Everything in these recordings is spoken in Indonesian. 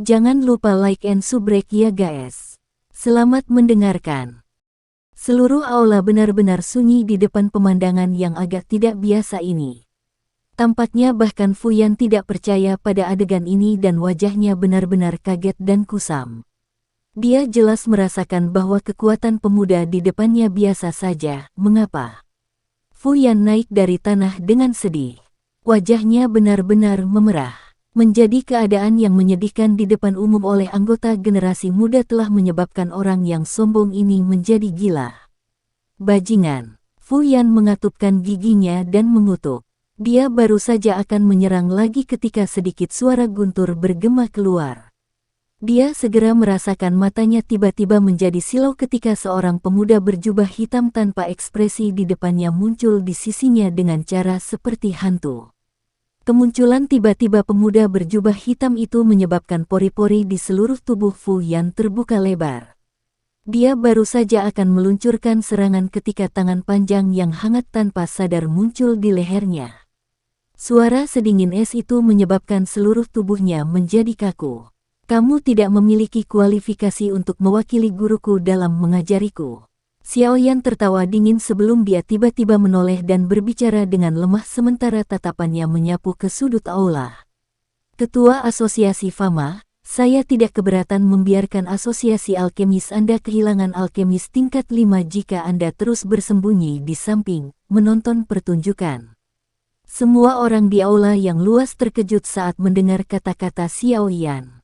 Jangan lupa like and subrek ya guys. Selamat mendengarkan. Seluruh aula benar-benar sunyi di depan pemandangan yang agak tidak biasa ini. Tampaknya bahkan Fuyan tidak percaya pada adegan ini dan wajahnya benar-benar kaget dan kusam. Dia jelas merasakan bahwa kekuatan pemuda di depannya biasa saja. Mengapa? Fuyan naik dari tanah dengan sedih. Wajahnya benar-benar memerah. Menjadi keadaan yang menyedihkan di depan umum oleh anggota generasi muda telah menyebabkan orang yang sombong ini menjadi gila. Bajingan. Fuyan mengatupkan giginya dan mengutuk. Dia baru saja akan menyerang lagi ketika sedikit suara guntur bergema keluar. Dia segera merasakan matanya tiba-tiba menjadi silau ketika seorang pemuda berjubah hitam tanpa ekspresi di depannya muncul di sisinya dengan cara seperti hantu. Kemunculan tiba-tiba pemuda berjubah hitam itu menyebabkan pori-pori di seluruh tubuh Fuyan terbuka lebar. Dia baru saja akan meluncurkan serangan ketika tangan panjang yang hangat tanpa sadar muncul di lehernya. Suara sedingin es itu menyebabkan seluruh tubuhnya menjadi kaku. Kamu tidak memiliki kualifikasi untuk mewakili guruku dalam mengajariku. Xiaoyan tertawa dingin sebelum dia tiba-tiba menoleh dan berbicara dengan lemah sementara tatapannya menyapu ke sudut aula. Ketua Asosiasi Fama, saya tidak keberatan membiarkan asosiasi alkemis Anda kehilangan alkemis tingkat 5 jika Anda terus bersembunyi di samping, menonton pertunjukan. Semua orang di aula yang luas terkejut saat mendengar kata-kata Xiaoyan.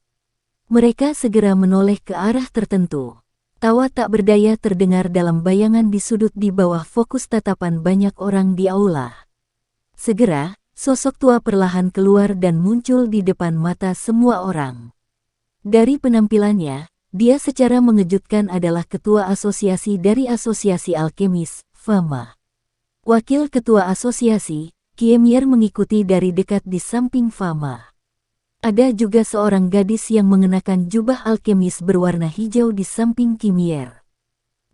Mereka segera menoleh ke arah tertentu. Tawa tak berdaya terdengar dalam bayangan di sudut di bawah fokus tatapan banyak orang di aula. Segera, sosok tua perlahan keluar dan muncul di depan mata semua orang. Dari penampilannya, dia secara mengejutkan adalah ketua asosiasi dari Asosiasi Alkemis, Fama. Wakil ketua asosiasi, Kiemier mengikuti dari dekat di samping Fama. Ada juga seorang gadis yang mengenakan jubah alkemis berwarna hijau di samping Kiemier.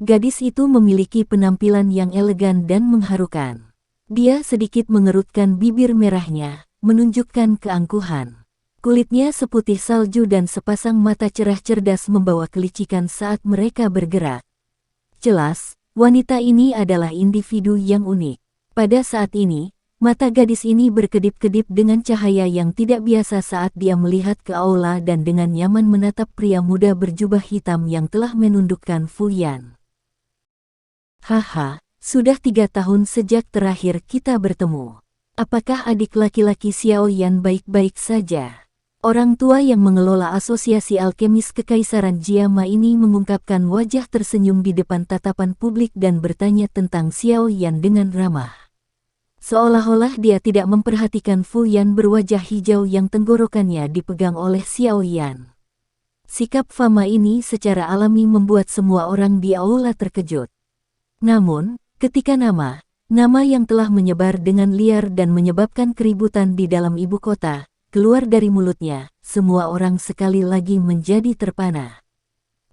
Gadis itu memiliki penampilan yang elegan dan mengharukan. Dia sedikit mengerutkan bibir merahnya, menunjukkan keangkuhan. Kulitnya seputih salju dan sepasang mata cerah cerdas membawa kelicikan saat mereka bergerak. Jelas, wanita ini adalah individu yang unik. Pada saat ini, mata gadis ini berkedip-kedip dengan cahaya yang tidak biasa saat dia melihat ke aula dan dengan nyaman menatap pria muda berjubah hitam yang telah menundukkan Fuyan. Haha, sudah 3 tahun sejak terakhir kita bertemu. Apakah adik laki-laki Xiaoyan baik-baik saja? Orang tua yang mengelola Asosiasi Alkemis Kekaisaran Jiama ini mengungkapkan wajah tersenyum di depan tatapan publik dan bertanya tentang Xiaoyan dengan ramah. Seolah-olah dia tidak memperhatikan Fuyan berwajah hijau yang tenggorokannya dipegang oleh Xiaoyan. Sikap Fama ini secara alami membuat semua orang di aula terkejut. Namun, ketika nama yang telah menyebar dengan liar dan menyebabkan keributan di dalam ibu kota, keluar dari mulutnya, semua orang sekali lagi menjadi terpana.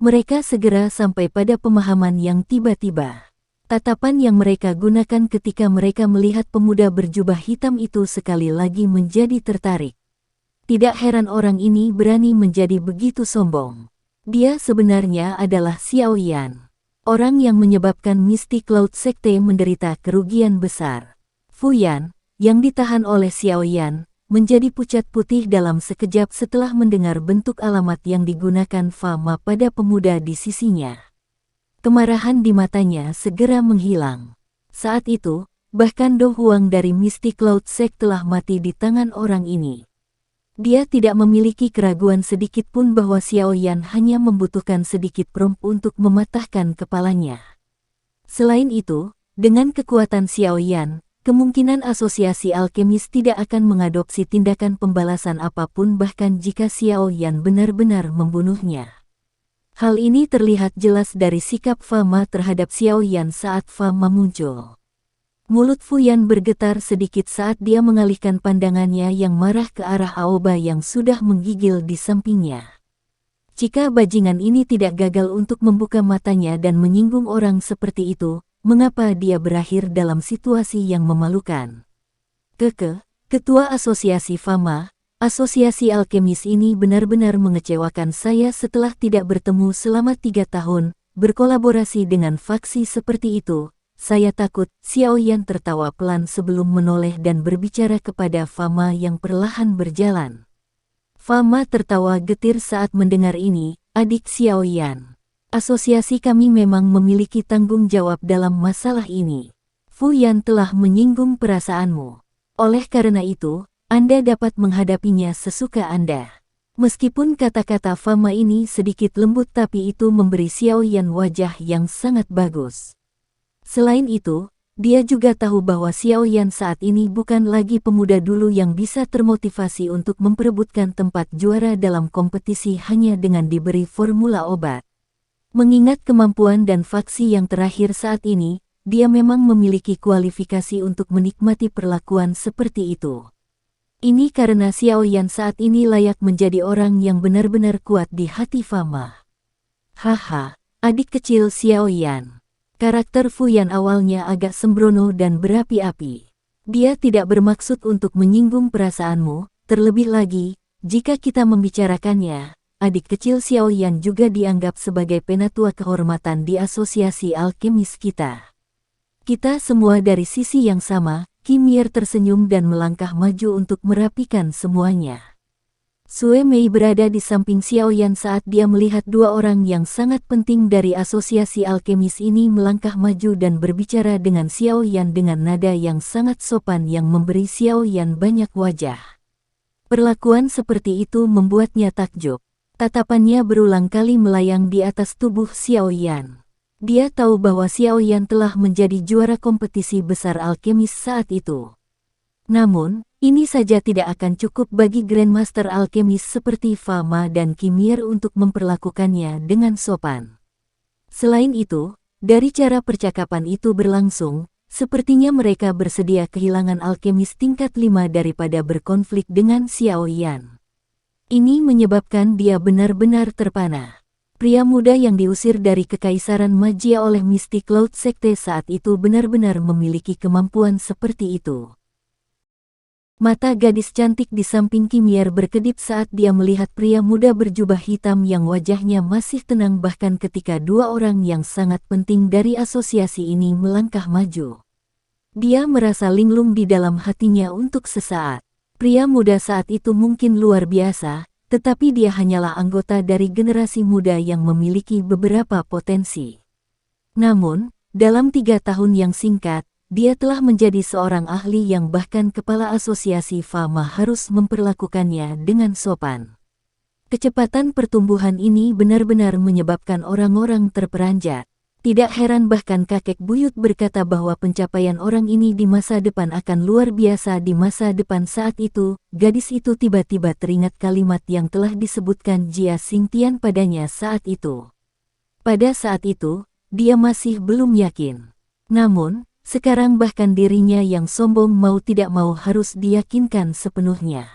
Mereka segera sampai pada pemahaman yang tiba-tiba. Tatapan yang mereka gunakan ketika mereka melihat pemuda berjubah hitam itu sekali lagi menjadi tertarik. Tidak heran orang ini berani menjadi begitu sombong. Dia sebenarnya adalah Xiaoyan, orang yang menyebabkan Mystic Cloud Sekte menderita kerugian besar. Fuyan, yang ditahan oleh Xiaoyan, menjadi pucat putih dalam sekejap setelah mendengar bentuk alamat yang digunakan Fama pada pemuda di sisinya. Kemarahan di matanya segera menghilang. Saat itu, bahkan Do Huang dari Mystic Cloud Sect telah mati di tangan orang ini. Dia tidak memiliki keraguan sedikit pun bahwa Xiaoyan hanya membutuhkan sedikit prompt untuk mematahkan kepalanya. Selain itu, dengan kekuatan Xiaoyan, kemungkinan Asosiasi Alkemis tidak akan mengadopsi tindakan pembalasan apapun bahkan jika Xiaoyan benar-benar membunuhnya. Hal ini terlihat jelas dari sikap Fama terhadap Xiaoyan saat Fama muncul. Mulut Fuyan bergetar sedikit saat dia mengalihkan pandangannya yang marah ke arah Aoba yang sudah menggigil di sampingnya. Jika bajingan ini tidak gagal untuk membuka matanya dan menyinggung orang seperti itu, mengapa dia berakhir dalam situasi yang memalukan? Ketua Asosiasi Fama, Asosiasi alkemis ini benar-benar mengecewakan saya setelah tidak bertemu selama 3 tahun, berkolaborasi dengan faksi seperti itu. Saya takut. Xiao Yan tertawa pelan sebelum menoleh dan berbicara kepada Fama yang perlahan berjalan. Fama tertawa getir saat mendengar ini. Adik Xiao Yan, asosiasi kami memang memiliki tanggung jawab dalam masalah ini. Fu Yan telah menyinggung perasaanmu. Oleh karena itu, Anda dapat menghadapinya sesuka Anda. Meskipun kata-kata Fama ini sedikit lembut tapi itu memberi Xiao Yan wajah yang sangat bagus. Selain itu, dia juga tahu bahwa Xiao Yan saat ini bukan lagi pemuda dulu yang bisa termotivasi untuk memperebutkan tempat juara dalam kompetisi hanya dengan diberi formula obat. Mengingat kemampuan dan faksi yang terakhir saat ini, dia memang memiliki kualifikasi untuk menikmati perlakuan seperti itu. Ini karena Xiao Yan saat ini layak menjadi orang yang benar-benar kuat di hati Fama. Haha, adik kecil Xiao Yan. Karakter Fu Yan awalnya agak sembrono dan berapi-api. Dia tidak bermaksud untuk menyinggung perasaanmu, terlebih lagi, jika kita membicarakannya, adik kecil Xiao Yan juga dianggap sebagai penatua kehormatan di asosiasi alkemis kita. Kita semua dari sisi yang sama. Kim Yer tersenyum dan melangkah maju untuk merapikan semuanya. Sue Mei berada di samping Xiao Yan saat dia melihat dua orang yang sangat penting dari asosiasi alkemis ini melangkah maju dan berbicara dengan Xiao Yan dengan nada yang sangat sopan yang memberi Xiao Yan banyak wajah. Perlakuan seperti itu membuatnya takjub. Tatapannya berulang kali melayang di atas tubuh Xiao Yan. Dia tahu bahwa Xiao Yan telah menjadi juara kompetisi besar alkemis saat itu. Namun, ini saja tidak akan cukup bagi Grandmaster alkemis seperti Fama dan Kim Yer untuk memperlakukannya dengan sopan. Selain itu, dari cara percakapan itu berlangsung, sepertinya mereka bersedia kehilangan alkemis tingkat 5 daripada berkonflik dengan Xiao Yan. Ini menyebabkan dia benar-benar terpana. Pria muda yang diusir dari Kekaisaran Magia oleh Mystic Cloud Sekte saat itu benar-benar memiliki kemampuan seperti itu. Mata gadis cantik di samping Kim Yer berkedip saat dia melihat pria muda berjubah hitam yang wajahnya masih tenang bahkan ketika dua orang yang sangat penting dari asosiasi ini melangkah maju. Dia merasa linglung di dalam hatinya untuk sesaat. Pria muda saat itu mungkin luar biasa, tetapi dia hanyalah anggota dari generasi muda yang memiliki beberapa potensi. Namun, dalam 3 tahun yang singkat, dia telah menjadi seorang ahli yang bahkan kepala asosiasi Fama harus memperlakukannya dengan sopan. Kecepatan pertumbuhan ini benar-benar menyebabkan orang-orang terperanjat. Tidak heran bahkan kakek buyut berkata bahwa pencapaian orang ini di masa depan akan luar biasa di masa depan saat itu. Gadis itu tiba-tiba teringat kalimat yang telah disebutkan Jia Xingtian padanya saat itu. Pada saat itu, dia masih belum yakin. Namun, sekarang bahkan dirinya yang sombong mau tidak mau harus diyakinkan sepenuhnya.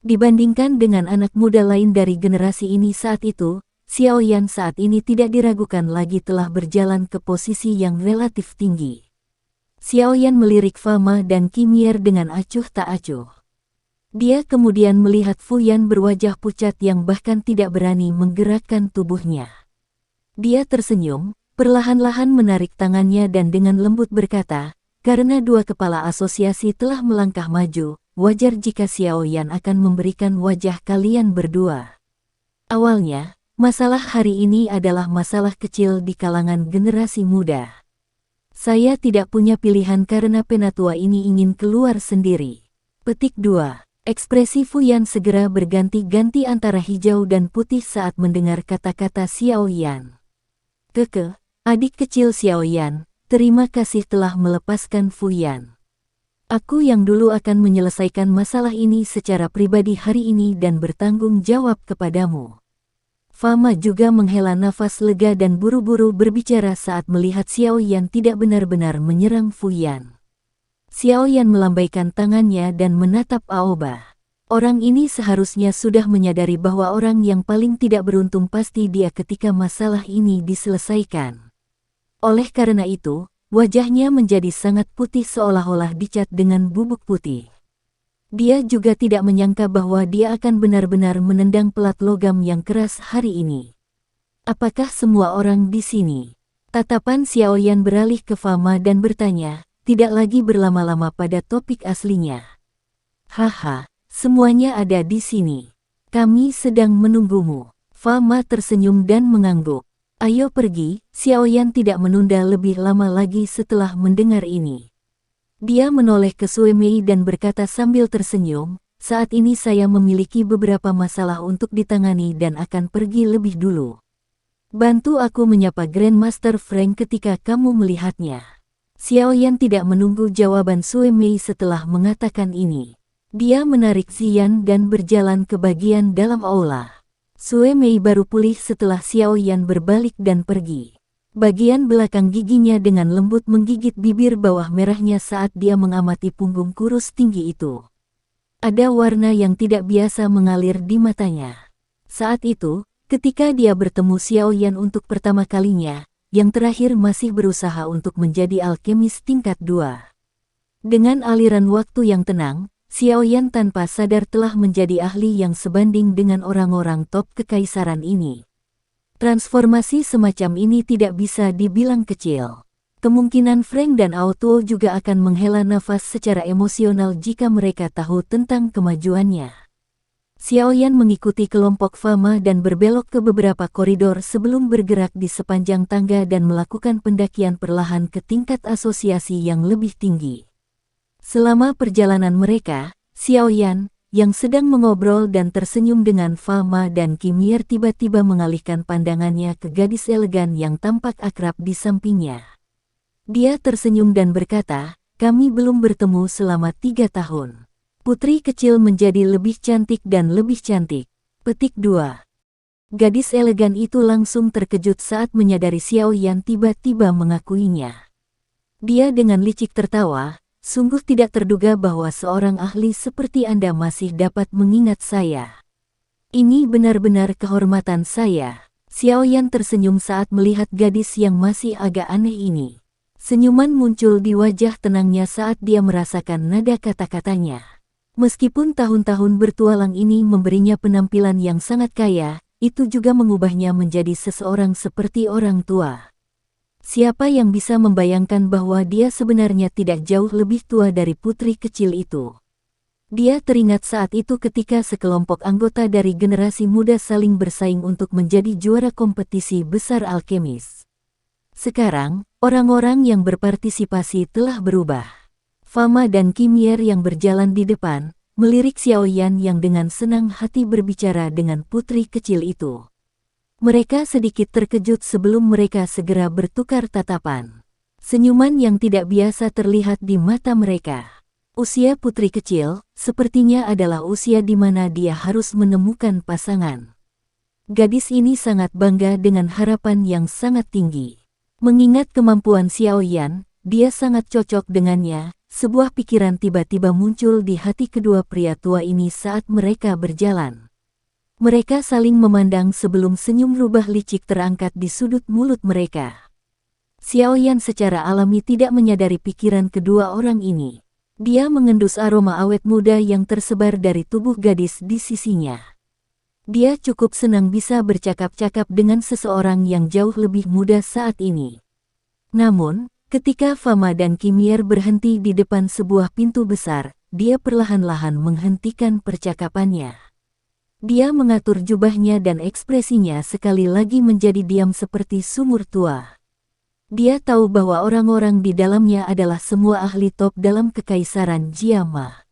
Dibandingkan dengan anak muda lain dari generasi ini saat itu, Xiao Yan saat ini tidak diragukan lagi telah berjalan ke posisi yang relatif tinggi. Xiao Yan melirik Fama dan Kim Yer dengan acuh tak acuh. Dia kemudian melihat Fu Yan berwajah pucat yang bahkan tidak berani menggerakkan tubuhnya. Dia tersenyum, perlahan-lahan menarik tangannya dan dengan lembut berkata, karena dua kepala asosiasi telah melangkah maju, wajar jika Xiao Yan akan memberikan wajah kalian berdua. Awalnya, masalah hari ini adalah masalah kecil di kalangan generasi muda. Saya tidak punya pilihan karena penatua ini ingin keluar sendiri. Petik 2. Ekspresi Fu Yan segera berganti-ganti antara hijau dan putih saat mendengar kata-kata Xiao Yan. Keke, adik kecil Xiao Yan, terima kasih telah melepaskan Fu Yan. Aku yang dulu akan menyelesaikan masalah ini secara pribadi hari ini dan bertanggung jawab kepadamu. Fama juga menghela nafas lega dan buru-buru berbicara saat melihat Xiao Yan tidak benar-benar menyerang Fu Yan. Xiao Yan melambaikan tangannya dan menatap Aoba. Orang ini seharusnya sudah menyadari bahwa orang yang paling tidak beruntung pasti dia ketika masalah ini diselesaikan. Oleh karena itu, wajahnya menjadi sangat putih seolah-olah dicat dengan bubuk putih. Dia juga tidak menyangka bahwa dia akan benar-benar menendang pelat logam yang keras hari ini. Apakah semua orang di sini? Tatapan Xiaoyan beralih ke Fama dan bertanya, tidak lagi berlama-lama pada topik aslinya. Haha, semuanya ada di sini. Kami sedang menunggumu. Fama tersenyum dan mengangguk. Ayo pergi, Xiaoyan tidak menunda lebih lama lagi setelah mendengar ini. Dia menoleh ke Sue Mei dan berkata sambil tersenyum, saat ini saya memiliki beberapa masalah untuk ditangani dan akan pergi lebih dulu. Bantu aku menyapa Grandmaster Frank ketika kamu melihatnya. Xiaoyan tidak menunggu jawaban Sue Mei setelah mengatakan ini. Dia menarik Xian dan berjalan ke bagian dalam aula. Sue Mei baru pulih setelah Xiaoyan berbalik dan pergi. Bagian belakang giginya dengan lembut menggigit bibir bawah merahnya saat dia mengamati punggung kurus tinggi itu. Ada warna yang tidak biasa mengalir di matanya. Saat itu, ketika dia bertemu Xiaoyan untuk pertama kalinya, yang terakhir masih berusaha untuk menjadi alkemis tingkat 2. Dengan aliran waktu yang tenang, Xiaoyan tanpa sadar telah menjadi ahli yang sebanding dengan orang-orang top kekaisaran ini. Transformasi semacam ini tidak bisa dibilang kecil. Kemungkinan Frank dan Auto juga akan menghela nafas secara emosional jika mereka tahu tentang kemajuannya. Xiaoyan mengikuti kelompok Fama dan berbelok ke beberapa koridor sebelum bergerak di sepanjang tangga dan melakukan pendakian perlahan ke tingkat asosiasi yang lebih tinggi. Selama perjalanan mereka, Xiaoyan, yang sedang mengobrol dan tersenyum dengan Fama dan Kimier tiba-tiba mengalihkan pandangannya ke gadis elegan yang tampak akrab di sampingnya. Dia tersenyum dan berkata, kami belum bertemu selama 3 tahun. Putri kecil menjadi lebih cantik dan lebih cantik. Petik 2. Gadis elegan itu langsung terkejut saat menyadari Xiaoyan tiba-tiba mengakuinya. Dia dengan licik tertawa, sungguh tidak terduga bahwa seorang ahli seperti Anda masih dapat mengingat saya. Ini benar-benar kehormatan saya. Xiaoyan tersenyum saat melihat gadis yang masih agak aneh ini. Senyuman muncul di wajah tenangnya saat dia merasakan nada kata-katanya. Meskipun tahun-tahun bertualang ini memberinya penampilan yang sangat kaya, itu juga mengubahnya menjadi seseorang seperti orang tua. Siapa yang bisa membayangkan bahwa dia sebenarnya tidak jauh lebih tua dari putri kecil itu? Dia teringat saat itu ketika sekelompok anggota dari generasi muda saling bersaing untuk menjadi juara kompetisi besar alkemis. Sekarang, orang-orang yang berpartisipasi telah berubah. Fama dan Kimier yang berjalan di depan, melirik Xiaoyan yang dengan senang hati berbicara dengan putri kecil itu. Mereka sedikit terkejut sebelum mereka segera bertukar tatapan. Senyuman yang tidak biasa terlihat di mata mereka. Usia putri kecil, sepertinya adalah usia di mana dia harus menemukan pasangan. Gadis ini sangat bangga dengan harapan yang sangat tinggi. Mengingat kemampuan Xiaoyan, dia sangat cocok dengannya. Sebuah pikiran tiba-tiba muncul di hati kedua pria tua ini saat mereka berjalan. Mereka saling memandang sebelum senyum rubah licik terangkat di sudut mulut mereka. Xiaoyan secara alami tidak menyadari pikiran kedua orang ini. Dia mengendus aroma awet muda yang tersebar dari tubuh gadis di sisinya. Dia cukup senang bisa bercakap-cakap dengan seseorang yang jauh lebih muda saat ini. Namun, ketika Fama dan Kimier berhenti di depan sebuah pintu besar, dia perlahan-lahan menghentikan percakapannya. Dia mengatur jubahnya dan ekspresinya sekali lagi menjadi diam seperti sumur tua. Dia tahu bahwa orang-orang di dalamnya adalah semua ahli top dalam kekaisaran Jiama.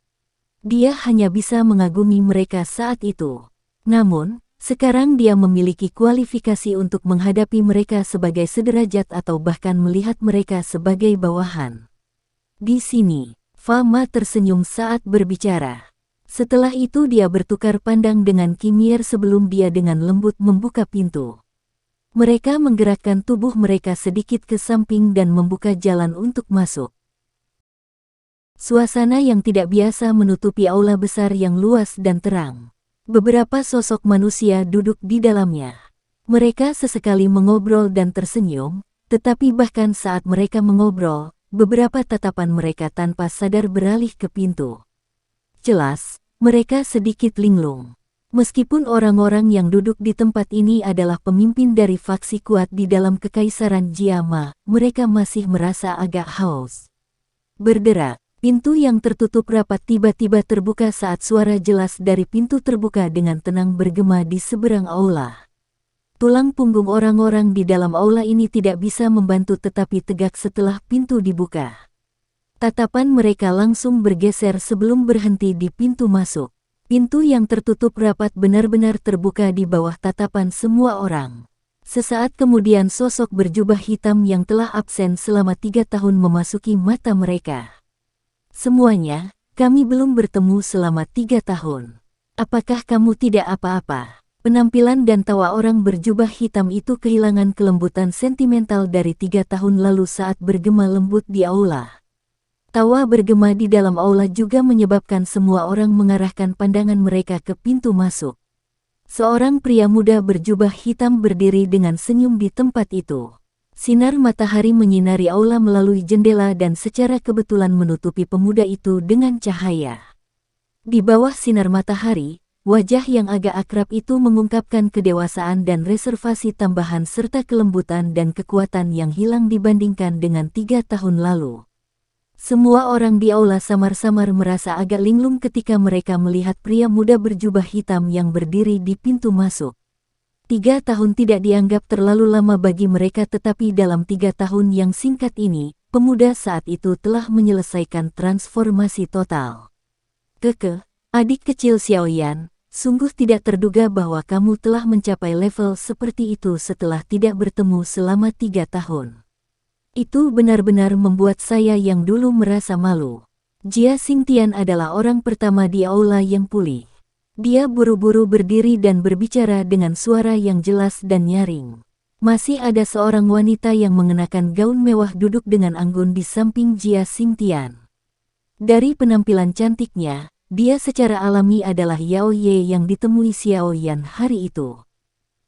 Dia hanya bisa mengagumi mereka saat itu. Namun, sekarang dia memiliki kualifikasi untuk menghadapi mereka sebagai sederajat atau bahkan melihat mereka sebagai bawahan. Di sini, Fama tersenyum saat berbicara. Setelah itu dia bertukar pandang dengan Kimier sebelum dia dengan lembut membuka pintu. Mereka menggerakkan tubuh mereka sedikit ke samping dan membuka jalan untuk masuk. Suasana yang tidak biasa menutupi aula besar yang luas dan terang. Beberapa sosok manusia duduk di dalamnya. Mereka sesekali mengobrol dan tersenyum, tetapi bahkan saat mereka mengobrol, beberapa tatapan mereka tanpa sadar beralih ke pintu. Jelas, mereka sedikit linglung. Meskipun orang-orang yang duduk di tempat ini adalah pemimpin dari faksi kuat di dalam Kekaisaran Jiama, mereka masih merasa agak haus. Berderak, pintu yang tertutup rapat tiba-tiba terbuka saat suara jelas dari pintu terbuka dengan tenang bergema di seberang aula. Tulang punggung orang-orang di dalam aula ini tidak bisa membantu tetapi tegak setelah pintu dibuka. Tatapan mereka langsung bergeser sebelum berhenti di pintu masuk. Pintu yang tertutup rapat benar-benar terbuka di bawah tatapan semua orang. Sesaat kemudian sosok berjubah hitam yang telah absen selama 3 tahun memasuki mata mereka. Semuanya, kami belum bertemu selama 3 tahun. Apakah kamu tidak apa-apa? Penampilan dan tawa orang berjubah hitam itu kehilangan kelembutan sentimental dari 3 tahun lalu saat bergema lembut di aula. Tawa bergema di dalam aula juga menyebabkan semua orang mengarahkan pandangan mereka ke pintu masuk. Seorang pria muda berjubah hitam berdiri dengan senyum di tempat itu. Sinar matahari menyinari aula melalui jendela dan secara kebetulan menutupi pemuda itu dengan cahaya. Di bawah sinar matahari, wajah yang agak akrab itu mengungkapkan kedewasaan dan reservasi tambahan serta kelembutan dan kekuatan yang hilang dibandingkan dengan 3 tahun lalu. Semua orang di aula samar-samar merasa agak linglung ketika mereka melihat pria muda berjubah hitam yang berdiri di pintu masuk. 3 tahun tidak dianggap terlalu lama bagi mereka tetapi dalam 3 tahun yang singkat ini, pemuda saat itu telah menyelesaikan transformasi total. Keke, adik kecil Xiaoyan, sungguh tidak terduga bahwa kamu telah mencapai level seperti itu setelah tidak bertemu selama 3 tahun. Itu benar-benar membuat saya yang dulu merasa malu. Jia Xingtian adalah orang pertama di aula yang pulih. Dia buru-buru berdiri dan berbicara dengan suara yang jelas dan nyaring. Masih ada seorang wanita yang mengenakan gaun mewah duduk dengan anggun di samping Jia Xingtian. Dari penampilan cantiknya, dia secara alami adalah Yao Ye yang ditemui Xiaoyan hari itu.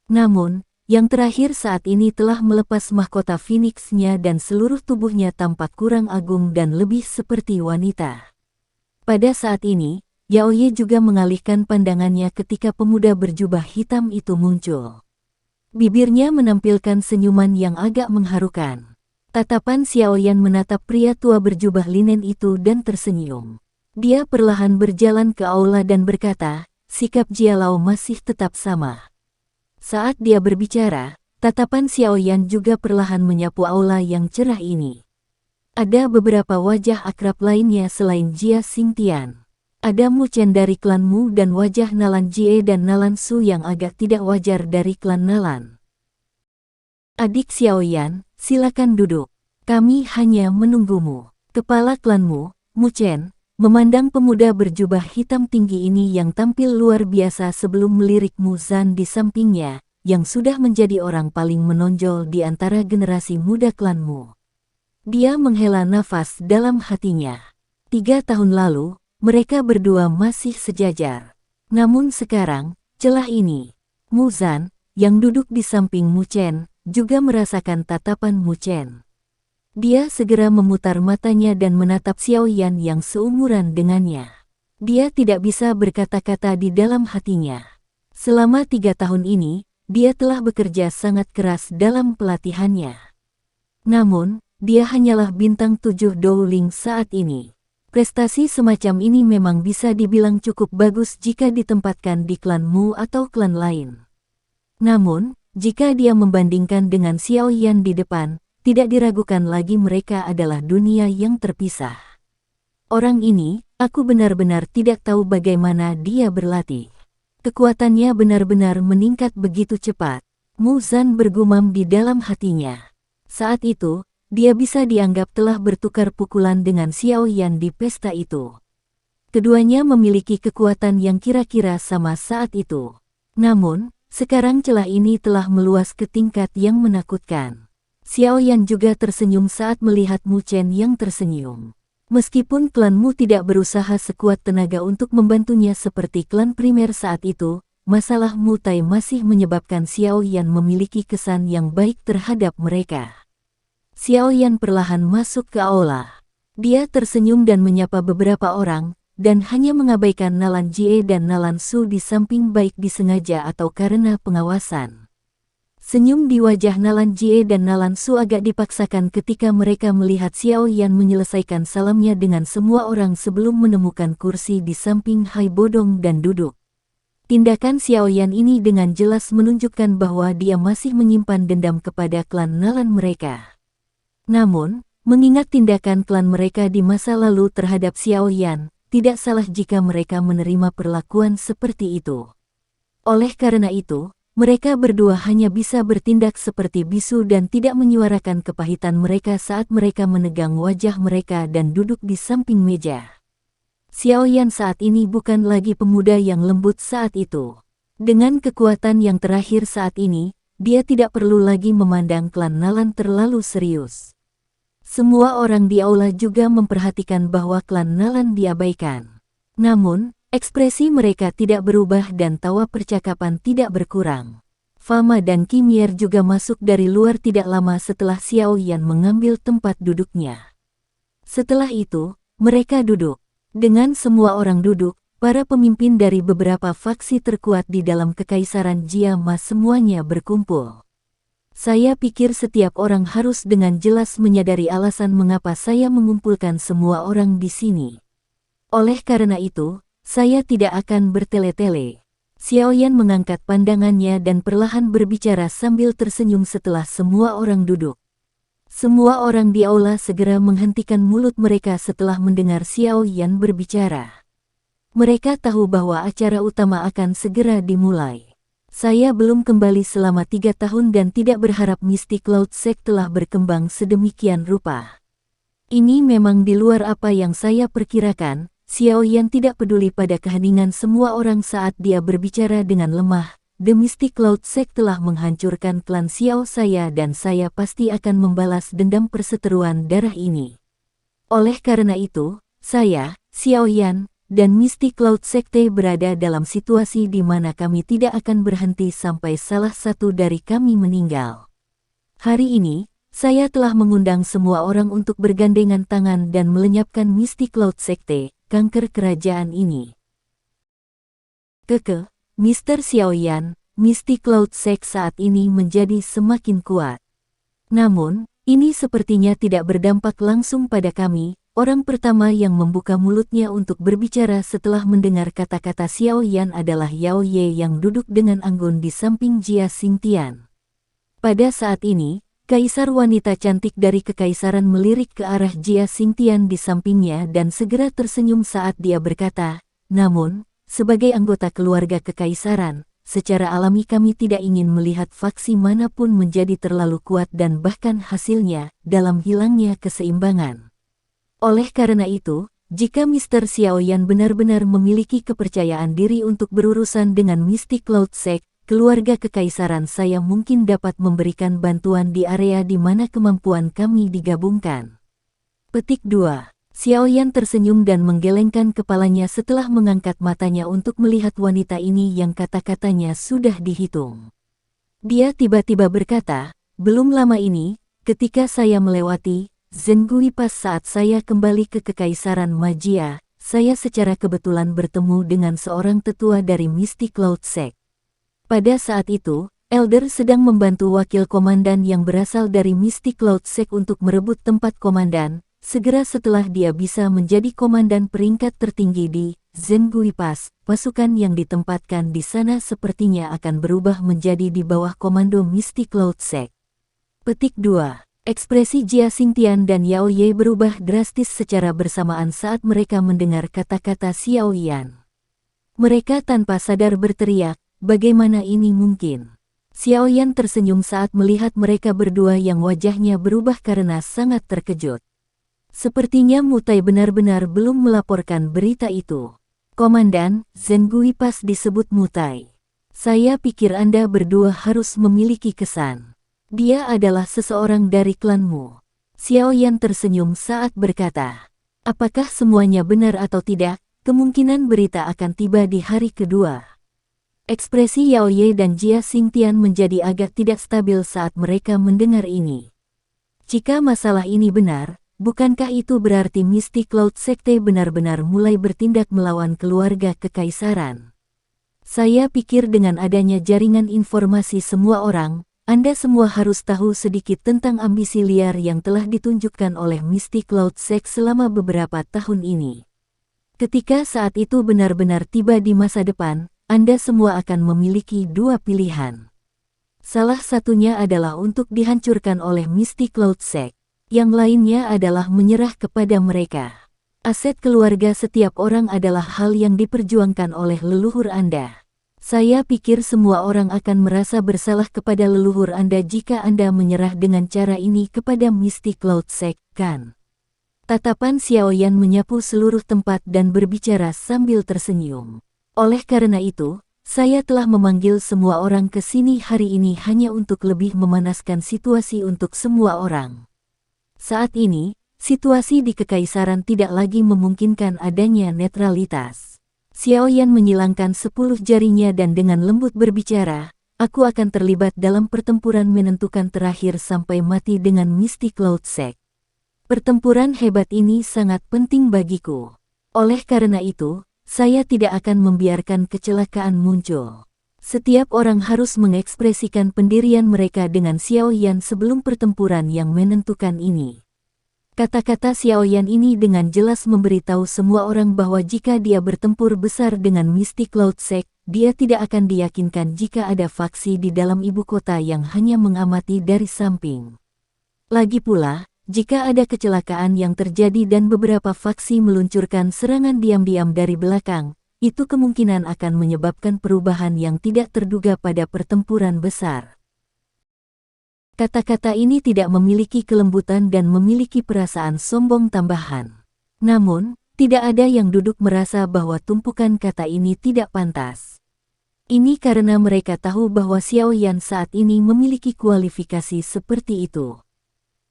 Namun, yang terakhir saat ini telah melepas mahkota Phoenix-nya dan seluruh tubuhnya tampak kurang agung dan lebih seperti wanita. Pada saat ini, Yao Ye juga mengalihkan pandangannya ketika pemuda berjubah hitam itu muncul. Bibirnya menampilkan senyuman yang agak mengharukan. Tatapan Xiaoyan menatap pria tua berjubah linen itu dan tersenyum. Dia perlahan berjalan ke aula dan berkata, sikap Jia Lao masih tetap sama. Saat dia berbicara, tatapan Xiaoyan juga perlahan menyapu aula yang cerah ini. Ada beberapa wajah akrab lainnya selain Jia Xingtian. Ada Mu Chen dari klan Mu dan wajah Nalan Jie dan Nalan Su yang agak tidak wajar dari klan Nalan. Adik Xiaoyan, silakan duduk. Kami hanya menunggumu. Kepala klan Mu, Mu Chen, memandang pemuda berjubah hitam tinggi ini yang tampil luar biasa sebelum melirik Mu Zan di sampingnya, yang sudah menjadi orang paling menonjol di antara generasi muda klan Mu. Dia menghela nafas dalam hatinya. 3 tahun lalu, mereka berdua masih sejajar. Namun sekarang, celah ini, Mu Zan, yang duduk di samping Mu Chen, juga merasakan tatapan Mu Chen. Dia segera memutar matanya dan menatap Xiaoyan yang seumuran dengannya. Dia tidak bisa berkata-kata di dalam hatinya. Selama 3 tahun ini, dia telah bekerja sangat keras dalam pelatihannya. Namun, dia hanyalah bintang 7 Dowling saat ini. Prestasi semacam ini memang bisa dibilang cukup bagus jika ditempatkan di klan Mu atau klan lain. Namun, jika dia membandingkan dengan Xiaoyan di depan, tidak diragukan lagi mereka adalah dunia yang terpisah. Orang ini, aku benar-benar tidak tahu bagaimana dia berlatih. Kekuatannya benar-benar meningkat begitu cepat. Mu Zan bergumam di dalam hatinya. Saat itu, dia bisa dianggap telah bertukar pukulan dengan Xiaoyan di pesta itu. Keduanya memiliki kekuatan yang kira-kira sama saat itu. Namun, sekarang celah ini telah meluas ke tingkat yang menakutkan. Xiaoyan juga tersenyum saat melihat Mu Chen yang tersenyum. Meskipun klan Mu tidak berusaha sekuat tenaga untuk membantunya seperti klan primer saat itu, masalah Mu Tai masih menyebabkan Xiaoyan memiliki kesan yang baik terhadap mereka. Xiaoyan perlahan masuk ke aula. Dia tersenyum dan menyapa beberapa orang, dan hanya mengabaikan Nalan Jie dan Nalan Su di samping baik disengaja atau karena pengawasan. Senyum di wajah Nalan Jie dan Nalan Su agak dipaksakan ketika mereka melihat Xiao Yan menyelesaikan salamnya dengan semua orang sebelum menemukan kursi di samping Hai Bodong dan duduk. Tindakan Xiao Yan ini dengan jelas menunjukkan bahwa dia masih menyimpan dendam kepada klan Nalan mereka. Namun, mengingat tindakan klan mereka di masa lalu terhadap Xiao Yan, tidak salah jika mereka menerima perlakuan seperti itu. Oleh karena itu, mereka berdua hanya bisa bertindak seperti bisu dan tidak menyuarakan kepahitan mereka saat mereka menegang wajah mereka dan duduk di samping meja. Xiao Yan saat ini bukan lagi pemuda yang lembut saat itu. Dengan kekuatan yang terakhir saat ini, dia tidak perlu lagi memandang klan Nalan terlalu serius. Semua orang di aula juga memperhatikan bahwa klan Nalan diabaikan. Namun, ekspresi mereka tidak berubah dan tawa percakapan tidak berkurang. Fama dan Kimier juga masuk dari luar tidak lama setelah Xiao Yan mengambil tempat duduknya. Setelah itu, mereka duduk. Dengan semua orang duduk, para pemimpin dari beberapa faksi terkuat di dalam Kekaisaran Jia Ma semuanya berkumpul. Saya pikir setiap orang harus dengan jelas menyadari alasan mengapa saya mengumpulkan semua orang di sini. Oleh karena itu, saya tidak akan bertele-tele. Xiao Yan mengangkat pandangannya dan perlahan berbicara sambil tersenyum setelah semua orang duduk. Semua orang di aula segera menghentikan mulut mereka setelah mendengar Xiao Yan berbicara. Mereka tahu bahwa acara utama akan segera dimulai. Saya belum kembali selama 3 tahun dan tidak berharap Mystic Cloud Sect telah berkembang sedemikian rupa. Ini memang di luar apa yang saya perkirakan. Xiao Yan tidak peduli pada keheningan semua orang saat dia berbicara dengan lemah. The Mystic Cloud Sect telah menghancurkan klan Xiao saya dan saya pasti akan membalas dendam perseteruan darah ini. Oleh karena itu, saya, Xiao Yan, dan Mystic Cloud Sekte berada dalam situasi di mana kami tidak akan berhenti sampai salah satu dari kami meninggal. Hari ini, saya telah mengundang semua orang untuk bergandengan tangan dan melenyapkan Mystic Cloud Sekte, kanker kerajaan ini. Mr. Xiao Yan, Mystic Cloud Sect saat ini menjadi semakin kuat. Namun, ini sepertinya tidak berdampak langsung pada kami. Orang pertama yang membuka mulutnya untuk berbicara setelah mendengar kata-kata Xiao Yan adalah Yao Ye yang duduk dengan anggun di samping Jia Xingtian. Pada saat ini, kaisar wanita cantik dari kekaisaran melirik ke arah Jia Xingtian di sampingnya dan segera tersenyum saat dia berkata, "Namun, sebagai anggota keluarga kekaisaran, secara alami kami tidak ingin melihat faksi manapun menjadi terlalu kuat dan bahkan hasilnya dalam hilangnya keseimbangan. Oleh karena itu, jika Mr. Xiao Yan benar-benar memiliki kepercayaan diri untuk berurusan dengan Mystic Cloud Sect, keluarga kekaisaran saya mungkin dapat memberikan bantuan di area di mana kemampuan kami digabungkan." Petik 2. Xiao Yan tersenyum dan menggelengkan kepalanya setelah mengangkat matanya untuk melihat wanita ini yang kata-katanya sudah dihitung. Dia tiba-tiba berkata, "Belum lama ini, ketika saya melewati Zengui Pass saat saya kembali ke Kekaisaran Magia, saya secara kebetulan bertemu dengan seorang tetua dari Mystic Cloud Sect. Pada saat itu, Elder sedang membantu wakil komandan yang berasal dari Mystic Cloud Sect untuk merebut tempat komandan. Segera setelah dia bisa menjadi komandan peringkat tertinggi di Zengui Pass, pasukan yang ditempatkan di sana sepertinya akan berubah menjadi di bawah komando Mystic Cloud Sect." Petik 2. Ekspresi Jia Xingtian dan Yao Ye berubah drastis secara bersamaan saat mereka mendengar kata-kata Xiao Yan. Mereka tanpa sadar berteriak, "Bagaimana ini mungkin?" Xiao Yan tersenyum saat melihat mereka berdua yang wajahnya berubah karena sangat terkejut. Sepertinya Mutai benar-benar belum melaporkan berita itu. "Komandan, Zengui Pass disebut Mutai. Saya pikir Anda berdua harus memiliki kesan. Dia adalah seseorang dari klanmu." Xiao Yan tersenyum saat berkata, "Apakah semuanya benar atau tidak, kemungkinan berita akan tiba di hari kedua." Ekspresi Yao Ye dan Jia Xingtian menjadi agak tidak stabil saat mereka mendengar ini. Jika masalah ini benar, bukankah itu berarti Mystic Cloud Sekte benar-benar mulai bertindak melawan keluarga kekaisaran? Saya pikir dengan adanya jaringan informasi semua orang, Anda semua harus tahu sedikit tentang ambisi liar yang telah ditunjukkan oleh Mystic Cloud Sect selama beberapa tahun ini. Ketika saat itu benar-benar tiba di masa depan, Anda semua akan memiliki dua pilihan. Salah satunya adalah untuk dihancurkan oleh Mystic Cloud Sect. Yang lainnya adalah menyerah kepada mereka. Aset keluarga setiap orang adalah hal yang diperjuangkan oleh leluhur Anda. Saya pikir semua orang akan merasa bersalah kepada leluhur Anda jika Anda menyerah dengan cara ini kepada Mystic Cloud Sect, kan? Tatapan Xiaoyan menyapu seluruh tempat dan berbicara sambil tersenyum. Oleh karena itu, saya telah memanggil semua orang ke sini hari ini hanya untuk lebih memanaskan situasi untuk semua orang. Saat ini, situasi di kekaisaran tidak lagi memungkinkan adanya netralitas. Xiaoyan menyilangkan 10 jarinya dan dengan lembut berbicara, aku akan terlibat dalam pertempuran menentukan terakhir sampai mati dengan Mystic Cloud Sect. Pertempuran hebat ini sangat penting bagiku. Oleh karena itu, saya tidak akan membiarkan kecelakaan muncul. Setiap orang harus mengekspresikan pendirian mereka dengan Xiaoyan sebelum pertempuran yang menentukan ini. Kata-kata Xiaoyan ini dengan jelas memberitahu semua orang bahwa jika dia bertempur besar dengan Mystic Cloud Sect, dia tidak akan diyakinkan jika ada faksi di dalam ibu kota yang hanya mengamati dari samping. Lagi pula, jika ada kecelakaan yang terjadi dan beberapa faksi meluncurkan serangan diam-diam dari belakang, itu kemungkinan akan menyebabkan perubahan yang tidak terduga pada pertempuran besar. Kata-kata ini tidak memiliki kelembutan dan memiliki perasaan sombong tambahan. Namun, tidak ada yang duduk merasa bahwa tumpukan kata ini tidak pantas. Ini karena mereka tahu bahwa Xiaoyan saat ini memiliki kualifikasi seperti itu.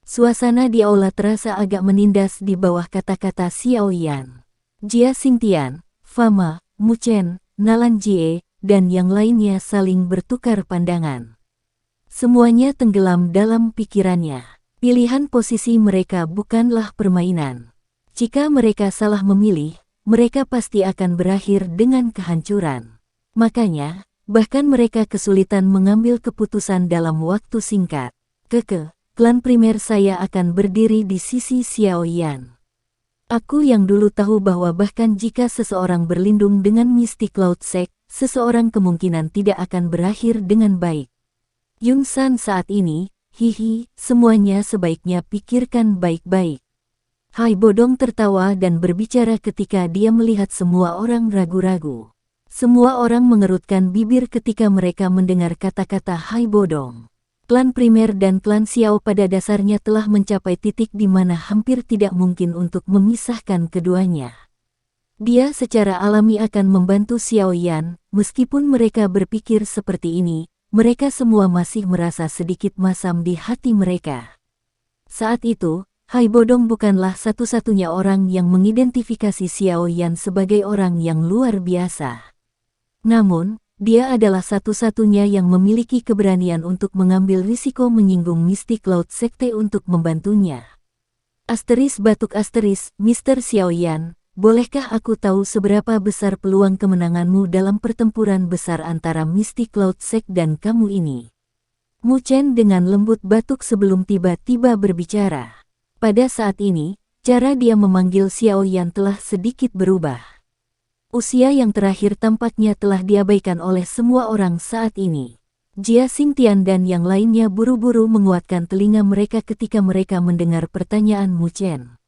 Suasana di aula terasa agak menindas di bawah kata-kata Xiaoyan. Jia Xingtian, Fama, Mu Chen, Nalan Jie, dan yang lainnya saling bertukar pandangan. Semuanya tenggelam dalam pikirannya. Pilihan posisi mereka bukanlah permainan. Jika mereka salah memilih, mereka pasti akan berakhir dengan kehancuran. Makanya, bahkan mereka kesulitan mengambil keputusan dalam waktu singkat. Klan primer saya akan berdiri di sisi Xiaoyan. Aku yang dulu tahu bahwa bahkan jika seseorang berlindung dengan Mystic Cloud Sect, seseorang kemungkinan tidak akan berakhir dengan baik. Yun San saat ini, semuanya sebaiknya pikirkan baik-baik. Hai Bodong tertawa dan berbicara ketika dia melihat semua orang ragu-ragu. Semua orang mengerutkan bibir ketika mereka mendengar kata-kata Hai Bodong. Klan primer dan klan Xiao pada dasarnya telah mencapai titik di mana hampir tidak mungkin untuk memisahkan keduanya. Dia secara alami akan membantu Xiaoyan, meskipun mereka berpikir seperti ini, mereka semua masih merasa sedikit masam di hati mereka. Saat itu, Hai Bodong bukanlah satu-satunya orang yang mengidentifikasi Xiaoyan sebagai orang yang luar biasa. Namun, dia adalah satu-satunya yang memiliki keberanian untuk mengambil risiko menyinggung Mystic Cloud Sekte untuk membantunya. Mr. Xiaoyan, bolehkah aku tahu seberapa besar peluang kemenanganmu dalam pertempuran besar antara Mystic Cloud Sect dan kamu ini? Mu Chen dengan lembut batuk sebelum tiba-tiba berbicara. Pada saat ini, cara dia memanggil Xiaoyan telah sedikit berubah. Usia yang terakhir tampaknya telah diabaikan oleh semua orang saat ini. Jia Xingtian dan yang lainnya buru-buru menguatkan telinga mereka ketika mereka mendengar pertanyaan Mu Chen.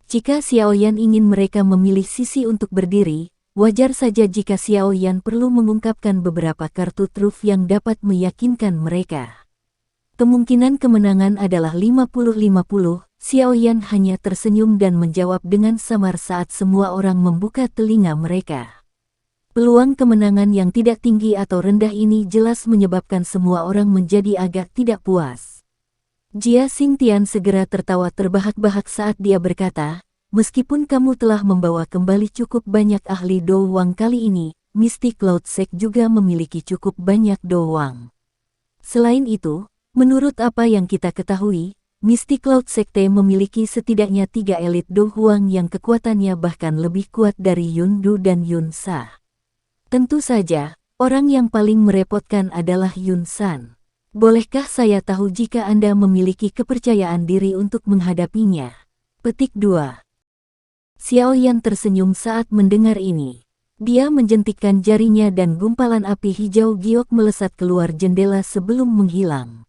Jika Xiaoyan ingin mereka memilih sisi untuk berdiri, wajar saja jika Xiaoyan perlu mengungkapkan beberapa kartu truf yang dapat meyakinkan mereka. Kemungkinan kemenangan adalah 50-50, Xiaoyan hanya tersenyum dan menjawab dengan samar saat semua orang membuka telinga mereka. Peluang kemenangan yang tidak tinggi atau rendah ini jelas menyebabkan semua orang menjadi agak tidak puas. Jia Xingtian segera tertawa terbahak-bahak saat dia berkata, meskipun kamu telah membawa kembali cukup banyak ahli Do Wang kali ini, Mystic Cloud Sect juga memiliki cukup banyak Do Wang. Selain itu, menurut apa yang kita ketahui, Mystic Cloud Sekte memiliki setidaknya 3 elit Do Huang yang kekuatannya bahkan lebih kuat dari Yun Du dan Yun Sa. Tentu saja, orang yang paling merepotkan adalah Yun San. Bolehkah saya tahu jika Anda memiliki kepercayaan diri untuk menghadapinya? Petik 2. Xiao Yan tersenyum saat mendengar ini. Dia menjentikkan jarinya dan gumpalan api hijau giok melesat keluar jendela sebelum menghilang.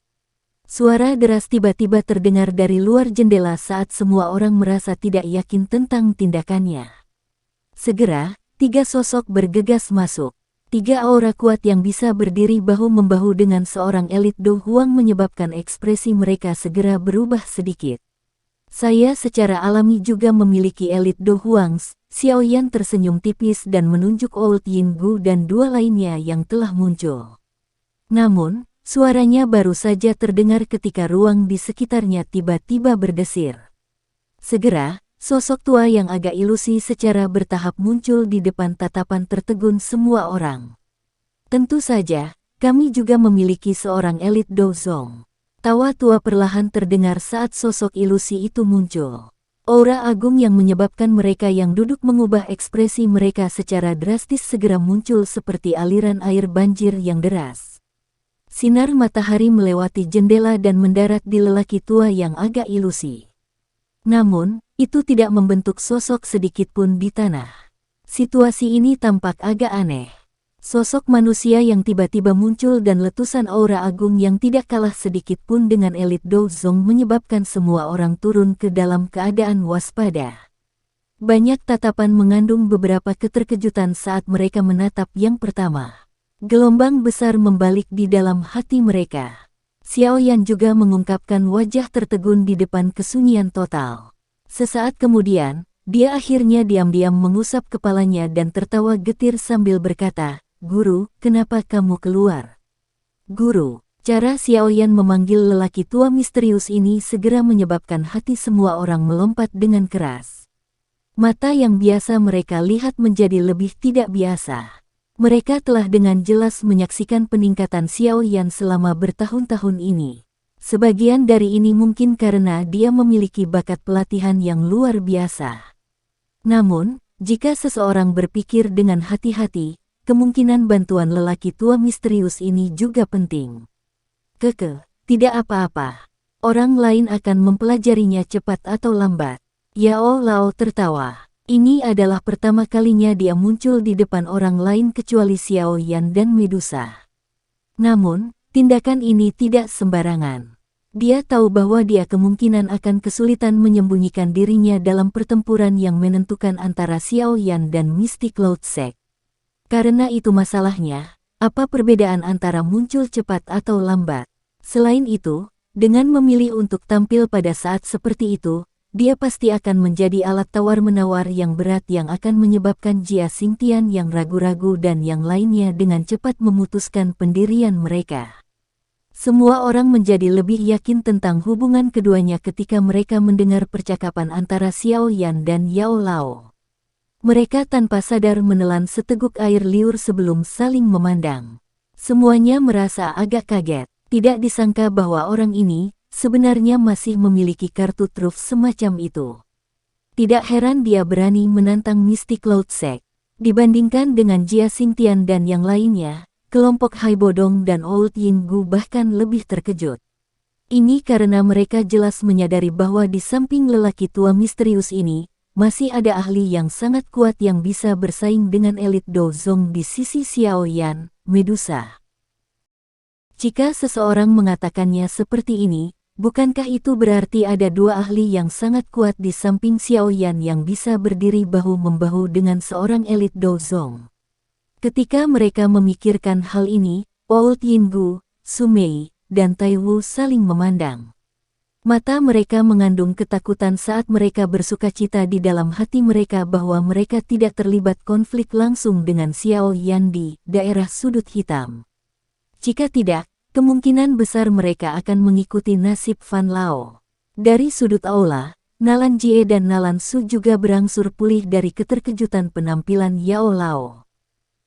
Suara deras tiba-tiba terdengar dari luar jendela saat semua orang merasa tidak yakin tentang tindakannya. Segera, 3 sosok bergegas masuk. 3 aura kuat yang bisa berdiri bahu-membahu dengan seorang elit Do Huang menyebabkan ekspresi mereka segera berubah sedikit. Saya secara alami juga memiliki elit Do Huangs. Xiao Yan tersenyum tipis dan menunjuk Old Yin Gu dan 2 lainnya yang telah muncul. Namun, suaranya baru saja terdengar ketika ruang di sekitarnya tiba-tiba berdesir. Segera, sosok tua yang agak ilusi secara bertahap muncul di depan tatapan tertegun semua orang. Tentu saja, kami juga memiliki seorang elit Do Zong. Tawa tua perlahan terdengar saat sosok ilusi itu muncul. Aura agung yang menyebabkan mereka yang duduk mengubah ekspresi mereka secara drastis segera muncul seperti aliran air banjir yang deras. Sinar matahari melewati jendela dan mendarat di lelaki tua yang agak ilusi. Namun, itu tidak membentuk sosok sedikit pun di tanah. Situasi ini tampak agak aneh. Sosok manusia yang tiba-tiba muncul dan letusan aura agung yang tidak kalah sedikit pun dengan elit Do Zong menyebabkan semua orang turun ke dalam keadaan waspada. Banyak tatapan mengandung beberapa keterkejutan saat mereka menatap yang pertama. Gelombang besar membalik di dalam hati mereka. Xiao Yan juga mengungkapkan wajah tertegun di depan kesunyian total. Sesaat kemudian, dia akhirnya diam-diam mengusap kepalanya dan tertawa getir sambil berkata, "Guru, kenapa kamu keluar?" "Guru." Cara Xiao Yan memanggil lelaki tua misterius ini segera menyebabkan hati semua orang melompat dengan keras. Mata yang biasa mereka lihat menjadi lebih tidak biasa. Mereka telah dengan jelas menyaksikan peningkatan Xiao Yan selama bertahun-tahun ini. Sebagian dari ini mungkin karena dia memiliki bakat pelatihan yang luar biasa. Namun, jika seseorang berpikir dengan hati-hati, kemungkinan bantuan lelaki tua misterius ini juga penting. Tidak apa-apa. Orang lain akan mempelajarinya cepat atau lambat. Yao Lao tertawa. Ini adalah pertama kalinya dia muncul di depan orang lain kecuali Xiao Yan dan Medusa. Namun, tindakan ini tidak sembarangan. Dia tahu bahwa dia kemungkinan akan kesulitan menyembunyikan dirinya dalam pertempuran yang menentukan antara Xiao Yan dan Mystic Cloud Sect. Karena itu masalahnya, apa perbedaan antara muncul cepat atau lambat? Selain itu, dengan memilih untuk tampil pada saat seperti itu, dia pasti akan menjadi alat tawar-menawar yang berat yang akan menyebabkan Jia Xingtian yang ragu-ragu dan yang lainnya dengan cepat memutuskan pendirian mereka. Semua orang menjadi lebih yakin tentang hubungan keduanya ketika mereka mendengar percakapan antara Xiao Yan dan Yao Lao. Mereka tanpa sadar menelan seteguk air liur sebelum saling memandang. Semuanya merasa agak kaget. Tidak disangka bahwa orang ini sebenarnya masih memiliki kartu truf semacam itu. Tidak heran dia berani menantang Mystic Cloud Sect. Dibandingkan dengan Jia Xingtian dan yang lainnya, kelompok Hai Bodong dan Old Yin Gu bahkan lebih terkejut. Ini karena mereka jelas menyadari bahwa di samping lelaki tua misterius ini, masih ada ahli yang sangat kuat yang bisa bersaing dengan elit Do Zong di sisi Xiao Yan, Medusa. Jika seseorang mengatakannya seperti ini, bukankah itu berarti ada 2 ahli yang sangat kuat di samping Xiao Yan yang bisa berdiri bahu-membahu dengan seorang elit Do Zong? Ketika mereka memikirkan hal ini, Old Yin Gu, Su Mei, dan Tai Wu saling memandang. Mata mereka mengandung ketakutan saat mereka bersukacita di dalam hati mereka bahwa mereka tidak terlibat konflik langsung dengan Xiao Yan di daerah sudut hitam. Jika tidak, kemungkinan besar mereka akan mengikuti nasib Fan Lao. Dari sudut aula, Nalan Jie dan Nalan Su juga berangsur pulih dari keterkejutan penampilan Yao Lao.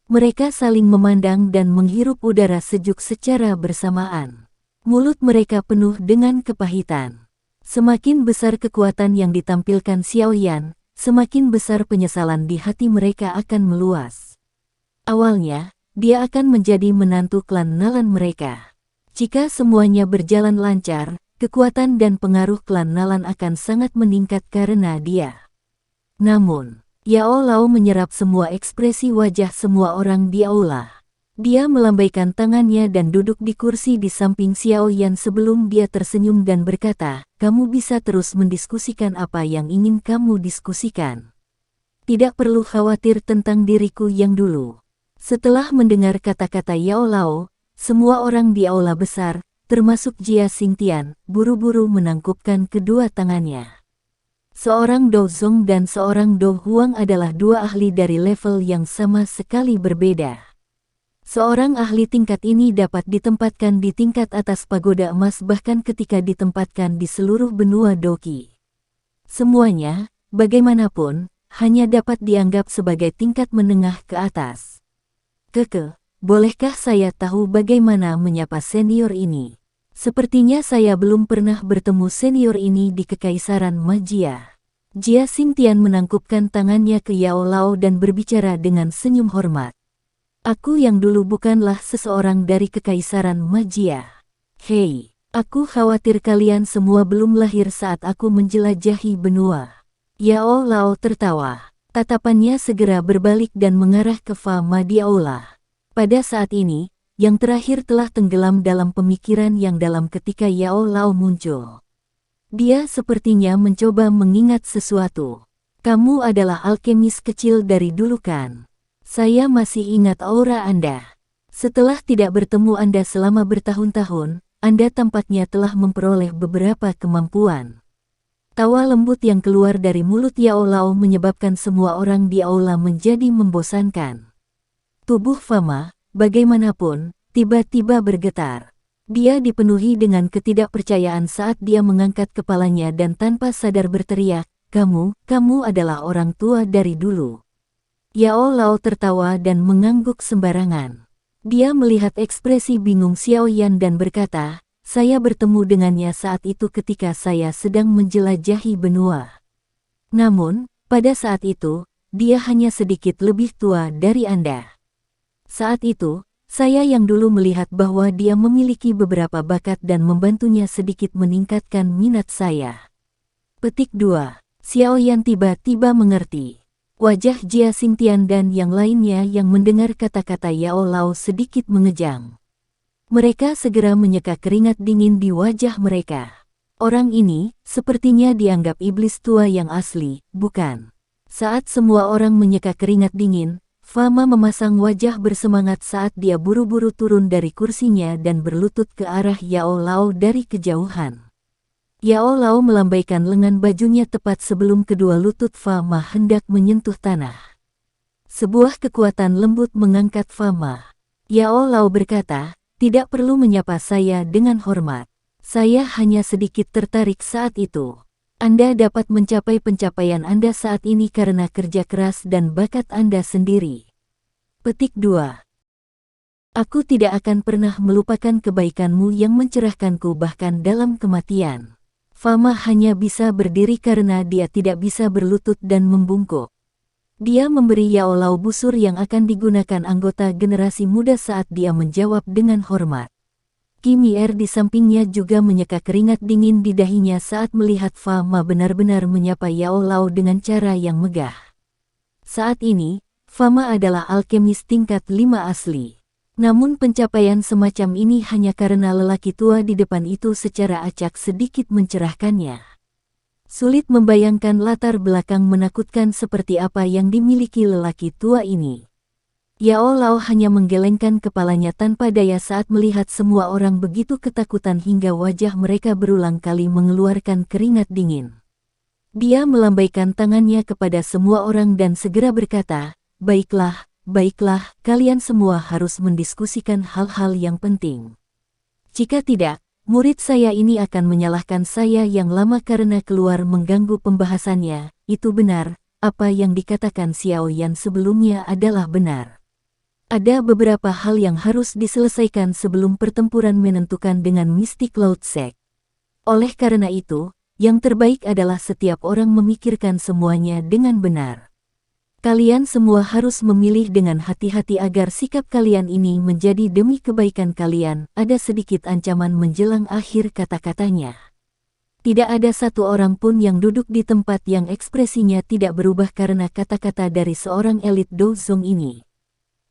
Mereka saling memandang dan menghirup udara sejuk secara bersamaan. Mulut mereka penuh dengan kepahitan. Semakin besar kekuatan yang ditampilkan Xiao Yan, semakin besar penyesalan di hati mereka akan meluas. Awalnya, dia akan menjadi menantu klan Nalan mereka. Jika semuanya berjalan lancar, kekuatan dan pengaruh klan Nalan akan sangat meningkat karena dia. Namun, Yao Lao menyerap semua ekspresi wajah semua orang di aula. Dia melambaikan tangannya dan duduk di kursi di samping Xiao Yan sebelum dia tersenyum dan berkata, "Kamu bisa terus mendiskusikan apa yang ingin kamu diskusikan. Tidak perlu khawatir tentang diriku yang dulu." Setelah mendengar kata-kata Yao Lao, semua orang di aula besar, termasuk Jia Xingtian, buru-buru menangkupkan kedua tangannya. Seorang Do Zong dan seorang Do Huang adalah dua ahli dari level yang sama sekali berbeda. Seorang ahli tingkat ini dapat ditempatkan di tingkat atas pagoda emas bahkan ketika ditempatkan di seluruh benua Doqi. Semuanya, bagaimanapun, hanya dapat dianggap sebagai tingkat menengah ke atas. Bolehkah saya tahu bagaimana menyapa senior ini? Sepertinya saya belum pernah bertemu senior ini di Kekaisaran Majia. Jia Xingtian menangkupkan tangannya ke Yao Lao dan berbicara dengan senyum hormat. Aku yang dulu bukanlah seseorang dari Kekaisaran Majia. Hei, aku khawatir kalian semua belum lahir saat aku menjelajahi benua. Yao Lao tertawa. Tatapannya segera berbalik dan mengarah ke Fama di aula. Pada saat ini, yang terakhir telah tenggelam dalam pemikiran yang dalam ketika Yao Lao muncul. Dia sepertinya mencoba mengingat sesuatu. Kamu adalah alkemis kecil dari dulu kan? Saya masih ingat aura Anda. Setelah tidak bertemu Anda selama bertahun-tahun, Anda tampaknya telah memperoleh beberapa kemampuan. Tawa lembut yang keluar dari mulut Yao Lao menyebabkan semua orang di aula menjadi membosankan. Tubuh Fama, bagaimanapun, tiba-tiba bergetar. Dia dipenuhi dengan ketidakpercayaan saat dia mengangkat kepalanya dan tanpa sadar berteriak, kamu adalah orang tua dari dulu. Yao Lao tertawa dan mengangguk sembarangan. Dia melihat ekspresi bingung Xiao Yan dan berkata, saya bertemu dengannya saat itu ketika saya sedang menjelajahi benua. Namun, pada saat itu, dia hanya sedikit lebih tua dari Anda. Saat itu, saya yang dulu melihat bahwa dia memiliki beberapa bakat dan membantunya sedikit meningkatkan minat saya. Petik 2. Xiao Yan tiba-tiba mengerti. Wajah Jia Xingtian dan yang lainnya yang mendengar kata-kata Yao Lao sedikit mengejang. Mereka segera menyeka keringat dingin di wajah mereka. Orang ini, sepertinya dianggap iblis tua yang asli, bukan? Saat semua orang menyeka keringat dingin, Fama memasang wajah bersemangat saat dia buru-buru turun dari kursinya dan berlutut ke arah Yao Lao dari kejauhan. Yao Lao melambaikan lengan bajunya tepat sebelum kedua lutut Fama hendak menyentuh tanah. Sebuah kekuatan lembut mengangkat Fama. Yao Lao berkata, tidak perlu menyapa saya dengan hormat. Saya hanya sedikit tertarik saat itu. Anda dapat mencapai pencapaian Anda saat ini karena kerja keras dan bakat Anda sendiri. Petik 2. Aku tidak akan pernah melupakan kebaikanmu yang mencerahkanku bahkan dalam kematian. Fama hanya bisa berdiri karena dia tidak bisa berlutut dan membungkuk. Dia memberi Yao Lao busur yang akan digunakan anggota generasi muda saat dia menjawab dengan hormat. Kimi Er di sampingnya juga menyeka keringat dingin di dahinya saat melihat Fama benar-benar menyapa Yao Lao dengan cara yang megah. Saat ini, Fama adalah alkemis tingkat 5 asli. Namun pencapaian semacam ini hanya karena lelaki tua di depan itu secara acak sedikit mencerahkannya. Sulit membayangkan latar belakang menakutkan seperti apa yang dimiliki lelaki tua ini. Yao Lao hanya menggelengkan kepalanya tanpa daya saat melihat semua orang begitu ketakutan hingga wajah mereka berulang kali mengeluarkan keringat dingin. Dia melambaikan tangannya kepada semua orang dan segera berkata, Baiklah, kalian semua harus mendiskusikan hal-hal yang penting. Jika tidak, murid saya ini akan menyalahkan saya yang lama karena keluar mengganggu pembahasannya. Itu benar, apa yang dikatakan Xiao Yan sebelumnya adalah benar. Ada beberapa hal yang harus diselesaikan sebelum pertempuran menentukan dengan Mystic Cloud Sect. Oleh karena itu, yang terbaik adalah setiap orang memikirkan semuanya dengan benar. Kalian semua harus memilih dengan hati-hati agar sikap kalian ini menjadi demi kebaikan kalian. Ada sedikit ancaman menjelang akhir kata-katanya. Tidak ada satu orang pun yang duduk di tempat yang ekspresinya tidak berubah karena kata-kata dari seorang elit Dozong ini.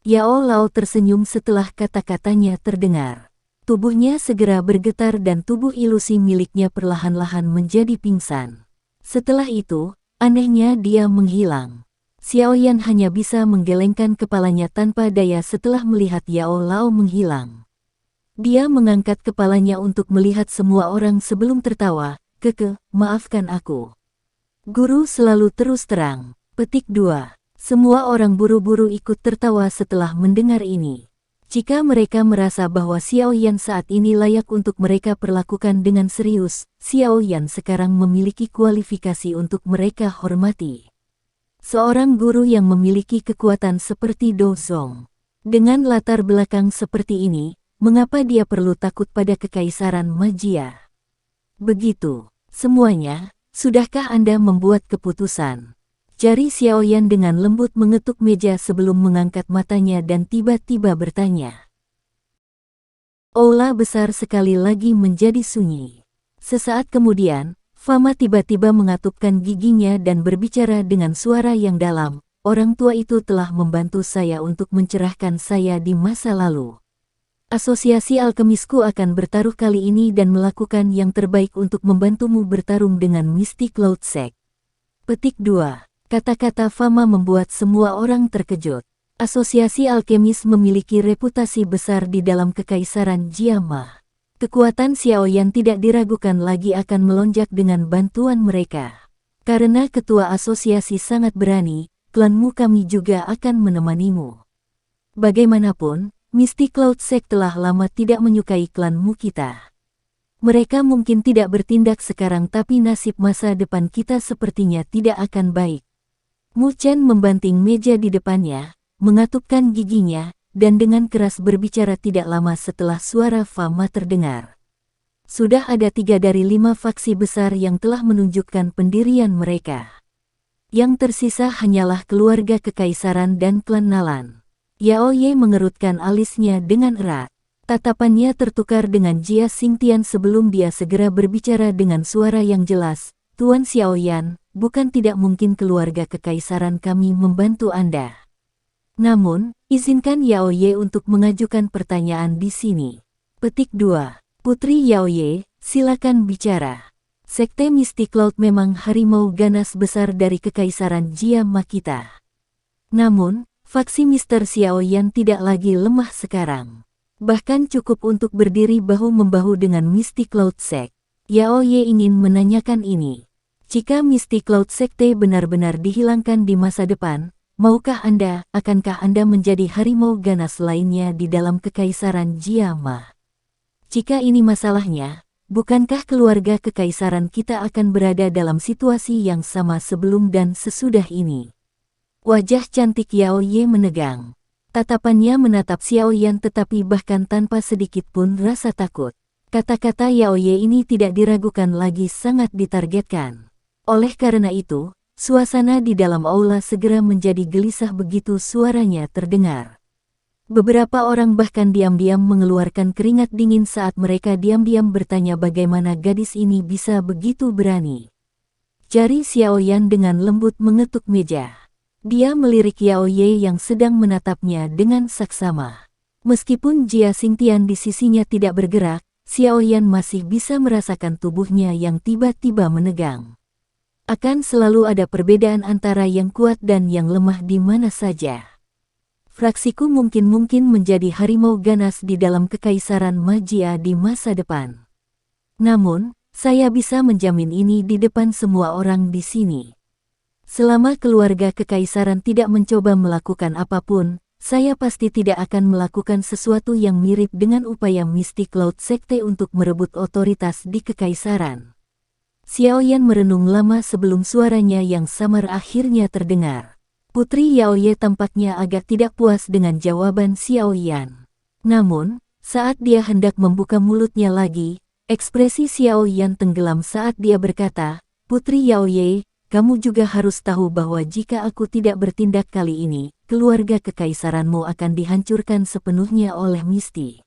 Yao Lao tersenyum setelah kata-katanya terdengar. Tubuhnya segera bergetar dan tubuh ilusi miliknya perlahan-lahan menjadi pingsan. Setelah itu, anehnya dia menghilang. Xiaoyan hanya bisa menggelengkan kepalanya tanpa daya setelah melihat Yao Lao menghilang. Dia mengangkat kepalanya untuk melihat semua orang sebelum tertawa. Maafkan aku. Guru selalu terus terang. Petik 2. Semua orang buru-buru ikut tertawa setelah mendengar ini. Jika mereka merasa bahwa Xiaoyan saat ini layak untuk mereka perlakukan dengan serius, Xiaoyan sekarang memiliki kualifikasi untuk mereka hormati. Seorang guru yang memiliki kekuatan seperti Dozong. Dengan latar belakang seperti ini, mengapa dia perlu takut pada kekaisaran magia? Begitu, semuanya, sudahkah Anda membuat keputusan? Jari Xiaoyan dengan lembut mengetuk meja sebelum mengangkat matanya dan tiba-tiba bertanya. Aula besar sekali lagi menjadi sunyi. Sesaat kemudian, Fama tiba-tiba mengatupkan giginya dan berbicara dengan suara yang dalam. Orang tua itu telah membantu saya untuk mencerahkan saya di masa lalu. Asosiasi alkemisku akan bertaruh kali ini dan melakukan yang terbaik untuk membantumu bertarung dengan Mystic Cloud Sect. Petik 2. Kata-kata Fama membuat semua orang terkejut. Asosiasi alkemis memiliki reputasi besar di dalam kekaisaran Jiamah. Kekuatan Xiaoyan tidak diragukan lagi akan melonjak dengan bantuan mereka. Karena ketua asosiasi sangat berani, klanmu kami juga akan menemanimu. Bagaimanapun, Mystic Cloud Sect telah lama tidak menyukai klanmu kita. Mereka mungkin tidak bertindak sekarang tapi nasib masa depan kita sepertinya tidak akan baik. Mu Chen membanting meja di depannya, mengatupkan giginya, dan dengan keras berbicara tidak lama setelah suara Fama terdengar. Sudah ada 3 dari 5 faksi besar yang telah menunjukkan pendirian mereka. Yang tersisa hanyalah keluarga kekaisaran dan klan Nalan. Yao Ye mengerutkan alisnya dengan erat. Tatapannya tertukar dengan Jia Xingtian sebelum dia segera berbicara dengan suara yang jelas. Tuan Xiaoyan, bukan tidak mungkin keluarga kekaisaran kami membantu Anda. Namun, izinkan Yao Ye untuk mengajukan pertanyaan di sini. Petik 2. Putri Yao Ye, silakan bicara. Sekte Mystic Cloud memang harimau ganas besar dari kekaisaran Jiamah kita. Namun, faksi Mr. Xiaoyan tidak lagi lemah sekarang. Bahkan cukup untuk berdiri bahu-membahu dengan Mystic Cloud Sect. Yao Ye ingin menanyakan ini. Jika Mystic Cloud Sekte benar-benar dihilangkan di masa depan, akankah Anda menjadi harimau ganas lainnya di dalam kekaisaran Jiamah? Jika ini masalahnya, bukankah keluarga kekaisaran kita akan berada dalam situasi yang sama sebelum dan sesudah ini? Wajah cantik Yao Ye menegang. Tatapannya menatap Xiaoyan tetapi bahkan tanpa sedikit pun rasa takut. Kata-kata Yao Ye ini tidak diragukan lagi sangat ditargetkan. Oleh karena itu, suasana di dalam aula segera menjadi gelisah begitu suaranya terdengar. Beberapa orang bahkan diam-diam mengeluarkan keringat dingin saat mereka diam-diam bertanya bagaimana gadis ini bisa begitu berani. Jari Xiaoyan dengan lembut mengetuk meja. Dia melirik Yao Ye yang sedang menatapnya dengan saksama. Meskipun Jia Xingtian di sisinya tidak bergerak, Xiaoyan masih bisa merasakan tubuhnya yang tiba-tiba menegang. Akan selalu ada perbedaan antara yang kuat dan yang lemah di mana saja. Fraksiku mungkin menjadi harimau ganas di dalam kekaisaran magia di masa depan. Namun, saya bisa menjamin ini di depan semua orang di sini. Selama keluarga kekaisaran tidak mencoba melakukan apapun, saya pasti tidak akan melakukan sesuatu yang mirip dengan upaya Mystic Cloud Sekte untuk merebut otoritas di kekaisaran. Xiaoyan merenung lama sebelum suaranya yang samar akhirnya terdengar. Putri Yao Ye tampaknya agak tidak puas dengan jawaban Xiaoyan. Namun, saat dia hendak membuka mulutnya lagi, Ekspresi Xiao Yan tenggelam saat dia berkata, Putri Yao Ye, kamu juga harus tahu bahwa jika aku tidak bertindak kali ini, keluarga kekaisaranmu akan dihancurkan sepenuhnya oleh Misty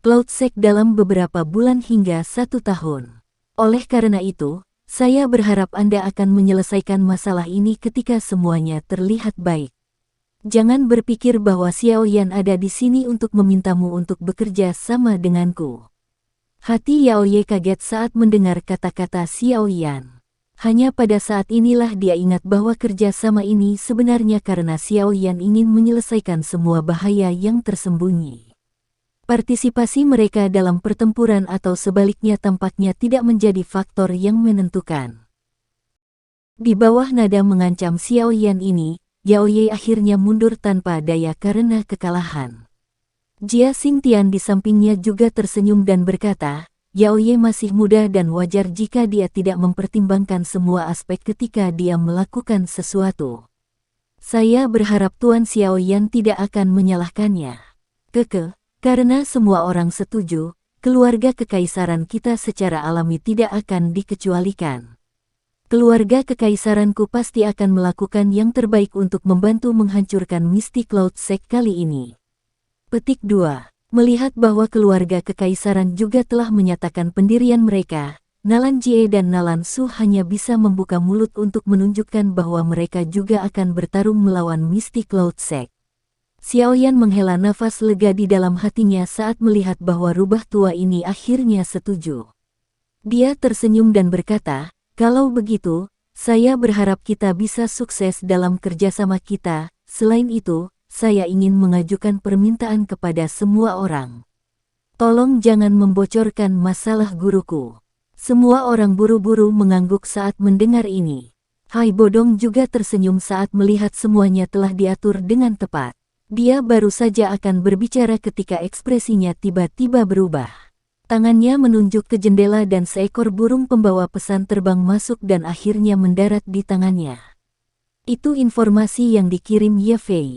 Cloud Sect dalam beberapa bulan hingga 1 tahun. Oleh karena itu, saya berharap Anda akan menyelesaikan masalah ini ketika semuanya terlihat baik. Jangan berpikir bahwa Xiao Yan ada di sini untuk memintamu untuk bekerja sama denganku. Hati Yao Ye kaget saat mendengar kata-kata Xiao Yan. Hanya pada saat inilah dia ingat bahwa kerja sama ini sebenarnya karena Xiao Yan ingin menyelesaikan semua bahaya yang tersembunyi. Partisipasi mereka dalam pertempuran atau sebaliknya tampaknya tidak menjadi faktor yang menentukan. Di bawah nada mengancam Xiao Yan ini, Yao Ye akhirnya mundur tanpa daya karena kekalahan. Jia Xingtian di sampingnya juga tersenyum dan berkata, Yao Ye masih muda dan wajar jika dia tidak mempertimbangkan semua aspek ketika dia melakukan sesuatu. Saya berharap Tuan Xiao Yan tidak akan menyalahkannya. Karena semua orang setuju, keluarga kekaisaran kita secara alami tidak akan dikecualikan. Keluarga kekaisaranku pasti akan melakukan yang terbaik untuk membantu menghancurkan Misty Cloud Sect kali ini. Petik 2. Melihat bahwa keluarga kekaisaran juga telah menyatakan pendirian mereka, Nalan Jie dan Nalan Su hanya bisa membuka mulut untuk menunjukkan bahwa mereka juga akan bertarung melawan Misty Cloud Sect. Xiao Yan menghela nafas lega di dalam hatinya saat melihat bahwa rubah tua ini akhirnya setuju. Dia tersenyum dan berkata, kalau begitu, saya berharap kita bisa sukses dalam kerjasama kita. Selain itu, saya ingin mengajukan permintaan kepada semua orang. Tolong jangan membocorkan masalah guruku. Semua orang buru-buru mengangguk saat mendengar ini. Hai Bodong juga tersenyum saat melihat semuanya telah diatur dengan tepat. Dia baru saja akan berbicara ketika ekspresinya tiba-tiba berubah. Tangannya menunjuk ke jendela dan seekor burung pembawa pesan terbang masuk dan akhirnya mendarat di tangannya. Itu informasi yang dikirim Ye Fei.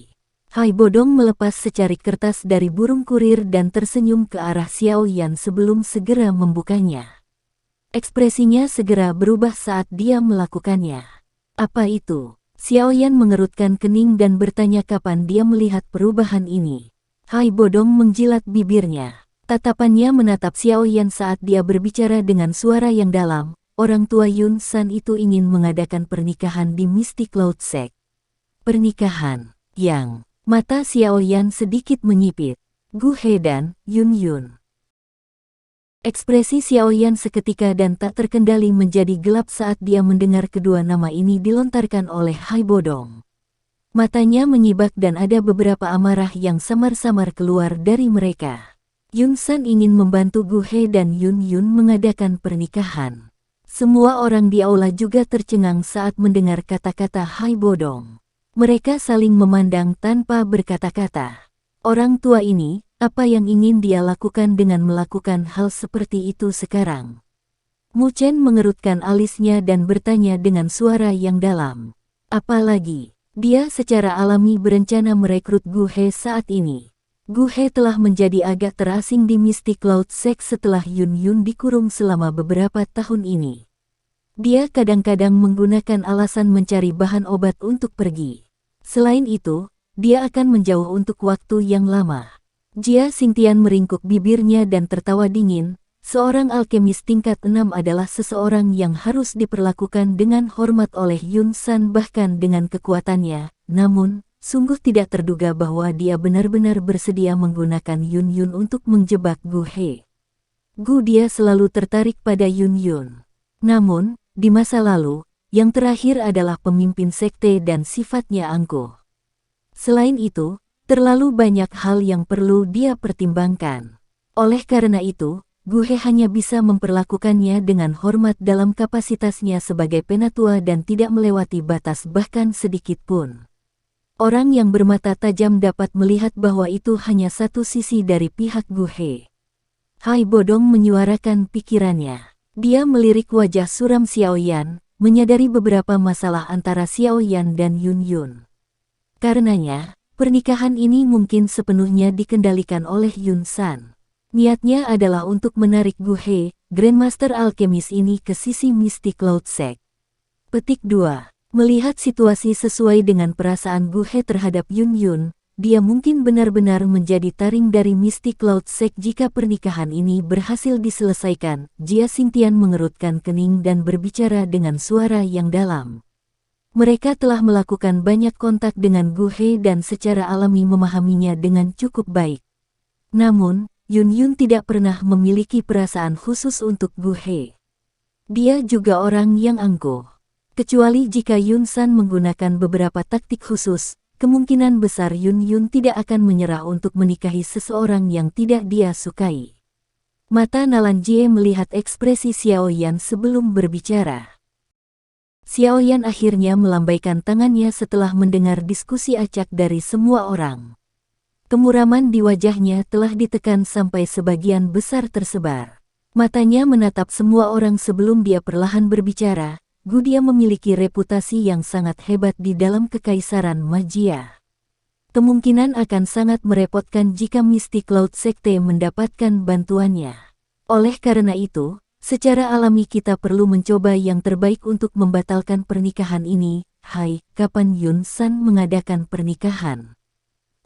Hai Bodong melepas secarik kertas dari burung kurir dan tersenyum ke arah Xiao Yan sebelum segera membukanya. Ekspresinya segera berubah saat dia melakukannya. Apa itu? Xiao Yan mengerutkan kening dan bertanya kapan dia melihat perubahan ini. Hai Bodong menjilat bibirnya. Tatapannya menatap Xiao Yan saat dia berbicara dengan suara yang dalam. Orang tua Yun San itu ingin mengadakan pernikahan di Misty Cloud Sect. Pernikahan yang... Mata Xiao Yan sedikit menyipit. Gu He dan Yun Yun. Ekspresi Xiao Yan seketika dan tak terkendali menjadi gelap saat dia mendengar kedua nama ini dilontarkan oleh Hai Bodong. Matanya menyibak dan ada beberapa amarah yang samar-samar keluar dari mereka. Yun San ingin membantu Gu He dan Yun Yun mengadakan pernikahan. Semua orang di aula juga tercengang saat mendengar kata-kata Hai Bodong. Mereka saling memandang tanpa berkata-kata. Orang tua ini, apa yang ingin dia lakukan dengan melakukan hal seperti itu sekarang? Mu Chen mengerutkan alisnya dan bertanya dengan suara yang dalam. Apalagi, dia secara alami berencana merekrut Gu He saat ini. Gu He telah menjadi agak terasing di Misty Cloud Sect setelah Yun Yun dikurung selama beberapa tahun ini. Dia kadang-kadang menggunakan alasan mencari bahan obat untuk pergi. Selain itu, dia akan menjauh untuk waktu yang lama. Jia Xingtian meringkuk bibirnya dan tertawa dingin. Seorang alkemis tingkat 6 adalah seseorang yang harus diperlakukan dengan hormat oleh Yun San bahkan dengan kekuatannya. Namun, sungguh tidak terduga bahwa dia benar-benar bersedia menggunakan Yun Yun untuk menjebak Gu He. Dia selalu tertarik pada Yun Yun. Namun, di masa lalu, yang terakhir adalah pemimpin sekte dan sifatnya angkuh. Selain itu, terlalu banyak hal yang perlu dia pertimbangkan. Oleh karena itu, Gu He hanya bisa memperlakukannya dengan hormat dalam kapasitasnya sebagai penatua dan tidak melewati batas bahkan sedikit pun. Orang yang bermata tajam dapat melihat bahwa itu hanya satu sisi dari pihak Gu He. Hai Bodong menyuarakan pikirannya. Dia melirik wajah suram Xiao Yan, menyadari beberapa masalah antara Xiao Yan dan Yun Yun. Karenanya, pernikahan ini mungkin sepenuhnya dikendalikan oleh Yun San. Niatnya adalah untuk menarik Gu He, Grandmaster Alkemis ini ke sisi Mystic Cloud Sect. Petik 2. Melihat situasi sesuai dengan perasaan Gu He terhadap Yun Yun, dia mungkin benar-benar menjadi taring dari Mystic Cloud Sect jika pernikahan ini berhasil diselesaikan. Jia Xingtian mengerutkan kening dan berbicara dengan suara yang dalam. Mereka telah melakukan banyak kontak dengan Gu He dan secara alami memahaminya dengan cukup baik. Namun, Yun Yun tidak pernah memiliki perasaan khusus untuk Gu He. Dia juga orang yang angkuh. Kecuali jika Yun San menggunakan beberapa taktik khusus, kemungkinan besar Yun Yun tidak akan menyerah untuk menikahi seseorang yang tidak dia sukai. Mata Nalan Jie melihat ekspresi Xiao Yan sebelum berbicara. Xiao Yan akhirnya melambaikan tangannya setelah mendengar diskusi acak dari semua orang. Kemuraman di wajahnya telah ditekan sampai sebagian besar tersebar. Matanya menatap semua orang sebelum dia perlahan berbicara. Gu Dia memiliki reputasi yang sangat hebat di dalam Kekaisaran Magia. Kemungkinan akan sangat merepotkan jika Mystic Cloud Sekte mendapatkan bantuannya. Oleh karena itu, secara alami kita perlu mencoba yang terbaik untuk membatalkan pernikahan ini. Hai, kapan Yun San mengadakan pernikahan?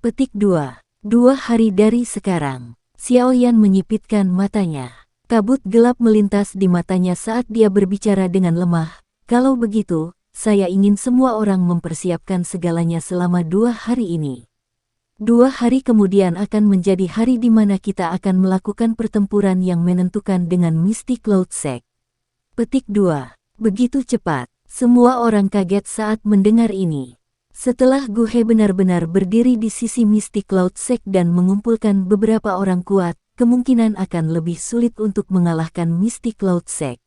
Petik 2. 2 hari dari sekarang. Xiao Yan menyipitkan matanya. Kabut gelap melintas di matanya saat dia berbicara dengan lemah. Kalau begitu, saya ingin semua orang mempersiapkan segalanya selama 2 hari ini. 2 hari kemudian akan menjadi hari di mana kita akan melakukan pertempuran yang menentukan dengan Mystic Cloud Sect. Petik 2. Begitu cepat, semua orang kaget saat mendengar ini. Setelah Gu He benar-benar berdiri di sisi Mystic Cloud Sect dan mengumpulkan beberapa orang kuat, kemungkinan akan lebih sulit untuk mengalahkan Mystic Cloud Sect.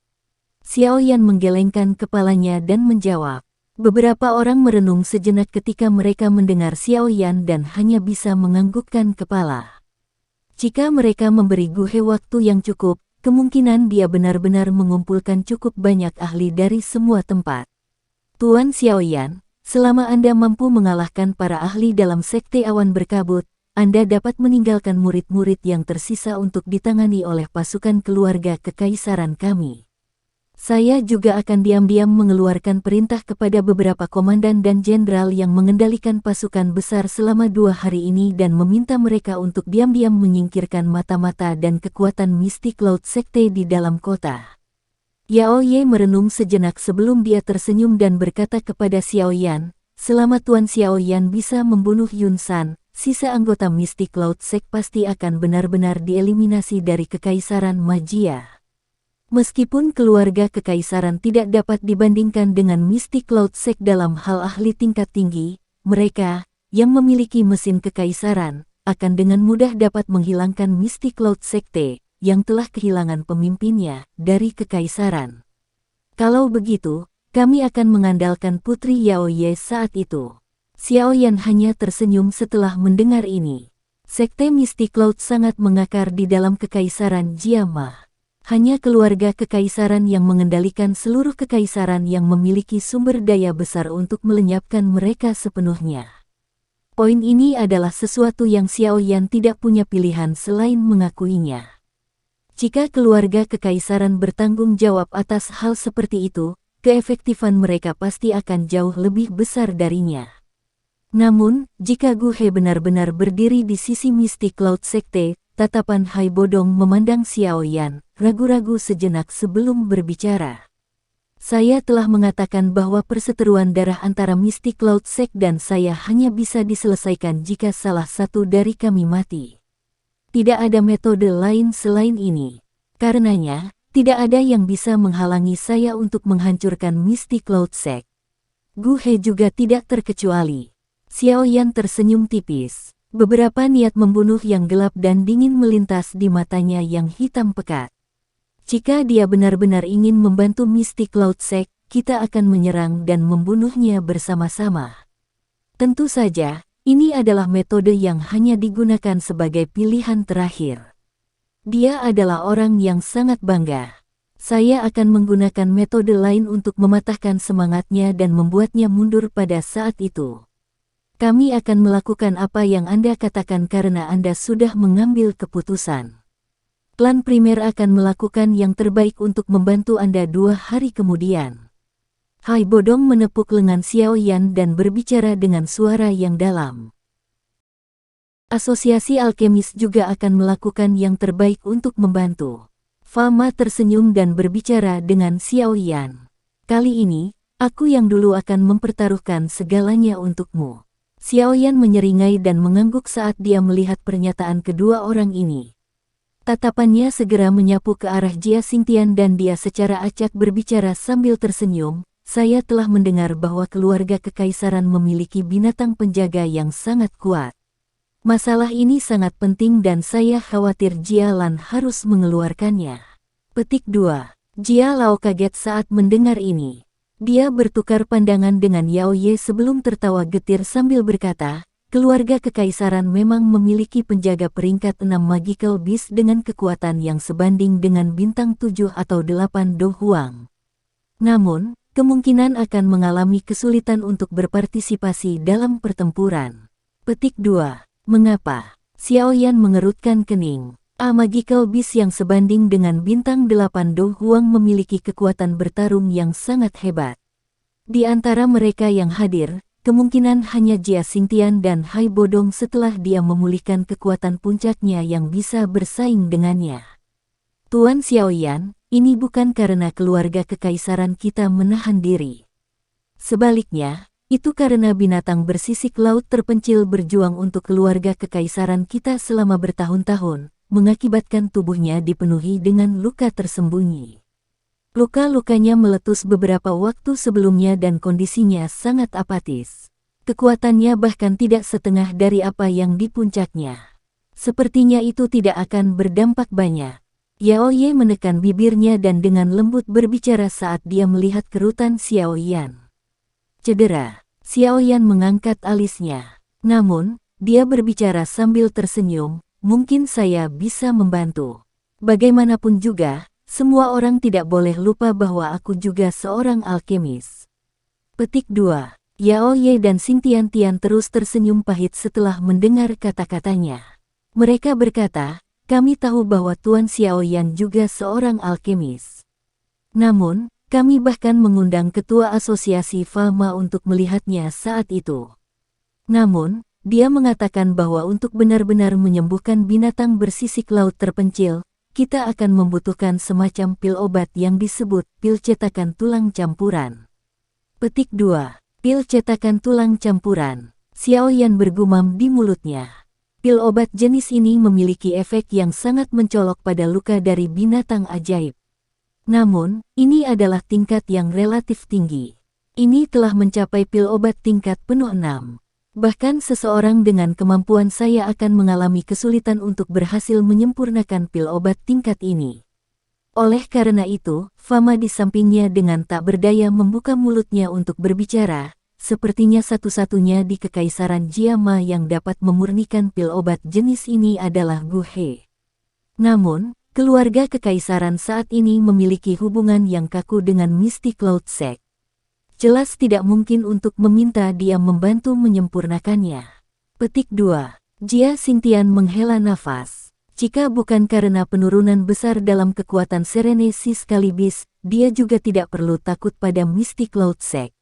Xiao Yan menggelengkan kepalanya dan menjawab. Beberapa orang merenung sejenak ketika mereka mendengar Xiao Yan dan hanya bisa menganggukkan kepala. Jika mereka memberi Gu He waktu yang cukup, kemungkinan dia benar-benar mengumpulkan cukup banyak ahli dari semua tempat. Tuan Xiao Yan, selama Anda mampu mengalahkan para ahli dalam Sekte Awan Berkabut, Anda dapat meninggalkan murid-murid yang tersisa untuk ditangani oleh pasukan keluarga kekaisaran kami. Saya juga akan diam-diam mengeluarkan perintah kepada beberapa komandan dan jenderal yang mengendalikan pasukan besar selama 2 hari ini dan meminta mereka untuk diam-diam menyingkirkan mata-mata dan kekuatan Mystic Cloud Sekte di dalam kota. Yao Ye merenung sejenak sebelum dia tersenyum dan berkata kepada Xiao Yan, selama Tuan Xiao Yan bisa membunuh Yun San, sisa anggota Mystic Cloud Sect pasti akan benar-benar dieliminasi dari Kekaisaran Magia. Meskipun keluarga kekaisaran tidak dapat dibandingkan dengan Mystic Cloud Sect dalam hal ahli tingkat tinggi, mereka, yang memiliki mesin kekaisaran, akan dengan mudah dapat menghilangkan Mystic Cloud Sekte, yang telah kehilangan pemimpinnya, dari kekaisaran. Kalau begitu, kami akan mengandalkan Putri Yao Ye saat itu. Xiao Yan hanya tersenyum setelah mendengar ini. Sekte Mystic Cloud sangat mengakar di dalam kekaisaran Jiamah. Hanya keluarga kekaisaran yang mengendalikan seluruh kekaisaran yang memiliki sumber daya besar untuk melenyapkan mereka sepenuhnya. Poin ini adalah sesuatu yang Xiao Yan tidak punya pilihan selain mengakuinya. Jika keluarga kekaisaran bertanggung jawab atas hal seperti itu, keefektifan mereka pasti akan jauh lebih besar darinya. Namun, jika Gu He benar-benar berdiri di sisi Mystic Cloud Sekte, tatapan Hai Bodong memandang Xiao Yan, ragu-ragu sejenak sebelum berbicara. Saya telah mengatakan bahwa perseteruan darah antara Mystic Cloud Sect dan saya hanya bisa diselesaikan jika salah satu dari kami mati. Tidak ada metode lain selain ini. Karenanya, tidak ada yang bisa menghalangi saya untuk menghancurkan Mystic Cloud Sect. Gu He juga tidak terkecuali. Xiao Yan tersenyum tipis. Beberapa niat membunuh yang gelap dan dingin melintas di matanya yang hitam pekat. Jika dia benar-benar ingin membantu Mystic Cloud Sect, kita akan menyerang dan membunuhnya bersama-sama. Tentu saja, ini adalah metode yang hanya digunakan sebagai pilihan terakhir. Dia adalah orang yang sangat bangga. Saya akan menggunakan metode lain untuk mematahkan semangatnya dan membuatnya mundur pada saat itu. Kami akan melakukan apa yang Anda katakan karena Anda sudah mengambil keputusan. Klan primer akan melakukan yang terbaik untuk membantu Anda 2 hari kemudian. Hai Bodong menepuk lengan Xiao Yan dan berbicara dengan suara yang dalam. Asosiasi alkemis juga akan melakukan yang terbaik untuk membantu. Fama tersenyum dan berbicara dengan Xiao Yan. Kali ini, aku yang dulu akan mempertaruhkan segalanya untukmu. Xiao Yan menyeringai dan mengangguk saat dia melihat pernyataan kedua orang ini. Tatapannya segera menyapu ke arah Jia Xingtian dan dia secara acak berbicara sambil tersenyum, saya telah mendengar bahwa keluarga kekaisaran memiliki binatang penjaga yang sangat kuat. Masalah ini sangat penting dan saya khawatir Jia Lan harus mengeluarkannya. Petik 2. Jia Lao kaget saat mendengar ini. Dia bertukar pandangan dengan Yao Ye sebelum tertawa getir sambil berkata, keluarga kekaisaran memang memiliki penjaga peringkat 6 Magical Beast dengan kekuatan yang sebanding dengan bintang 7 atau 8 Do Huang. Namun, kemungkinan akan mengalami kesulitan untuk berpartisipasi dalam pertempuran. Petik 2. Mengapa? Xiao Yan mengerutkan kening. Magical Beast yang sebanding dengan bintang 8 Do Huang memiliki kekuatan bertarung yang sangat hebat. Di antara mereka yang hadir, kemungkinan hanya Jia Xingtian dan Hai Bodong setelah dia memulihkan kekuatan puncaknya yang bisa bersaing dengannya. Tuan Xiao Yan, ini bukan karena keluarga kekaisaran kita menahan diri. Sebaliknya, itu karena binatang bersisik laut terpencil berjuang untuk keluarga kekaisaran kita selama bertahun-tahun, mengakibatkan tubuhnya dipenuhi dengan luka tersembunyi. Luka-lukanya meletus beberapa waktu sebelumnya dan kondisinya sangat apatis. Kekuatannya bahkan tidak setengah dari apa yang di puncaknya. Sepertinya itu tidak akan berdampak banyak. Yao Ye menekan bibirnya dan dengan lembut berbicara saat dia melihat kerutan Xiao Yan. Cedera. Xiao Yan mengangkat alisnya. Namun, dia berbicara sambil tersenyum. Mungkin saya bisa membantu. Bagaimanapun juga, semua orang tidak boleh lupa bahwa aku juga seorang alkemis. Petik 2. Yao Ye dan Xingtian Tian terus tersenyum pahit setelah mendengar kata-katanya. Mereka berkata, kami tahu bahwa Tuan Xiao Yan juga seorang alkemis. Namun, kami bahkan mengundang ketua asosiasi Fama untuk melihatnya saat itu. Namun, dia mengatakan bahwa untuk benar-benar menyembuhkan binatang bersisik laut terpencil, kita akan membutuhkan semacam pil obat yang disebut pil cetakan tulang campuran. Petik 2. Pil cetakan tulang campuran. Xiao Yan bergumam di mulutnya. Pil obat jenis ini memiliki efek yang sangat mencolok pada luka dari binatang ajaib. Namun, ini adalah tingkat yang relatif tinggi. Ini telah mencapai pil obat tingkat penuh 6. Bahkan seseorang dengan kemampuan saya akan mengalami kesulitan untuk berhasil menyempurnakan pil obat tingkat ini. Oleh karena itu, Fama di sampingnya dengan tak berdaya membuka mulutnya untuk berbicara, sepertinya satu-satunya di Kekaisaran Jiama yang dapat memurnikan pil obat jenis ini adalah Gu He. Namun, keluarga Kekaisaran saat ini memiliki hubungan yang kaku dengan Mystic Cloud Sect. Jelas tidak mungkin untuk meminta dia membantu menyempurnakannya. Petik 2. Jia Xingtian menghela nafas. Jika bukan karena penurunan besar dalam kekuatan Serenesi Skalibis, dia juga tidak perlu takut pada Mystic Cloud Sect.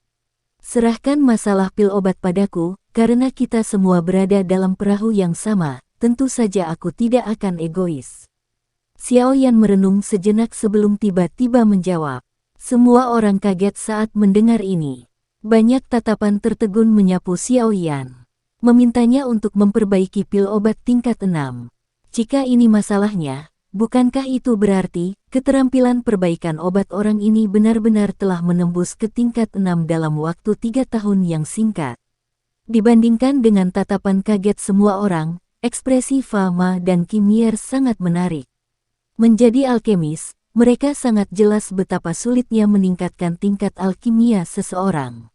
Serahkan masalah pil obat padaku, karena kita semua berada dalam perahu yang sama, tentu saja aku tidak akan egois. Xiao Yan merenung sejenak sebelum tiba-tiba menjawab. Semua orang kaget saat mendengar ini. Banyak tatapan tertegun menyapu Xiao Yan. Memintanya untuk memperbaiki pil obat tingkat 6. Jika ini masalahnya, bukankah itu berarti keterampilan perbaikan obat orang ini benar-benar telah menembus ke tingkat 6 dalam waktu 3 tahun yang singkat? Dibandingkan dengan tatapan kaget semua orang, ekspresi Fama dan Kimier sangat menarik. Menjadi alkemis, mereka sangat jelas betapa sulitnya meningkatkan tingkat alkimia seseorang.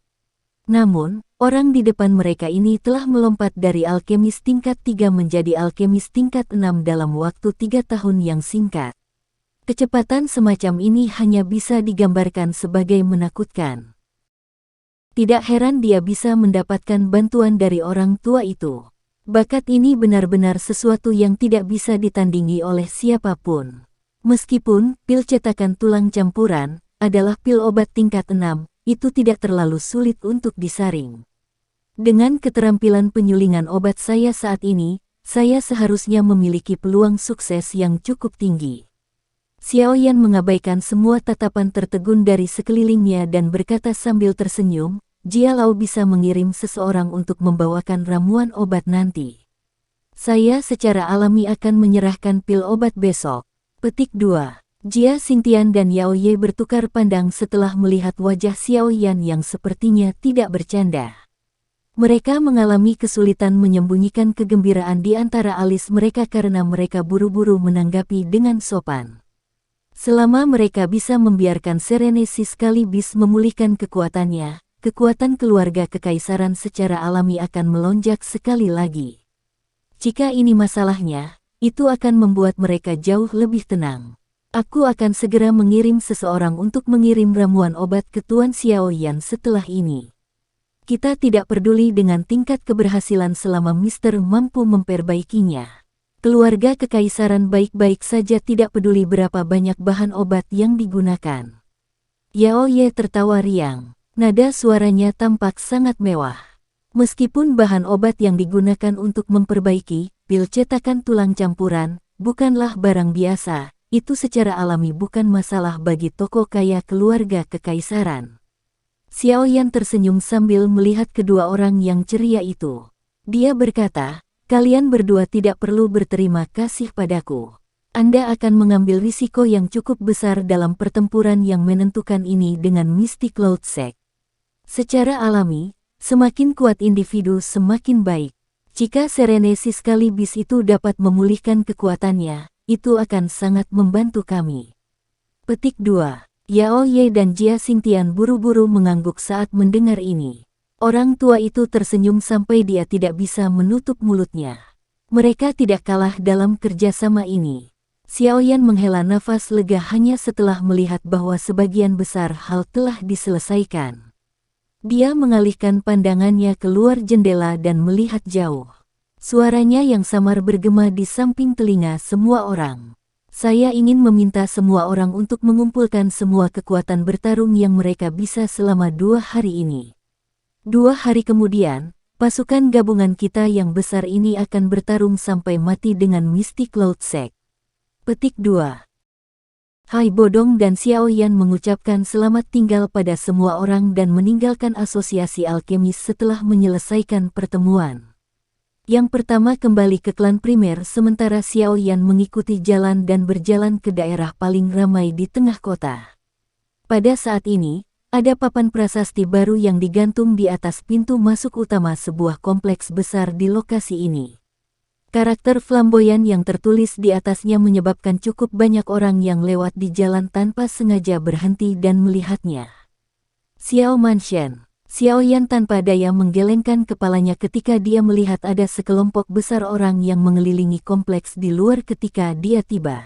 Namun, orang di depan mereka ini telah melompat dari alkemis tingkat 3 menjadi alkemis tingkat 6 dalam waktu 3 tahun yang singkat. Kecepatan semacam ini hanya bisa digambarkan sebagai menakutkan. Tidak heran dia bisa mendapatkan bantuan dari orang tua itu. Bakat ini benar-benar sesuatu yang tidak bisa ditandingi oleh siapapun. Meskipun pil cetakan tulang campuran adalah pil obat tingkat 6, itu tidak terlalu sulit untuk disaring. Dengan keterampilan penyulingan obat saya saat ini, saya seharusnya memiliki peluang sukses yang cukup tinggi. Xiaoyan mengabaikan semua tatapan tertegun dari sekelilingnya dan berkata sambil tersenyum, "Jia Lao bisa mengirim seseorang untuk membawakan ramuan obat nanti. Saya secara alami akan menyerahkan pil obat besok." Petik 2. Jia Xingtian dan Yao Ye bertukar pandang setelah melihat wajah Xiaoyan yang sepertinya tidak bercanda. Mereka mengalami kesulitan menyembunyikan kegembiraan di antara alis mereka karena mereka buru-buru menanggapi dengan sopan. Selama mereka bisa membiarkan Serenesis sekaligus memulihkan kekuatannya, kekuatan keluarga kekaisaran secara alami akan melonjak sekali lagi. Jika ini masalahnya, itu akan membuat mereka jauh lebih tenang. Aku akan segera mengirim seseorang untuk mengirim ramuan obat ke Tuan Xiaoyan setelah ini. Kita tidak peduli dengan tingkat keberhasilan selama Mister mampu memperbaikinya. Keluarga kekaisaran baik-baik saja tidak peduli berapa banyak bahan obat yang digunakan. Yao Ye tertawa riang. Nada suaranya tampak sangat mewah. Meskipun bahan obat yang digunakan untuk memperbaiki pil cetakan tulang campuran bukanlah barang biasa, itu secara alami bukan masalah bagi tokoh kaya keluarga kekaisaran. Xiaoyan tersenyum sambil melihat kedua orang yang ceria itu. Dia berkata, "Kalian berdua tidak perlu berterima kasih padaku. Anda akan mengambil risiko yang cukup besar dalam pertempuran yang menentukan ini dengan Mystic Cloud Sect. Secara alami, semakin kuat individu semakin baik. Jika Serenesis sekaligus itu dapat memulihkan kekuatannya, itu akan sangat membantu kami." Petik 2. Yao Ye dan Jia Xingtian buru-buru mengangguk saat mendengar ini. Orang tua itu tersenyum sampai dia tidak bisa menutup mulutnya. Mereka tidak kalah dalam kerjasama ini. Xiaoyan menghela nafas lega hanya setelah melihat bahwa sebagian besar hal telah diselesaikan. Dia mengalihkan pandangannya keluar jendela dan melihat jauh. Suaranya yang samar bergema di samping telinga semua orang. "Saya ingin meminta semua orang untuk mengumpulkan semua kekuatan bertarung yang mereka bisa selama 2 hari ini. 2 hari kemudian, pasukan gabungan kita yang besar ini akan bertarung sampai mati dengan Mystic Cloud Sect." Petik 2. Hai Bodong dan Xiaoyan mengucapkan selamat tinggal pada semua orang dan meninggalkan asosiasi alkemis setelah menyelesaikan pertemuan. Yang pertama kembali ke klan primer sementara Xiaoyan mengikuti jalan dan berjalan ke daerah paling ramai di tengah kota. Pada saat ini, ada papan prasasti baru yang digantung di atas pintu masuk utama sebuah kompleks besar di lokasi ini. Karakter flamboyan yang tertulis di atasnya menyebabkan cukup banyak orang yang lewat di jalan tanpa sengaja berhenti dan melihatnya. Xiao Mansion. Xiaoyan tanpa daya menggelengkan kepalanya ketika dia melihat ada sekelompok besar orang yang mengelilingi kompleks di luar ketika dia tiba.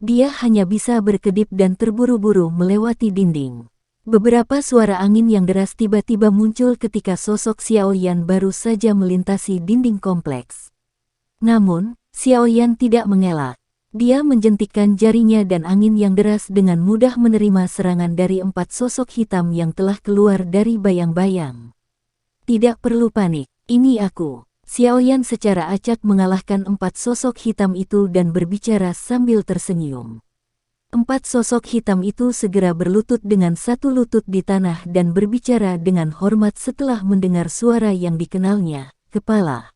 Dia hanya bisa berkedip dan terburu-buru melewati dinding. Beberapa suara angin yang deras tiba-tiba muncul ketika sosok Xiaoyan baru saja melintasi dinding kompleks. Namun, Xiaoyan tidak mengelak. Dia menjentikkan jarinya dan angin yang deras dengan mudah menerima serangan dari 4 sosok hitam yang telah keluar dari bayang-bayang. "Tidak perlu panik, ini aku." Xiaoyan secara acak mengalahkan 4 sosok hitam itu dan berbicara sambil tersenyum. 4 sosok hitam itu segera berlutut dengan satu lutut di tanah dan berbicara dengan hormat setelah mendengar suara yang dikenalnya, "Kepala.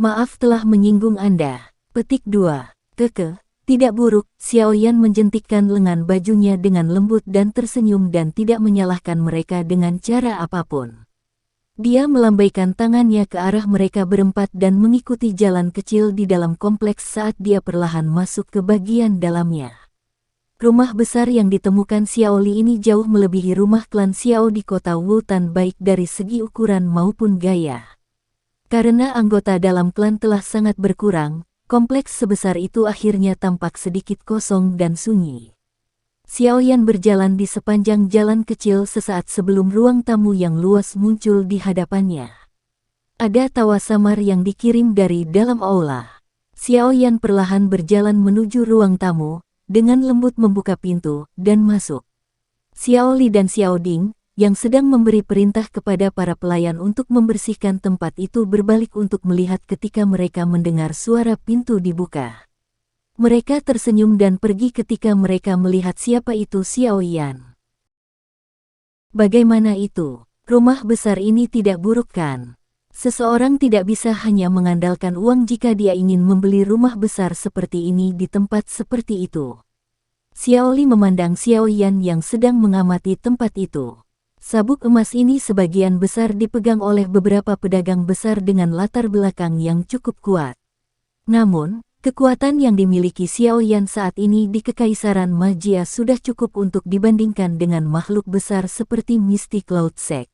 Maaf telah menyinggung Anda." Petik 2. Keke, tidak buruk. Xiaoyan menjentikkan lengan bajunya dengan lembut dan tersenyum dan tidak menyalahkan mereka dengan cara apapun. Dia melambaikan tangannya ke arah mereka berempat dan mengikuti jalan kecil di dalam kompleks saat dia perlahan masuk ke bagian dalamnya. Rumah besar yang ditemukan Xiaoli ini jauh melebihi rumah klan Xiao di kota Wutan baik dari segi ukuran maupun gaya. Karena anggota dalam klan telah sangat berkurang, kompleks sebesar itu akhirnya tampak sedikit kosong dan sunyi. Xiaoyan berjalan di sepanjang jalan kecil sesaat sebelum ruang tamu yang luas muncul di hadapannya. Ada tawa samar yang dikirim dari dalam aula. Xiao Yan perlahan berjalan menuju ruang tamu, dengan lembut membuka pintu dan masuk. Xiao Li dan Xiao Ding, yang sedang memberi perintah kepada para pelayan untuk membersihkan tempat itu berbalik untuk melihat ketika mereka mendengar suara pintu dibuka. Mereka tersenyum dan pergi ketika mereka melihat siapa itu Xiao Yan. Bagaimana itu? Rumah besar ini tidak buruk kan? Seseorang tidak bisa hanya mengandalkan uang jika dia ingin membeli rumah besar seperti ini di tempat seperti itu. Xiao Li memandang Xiao Yan yang sedang mengamati tempat itu. Sabuk emas ini sebagian besar dipegang oleh beberapa pedagang besar dengan latar belakang yang cukup kuat. Namun, kekuatan yang dimiliki Xiao Yan saat ini di Kekaisaran Magia sudah cukup untuk dibandingkan dengan makhluk besar seperti Misty Cloud Sect.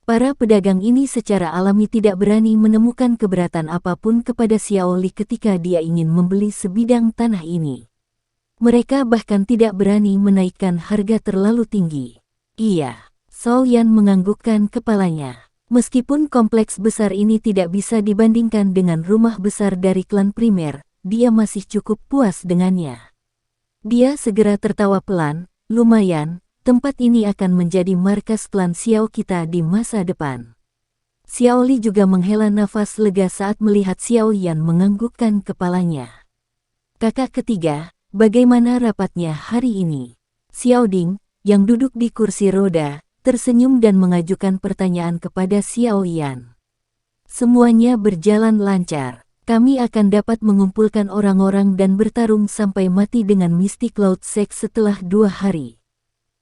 Para pedagang ini secara alami tidak berani menemukan keberatan apapun kepada Xiao Li ketika dia ingin membeli sebidang tanah ini. Mereka bahkan tidak berani menaikkan harga terlalu tinggi. Iya, Xiao Yan menganggukkan kepalanya. Meskipun kompleks besar ini tidak bisa dibandingkan dengan rumah besar dari klan primer, dia masih cukup puas dengannya. Dia segera tertawa pelan, lumayan, tempat ini akan menjadi markas klan Xiao kita di masa depan. Xiao Li juga menghela nafas lega saat melihat Xiao Yan menganggukkan kepalanya. Kakak ketiga, bagaimana rapatnya hari ini? Xiao Ding, yang duduk di kursi roda, tersenyum dan mengajukan pertanyaan kepada Xiao Yan. Semuanya berjalan lancar. Kami akan dapat mengumpulkan orang-orang dan bertarung sampai mati dengan Misty Cloud Sect setelah 2 hari.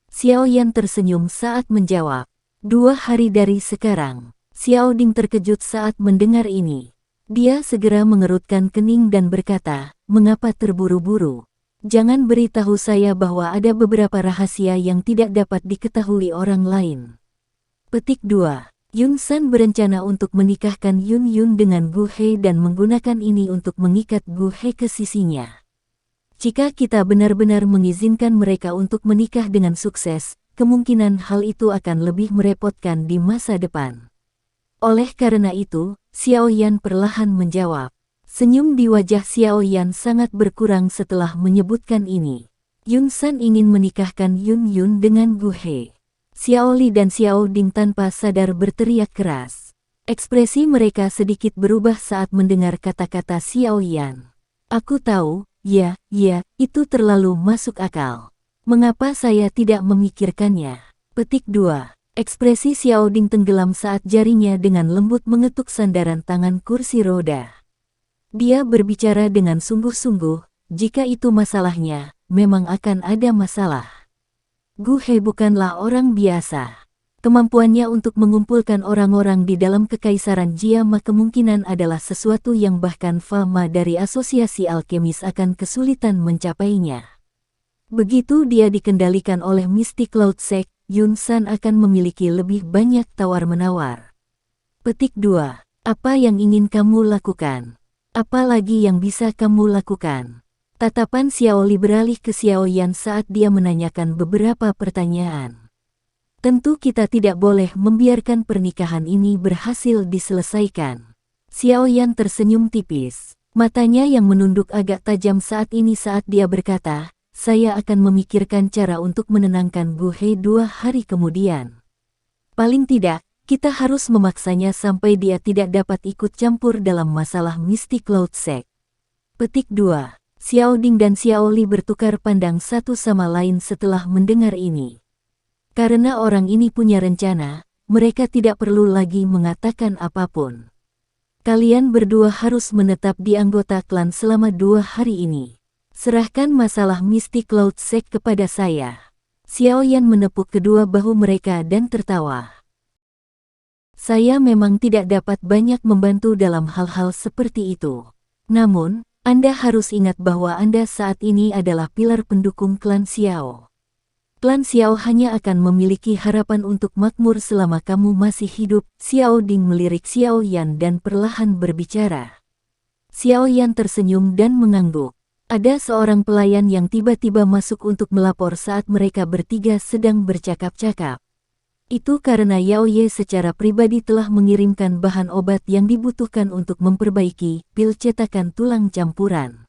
Xiao Yan tersenyum saat menjawab. 2 hari dari sekarang. Xiao Ding terkejut saat mendengar ini. Dia segera mengerutkan kening dan berkata, mengapa terburu-buru? Jangan beritahu saya bahwa ada beberapa rahasia yang tidak dapat diketahui orang lain. Petik 2. Yun San berencana untuk menikahkan Yun Yun dengan Gu He dan menggunakan ini untuk mengikat Gu He ke sisinya. Jika kita benar-benar mengizinkan mereka untuk menikah dengan sukses, kemungkinan hal itu akan lebih merepotkan di masa depan. Oleh karena itu, Xiao Yan perlahan menjawab. Senyum di wajah Xiao Yan sangat berkurang setelah menyebutkan ini. Yun San ingin menikahkan Yun Yun dengan Gu He. Xiao Li dan Xiao Ding tanpa sadar berteriak keras. Ekspresi mereka sedikit berubah saat mendengar kata-kata Xiao Yan. Aku tahu, ya, itu terlalu masuk akal. Mengapa saya tidak memikirkannya? Petik 2. Ekspresi Xiao Ding tenggelam saat jarinya dengan lembut mengetuk sandaran tangan kursi roda. Dia berbicara dengan sungguh-sungguh, jika itu masalahnya, memang akan ada masalah. Gu He bukanlah orang biasa. Kemampuannya untuk mengumpulkan orang-orang di dalam Kekaisaran Jiama kemungkinan adalah sesuatu yang bahkan Fama dari Asosiasi Alkemis akan kesulitan mencapainya. Begitu dia dikendalikan oleh Misty Cloud Sect, Yun San akan memiliki lebih banyak tawar-menawar. Petik 2. Apa yang ingin kamu lakukan? Apa lagi yang bisa kamu lakukan? Tatapan Xiao Li beralih ke Xiao Yan saat dia menanyakan beberapa pertanyaan. Tentu kita tidak boleh membiarkan pernikahan ini berhasil diselesaikan. Xiao Yan tersenyum tipis. Matanya yang menunduk agak tajam saat dia berkata, saya akan memikirkan cara untuk menenangkan Gu He 2 hari kemudian. Paling tidak, kita harus memaksanya sampai dia tidak dapat ikut campur dalam masalah Misty Cloud Sect. Petik 2. Xiao Ding dan Xiao Li bertukar pandang satu sama lain setelah mendengar ini. Karena orang ini punya rencana, mereka tidak perlu lagi mengatakan apapun. Kalian berdua harus menetap di anggota klan selama 2 hari ini. Serahkan masalah Misty Cloud Sect kepada saya. Xiao Yan menepuk kedua bahu mereka dan tertawa. Saya memang tidak dapat banyak membantu dalam hal-hal seperti itu. Namun, Anda harus ingat bahwa Anda saat ini adalah pilar pendukung klan Xiao. Klan Xiao hanya akan memiliki harapan untuk makmur selama kamu masih hidup. Xiao Ding melirik Xiao Yan dan perlahan berbicara. Xiao Yan tersenyum dan mengangguk. Ada seorang pelayan yang tiba-tiba masuk untuk melapor saat mereka bertiga sedang bercakap-cakap. Itu karena Yao Ye secara pribadi telah mengirimkan bahan obat yang dibutuhkan untuk memperbaiki pil cetakan tulang campuran.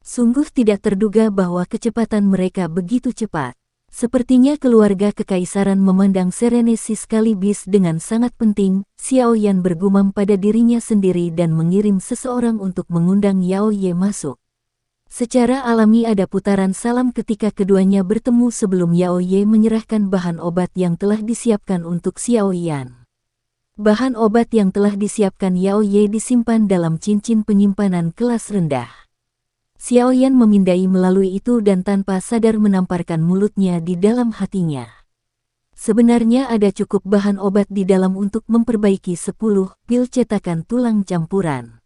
Sungguh tidak terduga bahwa kecepatan mereka begitu cepat. Sepertinya keluarga kekaisaran memandang Serenesi sekaligus dengan sangat penting. Xiao Yan bergumam pada dirinya sendiri dan mengirim seseorang untuk mengundang Yao Ye masuk. Secara alami ada putaran salam ketika keduanya bertemu sebelum Yao Ye menyerahkan bahan obat yang telah disiapkan untuk Xiao Yan. Bahan obat yang telah disiapkan Yao Ye disimpan dalam cincin penyimpanan kelas rendah. Xiao Yan memindai melalui itu dan tanpa sadar menamparkan mulutnya di dalam hatinya. Sebenarnya ada cukup bahan obat di dalam untuk memperbaiki 10 pil cetakan tulang campuran.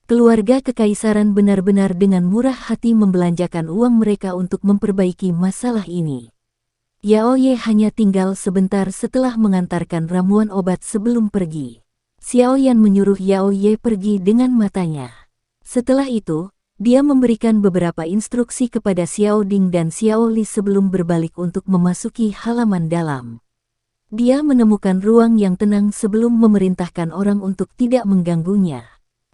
Keluarga kekaisaran benar-benar dengan murah hati membelanjakan uang mereka untuk memperbaiki masalah ini. Yao Ye hanya tinggal sebentar setelah mengantarkan ramuan obat sebelum pergi. Xiao Yan menyuruh Yao Ye pergi dengan matanya. Setelah itu, dia memberikan beberapa instruksi kepada Xiao Ding dan Xiao Li sebelum berbalik untuk memasuki halaman dalam. Dia menemukan ruang yang tenang sebelum memerintahkan orang untuk tidak mengganggunya.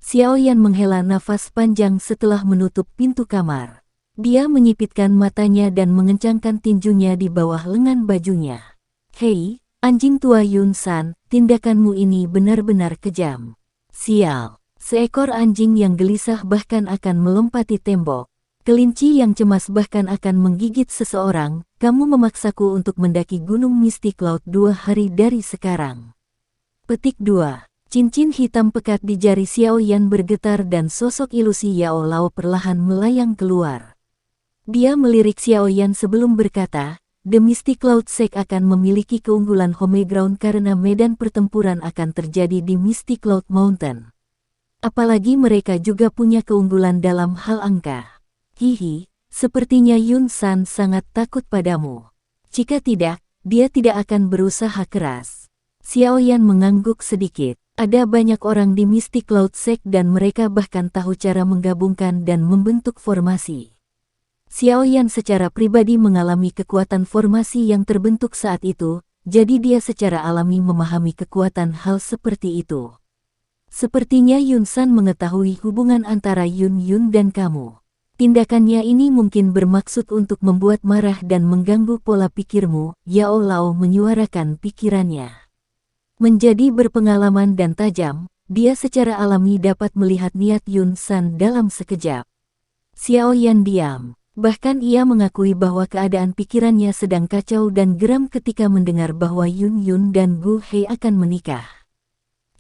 Xiao Yan menghela nafas panjang setelah menutup pintu kamar. Dia menyipitkan matanya dan mengencangkan tinjunya di bawah lengan bajunya. "Hei, anjing tua Yun San, tindakanmu ini benar-benar kejam." "Sial." Seekor anjing yang gelisah bahkan akan melompati tembok. Kelinci yang cemas bahkan akan menggigit seseorang. "Kamu memaksaku untuk mendaki Gunung Misty Cloud 2 hari dari sekarang." Petik 2. Cincin hitam pekat di jari Xiao Yan bergetar dan sosok ilusi Yao Lao perlahan melayang keluar. Dia melirik Xiao Yan sebelum berkata, "The Misty Cloud Sect akan memiliki keunggulan home ground karena medan pertempuran akan terjadi di Misty Cloud Mountain. Apalagi mereka juga punya keunggulan dalam hal angka. Hihi, sepertinya Yun San sangat takut padamu. Jika tidak, dia tidak akan berusaha keras." Xiao Yan mengangguk sedikit. Ada banyak orang di Misty Cloud Sect dan mereka bahkan tahu cara menggabungkan dan membentuk formasi. Xiao Yan secara pribadi mengalami kekuatan formasi yang terbentuk saat itu, jadi dia secara alami memahami kekuatan hal seperti itu. Sepertinya Yun San mengetahui hubungan antara Yun Yun dan kamu. Tindakannya ini mungkin bermaksud untuk membuat marah dan mengganggu pola pikirmu. Yao Lao menyuarakan pikirannya. Menjadi berpengalaman dan tajam, dia secara alami dapat melihat niat Yun San dalam sekejap. Xiao Yan diam. Bahkan ia mengakui bahwa keadaan pikirannya sedang kacau dan geram ketika mendengar bahwa Yun Yun dan Gu Hei akan menikah.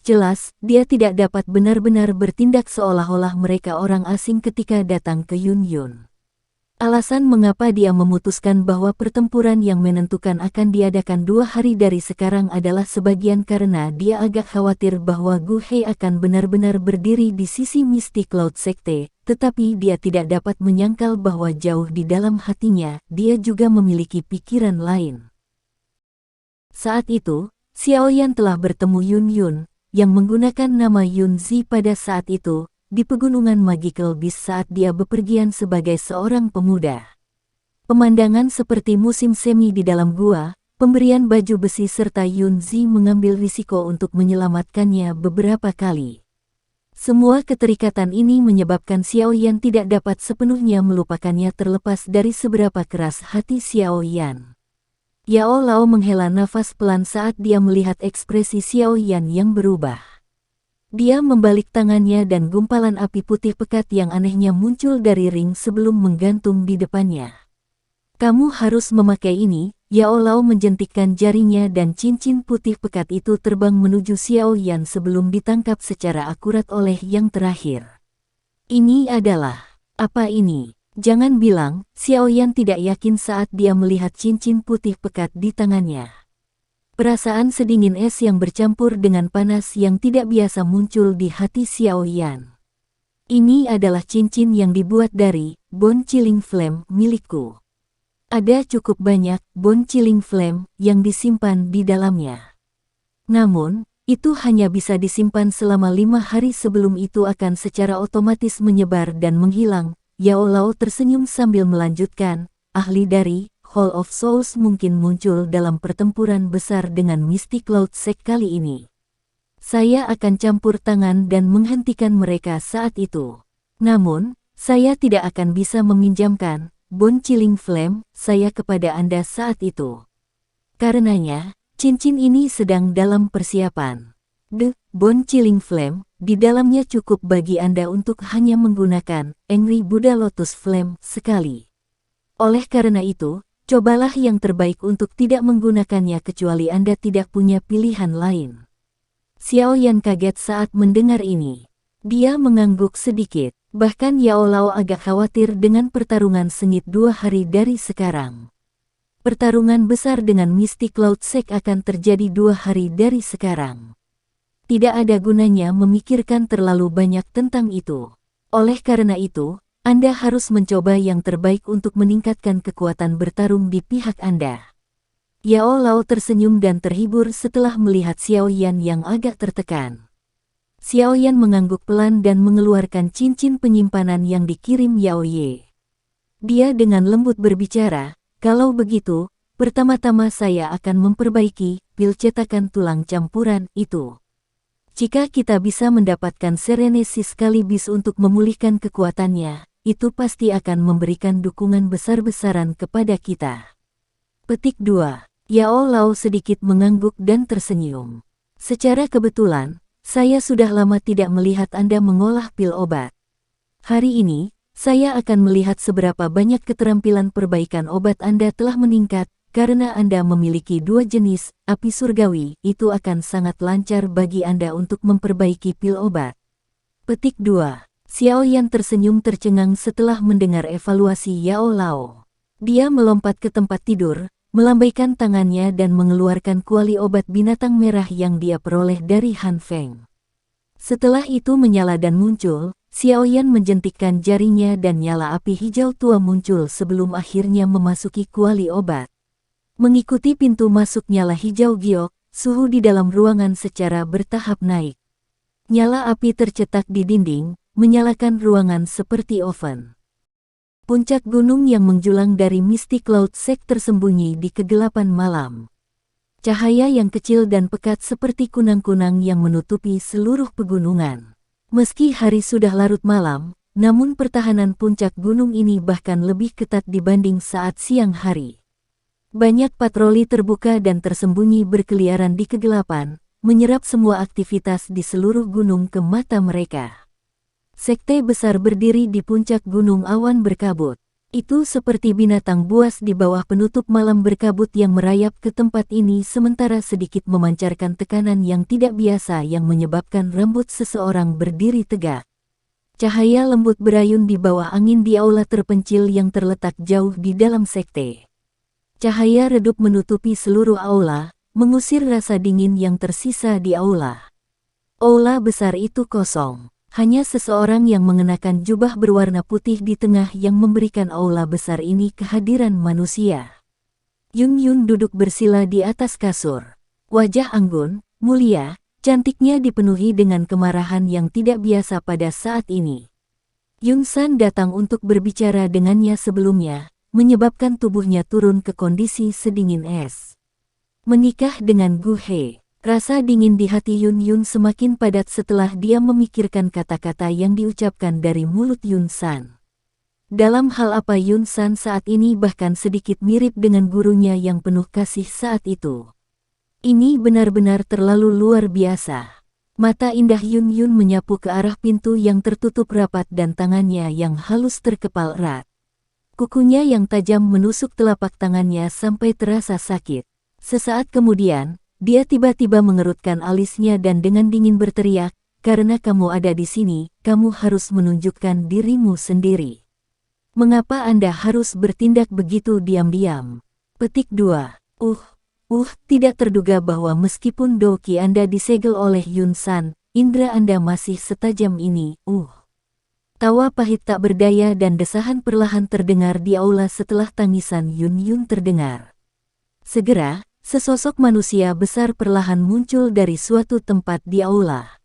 Jelas, dia tidak dapat benar-benar bertindak seolah-olah mereka orang asing ketika datang ke Yun Yun. Alasan mengapa dia memutuskan bahwa pertempuran yang menentukan akan diadakan 2 hari dari sekarang adalah sebagian karena dia agak khawatir bahwa Gu Hei akan benar-benar berdiri di sisi Misty Cloud Sekte, tetapi dia tidak dapat menyangkal bahwa jauh di dalam hatinya, dia juga memiliki pikiran lain. Saat itu, Xiao Yan telah bertemu Yun Yun, yang menggunakan nama Yun Zi pada saat itu, di pegunungan Magical Beast saat dia bepergian sebagai seorang pemuda. Pemandangan seperti musim semi di dalam gua, pemberian baju besi serta Yun Zi mengambil risiko untuk menyelamatkannya beberapa kali. Semua keterikatan ini menyebabkan Xiao Yan tidak dapat sepenuhnya melupakannya terlepas dari seberapa keras hati Xiao Yan. Yao Lao menghela nafas pelan saat dia melihat ekspresi Xiao Yan yang berubah. Dia membalik tangannya dan gumpalan api putih pekat yang anehnya muncul dari ring sebelum menggantung di depannya. "Kamu harus memakai ini." Yao Lao menjentikkan jarinya dan cincin putih pekat itu terbang menuju Xiao Yan sebelum ditangkap secara akurat oleh yang terakhir. "Ini adalah... apa ini?" Jangan bilang, Xiao Yan tidak yakin saat dia melihat cincin putih pekat di tangannya. Perasaan sedingin es yang bercampur dengan panas yang tidak biasa muncul di hati Xiao Yan. "Ini adalah cincin yang dibuat dari Bone Chilling Flame milikku. Ada cukup banyak Bone Chilling Flame yang disimpan di dalamnya. Namun, itu hanya bisa disimpan selama 5 hari sebelum itu akan secara otomatis menyebar dan menghilang." Yao Lao tersenyum sambil melanjutkan, "Ahli dari Hall of Souls mungkin muncul dalam pertempuran besar dengan Mystic Cloud Sect kali ini. Saya akan campur tangan dan menghentikan mereka saat itu. Namun, saya tidak akan bisa meminjamkan Bone Chilling Flame saya kepada Anda saat itu. Karenanya, cincin ini sedang dalam persiapan. The Bone Chilling Flame di dalamnya cukup bagi Anda untuk hanya menggunakan Angry Buddha Lotus Flame sekali. Oleh karena itu, cobalah yang terbaik untuk tidak menggunakannya kecuali Anda tidak punya pilihan lain. Xiao Yan kaget saat mendengar ini. Dia mengangguk sedikit. Bahkan Yao Lao agak khawatir dengan pertarungan sengit 2 hari dari sekarang. Pertarungan besar dengan Mystic Cloud Sect akan terjadi 2 hari dari sekarang. Tidak ada gunanya memikirkan terlalu banyak tentang itu. Oleh karena itu, Anda harus mencoba yang terbaik untuk meningkatkan kekuatan bertarung di pihak Anda. Yao Lao tersenyum dan terhibur setelah melihat Xiao Yan yang agak tertekan. Xiao Yan mengangguk pelan dan mengeluarkan cincin penyimpanan yang dikirim Yao Ye. Dia dengan lembut berbicara, "Kalau begitu, pertama-tama saya akan memperbaiki pil cetakan tulang campuran itu. Jika kita bisa mendapatkan Serenesis sekaligus untuk memulihkan kekuatannya, itu pasti akan memberikan dukungan besar-besaran kepada kita." Petik 2. Yao Lao sedikit mengangguk dan tersenyum. Secara kebetulan, saya sudah lama tidak melihat Anda mengolah pil obat. Hari ini, saya akan melihat seberapa banyak keterampilan perbaikan obat Anda telah meningkat, karena Anda memiliki 2 jenis api surgawi, itu akan sangat lancar bagi Anda untuk memperbaiki pil obat. Petik 2. Xiao Yan tersenyum tercengang setelah mendengar evaluasi Yao Lao. Dia melompat ke tempat tidur, melambaikan tangannya dan mengeluarkan kuali obat binatang merah yang dia peroleh dari Han Feng. Setelah itu menyala dan muncul, Xiao Yan menjentikkan jarinya dan nyala api hijau tua muncul sebelum akhirnya memasuki kuali obat. Mengikuti pintu masuk nyala hijau giok, suhu di dalam ruangan secara bertahap naik. Nyala api tercetak di dinding, menyalakan ruangan seperti oven. Puncak gunung yang menjulang dari Mystic Cloud Sect tersembunyi di kegelapan malam. Cahaya yang kecil dan pekat seperti kunang-kunang yang menutupi seluruh pegunungan. Meski hari sudah larut malam, namun pertahanan puncak gunung ini bahkan lebih ketat dibanding saat siang hari. Banyak patroli terbuka dan tersembunyi berkeliaran di kegelapan, menyerap semua aktivitas di seluruh gunung ke mata mereka. Sekte besar berdiri di puncak gunung awan berkabut. Itu seperti binatang buas di bawah penutup malam berkabut yang merayap ke tempat ini sementara sedikit memancarkan tekanan yang tidak biasa yang menyebabkan rambut seseorang berdiri tegak. Cahaya lembut berayun di bawah angin di aula terpencil yang terletak jauh di dalam sekte. Cahaya redup menutupi seluruh aula, mengusir rasa dingin yang tersisa di aula. Aula besar itu kosong. Hanya seseorang yang mengenakan jubah berwarna putih di tengah yang memberikan aula besar ini kehadiran manusia. Yun Yun duduk bersila di atas kasur. Wajah anggun, mulia, cantiknya dipenuhi dengan kemarahan yang tidak biasa pada saat ini. Yun San datang untuk berbicara dengannya sebelumnya, menyebabkan tubuhnya turun ke kondisi sedingin es. Menikah dengan Gu He. Rasa dingin di hati Yun Yun semakin padat setelah dia memikirkan kata-kata yang diucapkan dari mulut Yun San. Dalam hal apa Yun San saat ini bahkan sedikit mirip dengan gurunya yang penuh kasih saat itu. Ini benar-benar terlalu luar biasa. Mata indah Yun Yun menyapu ke arah pintu yang tertutup rapat dan tangannya yang halus terkepal erat. Kukunya yang tajam menusuk telapak tangannya sampai terasa sakit. Sesaat kemudian, dia tiba-tiba mengerutkan alisnya dan dengan dingin berteriak, "Karena kamu ada di sini, kamu harus menunjukkan dirimu sendiri. Mengapa Anda harus bertindak begitu diam-diam?" Petik 2. Tidak terduga bahwa meskipun doki Anda disegel oleh Yun San, indera Anda masih setajam ini. Tawa pahit tak berdaya dan desahan perlahan terdengar di aula setelah tangisan Yun Yun terdengar. Segera, sesosok manusia besar perlahan muncul dari suatu tempat di aula.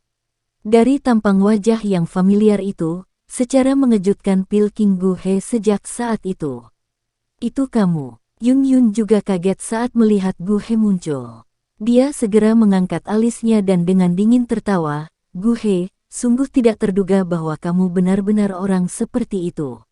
Dari tampang wajah yang familiar itu, secara mengejutkan Pil King Gu He sejak saat itu. "Itu kamu." Yun Yun juga kaget saat melihat Gu He muncul. Dia segera mengangkat alisnya dan dengan dingin tertawa, "Gu He, sungguh tidak terduga bahwa kamu benar-benar orang seperti itu.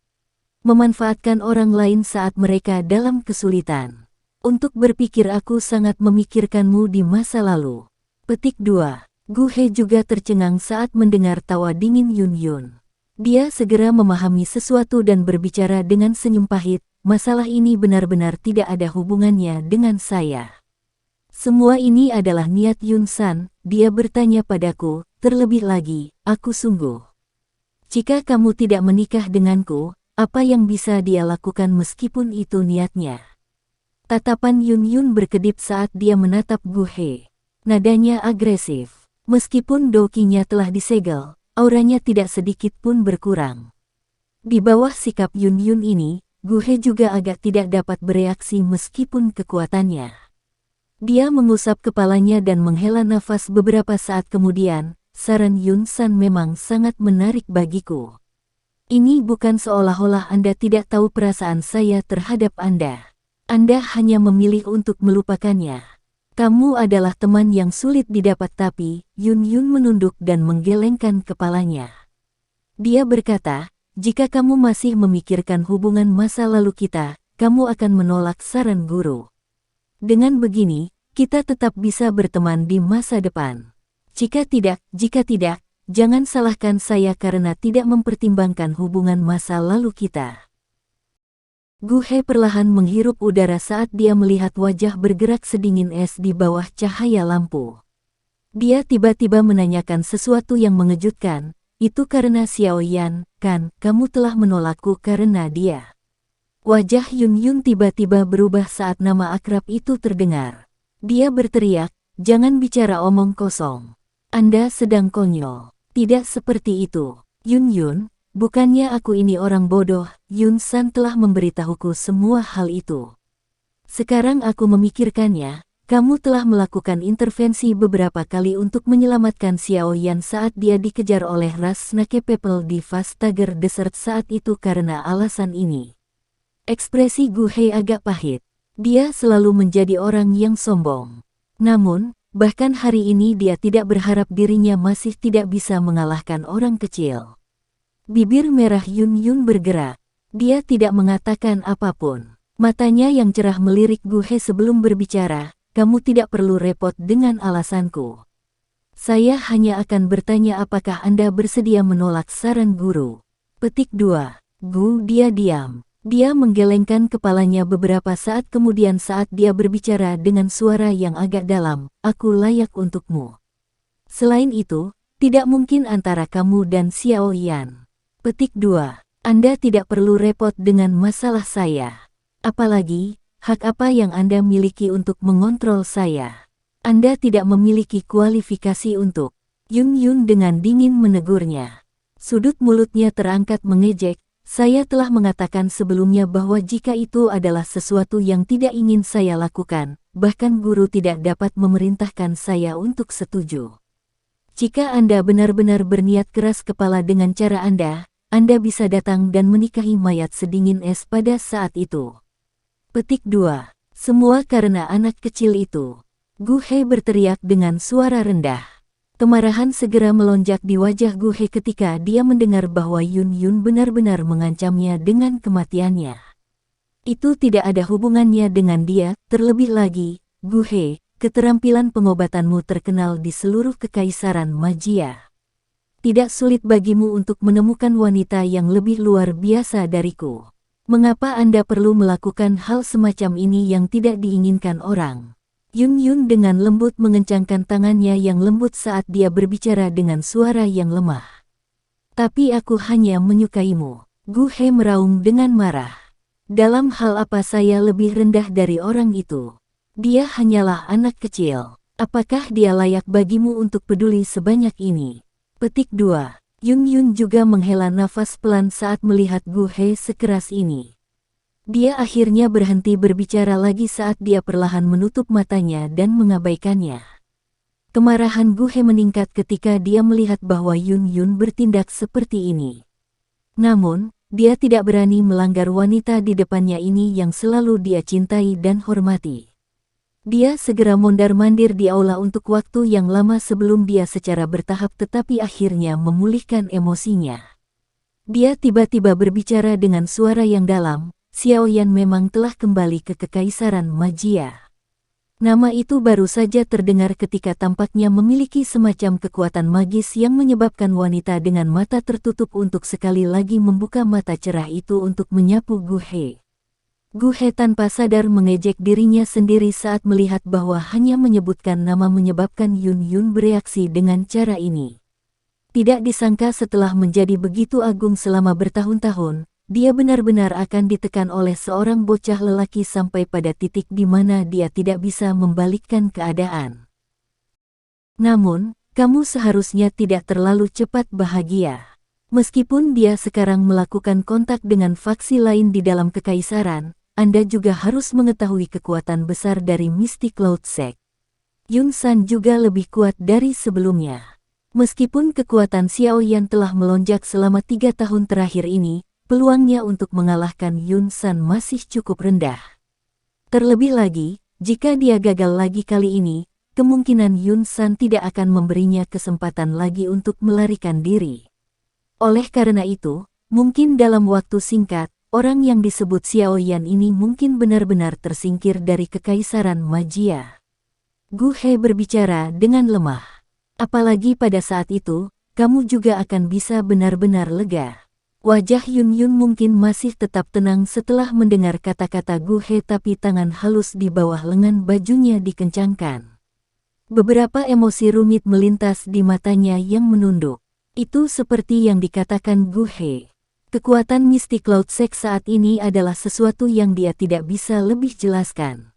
Memanfaatkan orang lain saat mereka dalam kesulitan. Untuk berpikir aku sangat memikirkanmu di masa lalu." Petik 2. Gu He juga tercengang saat mendengar tawa dingin Yun Yun. Dia segera memahami sesuatu dan berbicara dengan senyum pahit, "Masalah ini benar-benar tidak ada hubungannya dengan saya. Semua ini adalah niat Yun San," dia bertanya padaku, "terlebih lagi, aku sungguh. Jika kamu tidak menikah denganku, apa yang bisa dia lakukan meskipun itu niatnya?" Tatapan Yun Yun berkedip saat dia menatap Gu He. Nadanya agresif. Meskipun dokinya telah disegel, auranya tidak sedikit pun berkurang. Di bawah sikap Yun Yun ini, Gu He juga agak tidak dapat bereaksi meskipun kekuatannya. Dia mengusap kepalanya dan menghela nafas beberapa saat kemudian, "Saran Yun San memang sangat menarik bagiku. Ini bukan seolah-olah Anda tidak tahu perasaan saya terhadap Anda. Anda hanya memilih untuk melupakannya. Kamu adalah teman yang sulit didapat." Tapi Yun Yun menunduk dan menggelengkan kepalanya. Dia berkata, "Jika kamu masih memikirkan hubungan masa lalu kita, kamu akan menolak saran guru. Dengan begini, kita tetap bisa berteman di masa depan. Jika tidak, jangan salahkan saya karena tidak mempertimbangkan hubungan masa lalu kita." Gu He perlahan menghirup udara saat dia melihat wajah bergerak sedingin es di bawah cahaya lampu. Dia tiba-tiba menanyakan sesuatu yang mengejutkan, "Itu karena Xiao Yan, kan? Kamu telah menolakku karena dia?" Wajah Yun Yun tiba-tiba berubah saat nama akrab itu terdengar. Dia berteriak, "Jangan bicara omong kosong. Anda sedang konyol." "Tidak seperti itu, Yun Yun. Bukannya aku ini orang bodoh, Yun San telah memberitahuku semua hal itu. Sekarang aku memikirkannya, kamu telah melakukan intervensi beberapa kali untuk menyelamatkan Xiao Yan saat dia dikejar oleh ras Snake People di Fast Tiger Desert saat itu karena alasan ini." Ekspresi Gu He agak pahit. Dia selalu menjadi orang yang sombong. Namun, bahkan hari ini dia tidak berharap dirinya masih tidak bisa mengalahkan orang kecil. Bibir merah Yun Yun bergerak. Dia tidak mengatakan apapun. Matanya yang cerah melirik Gu He sebelum berbicara, "Kamu tidak perlu repot dengan alasanku. Saya hanya akan bertanya apakah Anda bersedia menolak saran guru." Petik 2. Dia diam. Dia menggelengkan kepalanya beberapa saat kemudian saat dia berbicara dengan suara yang agak dalam, "Aku layak untukmu. Selain itu, tidak mungkin antara kamu dan Xiao Yan." Petik 2. Anda tidak perlu repot dengan masalah saya. Apalagi, hak apa yang Anda miliki untuk mengontrol saya? Anda tidak memiliki kualifikasi untuk. Yun Yun dengan dingin menegurnya. Sudut mulutnya terangkat mengejek, "Saya telah mengatakan sebelumnya bahwa jika itu adalah sesuatu yang tidak ingin saya lakukan, bahkan guru tidak dapat memerintahkan saya untuk setuju. Jika Anda benar-benar berniat keras kepala dengan cara Anda bisa datang dan menikahi mayat sedingin es pada saat itu." Petik 2. Semua karena anak kecil itu. Gu He berteriak dengan suara rendah. Kemarahan segera melonjak di wajah Gu He ketika dia mendengar bahwa Yun Yun benar-benar mengancamnya dengan kematiannya. Itu tidak ada hubungannya dengan dia, terlebih lagi, Gu He, keterampilan pengobatanmu terkenal di seluruh kekaisaran Majia. Tidak sulit bagimu untuk menemukan wanita yang lebih luar biasa dariku. Mengapa Anda perlu melakukan hal semacam ini yang tidak diinginkan orang? Yun Yun dengan lembut mengencangkan tangannya yang lembut saat dia berbicara dengan suara yang lemah. "Tapi aku hanya menyukaimu." Gu He meraung dengan marah. "Dalam hal apa saya lebih rendah dari orang itu? Dia hanyalah anak kecil. Apakah dia layak bagimu untuk peduli sebanyak ini?" Petik 2. Yun Yun juga menghela nafas pelan saat melihat Gu He sekeras ini. Dia akhirnya berhenti berbicara lagi saat dia perlahan menutup matanya dan mengabaikannya. Kemarahan Gu He meningkat ketika dia melihat bahwa Yun Yun bertindak seperti ini. Namun, dia tidak berani melanggar wanita di depannya ini yang selalu dia cintai dan hormati. Dia segera mondar-mandir di aula untuk waktu yang lama sebelum dia secara bertahap tetapi akhirnya memulihkan emosinya. Dia tiba-tiba berbicara dengan suara yang dalam, Xiaoyan memang telah kembali ke Kekaisaran Magia. Nama itu baru saja terdengar ketika tampaknya memiliki semacam kekuatan magis yang menyebabkan wanita dengan mata tertutup untuk sekali lagi membuka mata cerah itu untuk menyapu Gu He. Gu He tanpa sadar mengejek dirinya sendiri saat melihat bahwa hanya menyebutkan nama menyebabkan Yun Yun bereaksi dengan cara ini. Tidak disangka setelah menjadi begitu agung selama bertahun-tahun, dia benar-benar akan ditekan oleh seorang bocah lelaki sampai pada titik di mana dia tidak bisa membalikkan keadaan. Namun, kamu seharusnya tidak terlalu cepat bahagia. Meskipun dia sekarang melakukan kontak dengan faksi lain di dalam kekaisaran, Anda juga harus mengetahui kekuatan besar dari Mystic Cloud Sect. Yun San juga lebih kuat dari sebelumnya. Meskipun kekuatan Xiaoyan telah melonjak selama 3 tahun terakhir ini, peluangnya untuk mengalahkan Yun San masih cukup rendah. Terlebih lagi, jika dia gagal lagi kali ini, kemungkinan Yun San tidak akan memberinya kesempatan lagi untuk melarikan diri. Oleh karena itu, mungkin dalam waktu singkat, orang yang disebut Xiaoyan ini mungkin benar-benar tersingkir dari Kekaisaran Magia. Gu He berbicara dengan lemah. Apalagi pada saat itu, kamu juga akan bisa benar-benar lega. Wajah Yun Yun mungkin masih tetap tenang setelah mendengar kata-kata Gu He tapi tangan halus di bawah lengan bajunya dikencangkan. Beberapa emosi rumit melintas di matanya yang menunduk. Itu seperti yang dikatakan Gu He. Kekuatan Mystic Cloud Sect saat ini adalah sesuatu yang dia tidak bisa lebih jelaskan.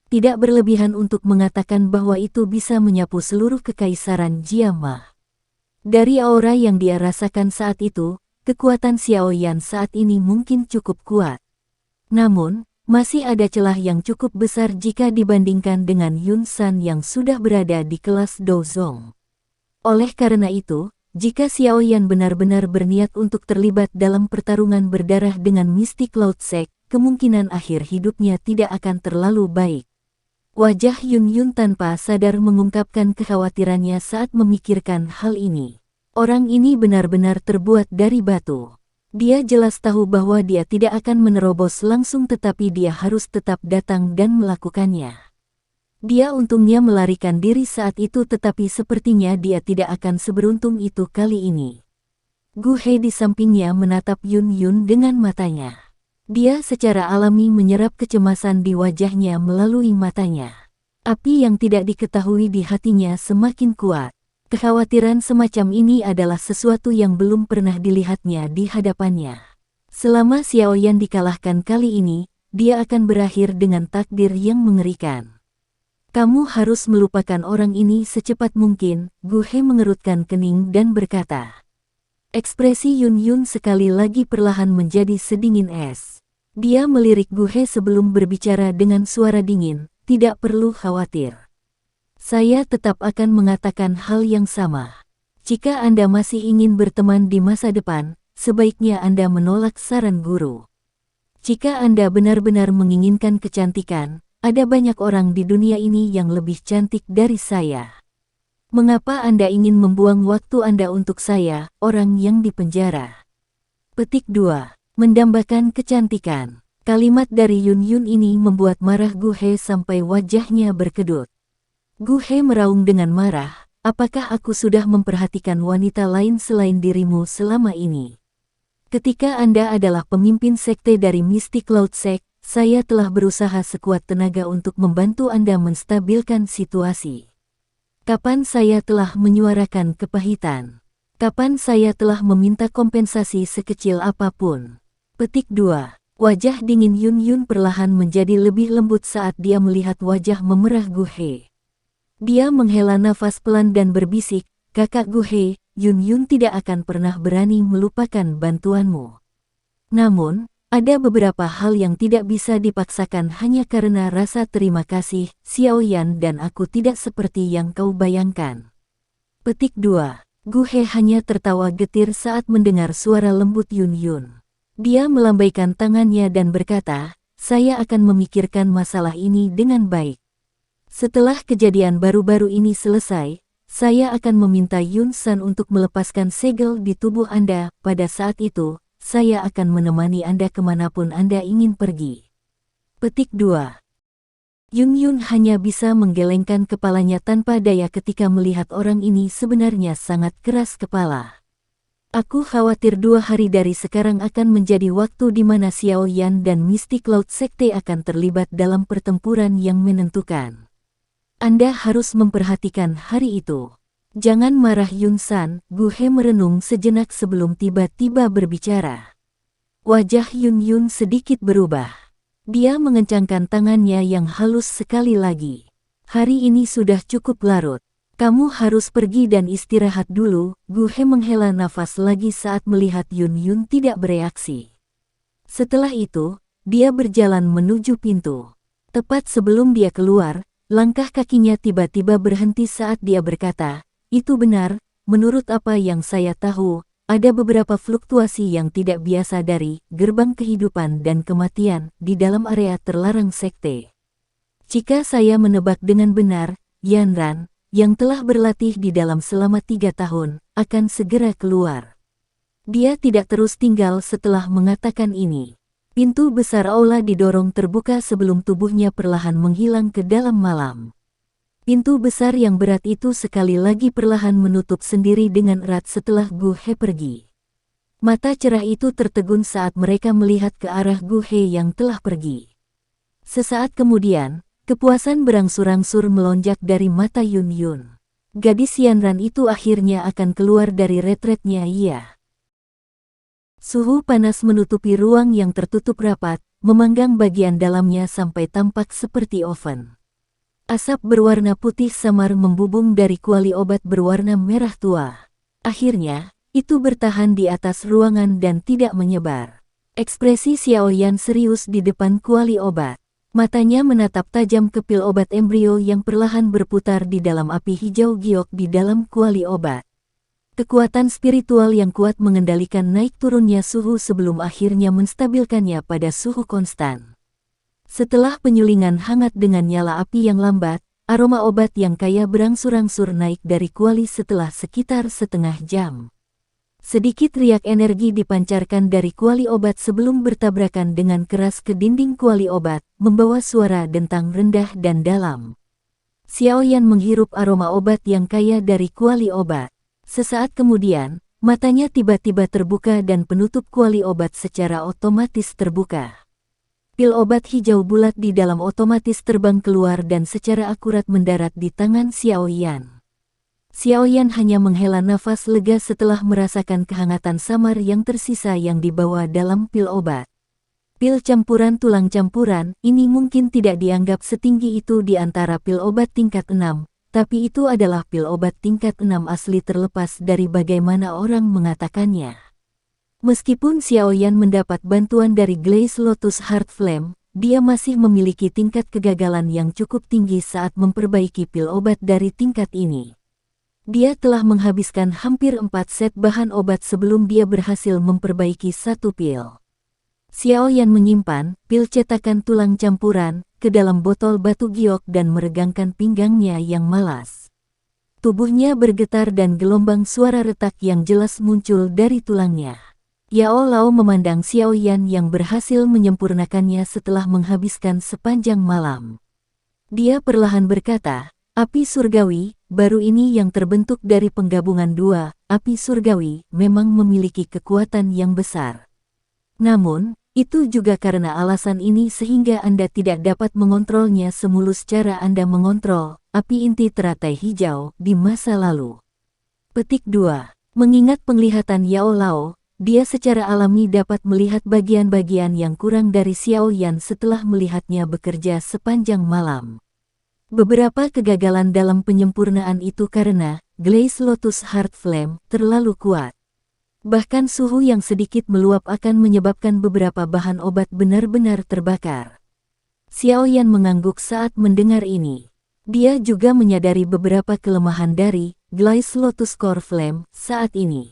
Tidak berlebihan untuk mengatakan bahwa itu bisa menyapu seluruh kekaisaran Jiama. Dari aura yang dia rasakan saat itu, kekuatan Xiaoyan saat ini mungkin cukup kuat. Namun, masih ada celah yang cukup besar jika dibandingkan dengan Yun San yang sudah berada di kelas Dozong. Oleh karena itu, jika Xiaoyan benar-benar berniat untuk terlibat dalam pertarungan berdarah dengan Mystic Cloud Sect, kemungkinan akhir hidupnya tidak akan terlalu baik. Wajah Yun Yun tanpa sadar mengungkapkan kekhawatirannya saat memikirkan hal ini. Orang ini benar-benar terbuat dari batu. Dia jelas tahu bahwa dia tidak akan menerobos langsung tetapi dia harus tetap datang dan melakukannya. Dia untungnya melarikan diri saat itu tetapi sepertinya dia tidak akan seberuntung itu kali ini. Gu He di sampingnya menatap Yun Yun dengan matanya. Dia secara alami menyerap kecemasan di wajahnya melalui matanya. Api yang tidak diketahui di hatinya semakin kuat. Kekhawatiran semacam ini adalah sesuatu yang belum pernah dilihatnya di hadapannya. Selama Xiaoyan dikalahkan kali ini, dia akan berakhir dengan takdir yang mengerikan. Kamu harus melupakan orang ini secepat mungkin, Gu He mengerutkan kening dan berkata. Ekspresi Yun Yun sekali lagi perlahan menjadi sedingin es. Dia melirik Gu He sebelum berbicara dengan suara dingin, tidak perlu khawatir. Saya tetap akan mengatakan hal yang sama. Jika Anda masih ingin berteman di masa depan, sebaiknya Anda menolak saran guru. Jika Anda benar-benar menginginkan kecantikan, ada banyak orang di dunia ini yang lebih cantik dari saya. Mengapa Anda ingin membuang waktu Anda untuk saya, orang yang dipenjara? Petik 2. Mendambakan kecantikan. Kalimat dari Yun Yun ini membuat marah Gu He sampai wajahnya berkedut. Gu He meraung dengan marah, apakah aku sudah memperhatikan wanita lain selain dirimu selama ini? Ketika Anda adalah pemimpin sekte dari Mystic Cloud Sect, saya telah berusaha sekuat tenaga untuk membantu Anda menstabilkan situasi. Kapan saya telah menyuarakan kepahitan? Kapan saya telah meminta kompensasi sekecil apapun? Petik 2. Wajah dingin Yun Yun perlahan menjadi lebih lembut saat dia melihat wajah memerah Gu He. Dia menghela nafas pelan dan berbisik, Kakak Gu He, Yun Yun tidak akan pernah berani melupakan bantuanmu. Namun, ada beberapa hal yang tidak bisa dipaksakan hanya karena rasa terima kasih, Xiaoyan dan aku tidak seperti yang kau bayangkan. Petik 2. Gu He hanya tertawa getir saat mendengar suara lembut Yun Yun. Dia melambaikan tangannya dan berkata, saya akan memikirkan masalah ini dengan baik. Setelah kejadian baru-baru ini selesai, saya akan meminta Yun San untuk melepaskan segel di tubuh Anda. Pada saat itu, saya akan menemani Anda kemanapun Anda ingin pergi. Petik 2. Yun hanya bisa menggelengkan kepalanya tanpa daya ketika melihat orang ini sebenarnya sangat keras kepala. Aku khawatir 2 hari dari sekarang akan menjadi waktu di mana Xiao Yan dan Mystic Cloud Sekte akan terlibat dalam pertempuran yang menentukan. Anda harus memperhatikan hari itu. Jangan marah Yun San, Gu He merenung sejenak sebelum tiba-tiba berbicara. Wajah Yun sedikit berubah. Dia mengencangkan tangannya yang halus sekali lagi. Hari ini sudah cukup larut. Kamu harus pergi dan istirahat dulu. Gu He menghela nafas lagi saat melihat Yun tidak bereaksi. Setelah itu, dia berjalan menuju pintu. Tepat sebelum dia keluar, langkah kakinya tiba-tiba berhenti saat dia berkata, itu benar, menurut apa yang saya tahu, ada beberapa fluktuasi yang tidak biasa dari gerbang kehidupan dan kematian di dalam area terlarang sekte. Jika saya menebak dengan benar, Yan Ran, yang telah berlatih di dalam selama 3 tahun, akan segera keluar. Dia tidak terus tinggal setelah mengatakan ini. Pintu besar aula didorong terbuka sebelum tubuhnya perlahan menghilang ke dalam malam. Pintu besar yang berat itu sekali lagi perlahan menutup sendiri dengan erat setelah Gu He pergi. Mata cerah itu tertegun saat mereka melihat ke arah Gu He yang telah pergi. Sesaat kemudian, kepuasan berangsur-angsur melonjak dari mata Yun. Gadis Yan Ran itu akhirnya akan keluar dari retretnya ia. Suhu panas menutupi ruang yang tertutup rapat, memanggang bagian dalamnya sampai tampak seperti oven. Asap berwarna putih samar membubung dari kuali obat berwarna merah tua. Akhirnya, itu bertahan di atas ruangan dan tidak menyebar. Ekspresi Xiao Yan serius di depan kuali obat. Matanya menatap tajam ke pil obat embrio yang perlahan berputar di dalam api hijau giok di dalam kuali obat. Kekuatan spiritual yang kuat mengendalikan naik turunnya suhu sebelum akhirnya menstabilkannya pada suhu konstan. Setelah penyulingan hangat dengan nyala api yang lambat, aroma obat yang kaya berangsur-angsur naik dari kuali setelah sekitar setengah jam. Sedikit riak energi dipancarkan dari kuali obat sebelum bertabrakan dengan keras ke dinding kuali obat, membawa suara dentang rendah dan dalam. Xiao Yan menghirup aroma obat yang kaya dari kuali obat. Sesaat kemudian, matanya tiba-tiba terbuka dan penutup kuali obat secara otomatis terbuka. Pil obat hijau bulat di dalam otomatis terbang keluar dan secara akurat mendarat di tangan Xiao Yan. Xiao Yan hanya menghela nafas lega setelah merasakan kehangatan samar yang tersisa yang dibawa dalam pil obat. Pil campuran tulang campuran, ini mungkin tidak dianggap setinggi itu di antara pil obat tingkat 6, tapi itu adalah pil obat tingkat 6 asli terlepas dari bagaimana orang mengatakannya. Meskipun Xiao Yan mendapat bantuan dari Glaze Lotus Heart Flame, dia masih memiliki tingkat kegagalan yang cukup tinggi saat memperbaiki pil obat dari tingkat ini. Dia telah menghabiskan hampir 4 set bahan obat sebelum dia berhasil memperbaiki 1 pil. Xiao Yan menyimpan pil cetakan tulang campuran ke dalam botol batu giok dan meregangkan pinggangnya yang malas. Tubuhnya bergetar dan gelombang suara retak yang jelas muncul dari tulangnya. Yao Lao memandang Xiao Yan yang berhasil menyempurnakannya setelah menghabiskan sepanjang malam. Dia perlahan berkata, api surgawi, baru ini yang terbentuk dari penggabungan 2, api surgawi, memang memiliki kekuatan yang besar. Namun, itu juga karena alasan ini sehingga Anda tidak dapat mengontrolnya semulus cara Anda mengontrol api inti teratai hijau di masa lalu. Petik 2. Mengingat penglihatan Yao Lao, dia secara alami dapat melihat bagian-bagian yang kurang dari Xiao Yan setelah melihatnya bekerja sepanjang malam. Beberapa kegagalan dalam penyempurnaan itu karena Glaze Lotus Heart Flame terlalu kuat. Bahkan suhu yang sedikit meluap akan menyebabkan beberapa bahan obat benar-benar terbakar. Xiao Yan mengangguk saat mendengar ini. Dia juga menyadari beberapa kelemahan dari Glaze Lotus Core Flame saat ini.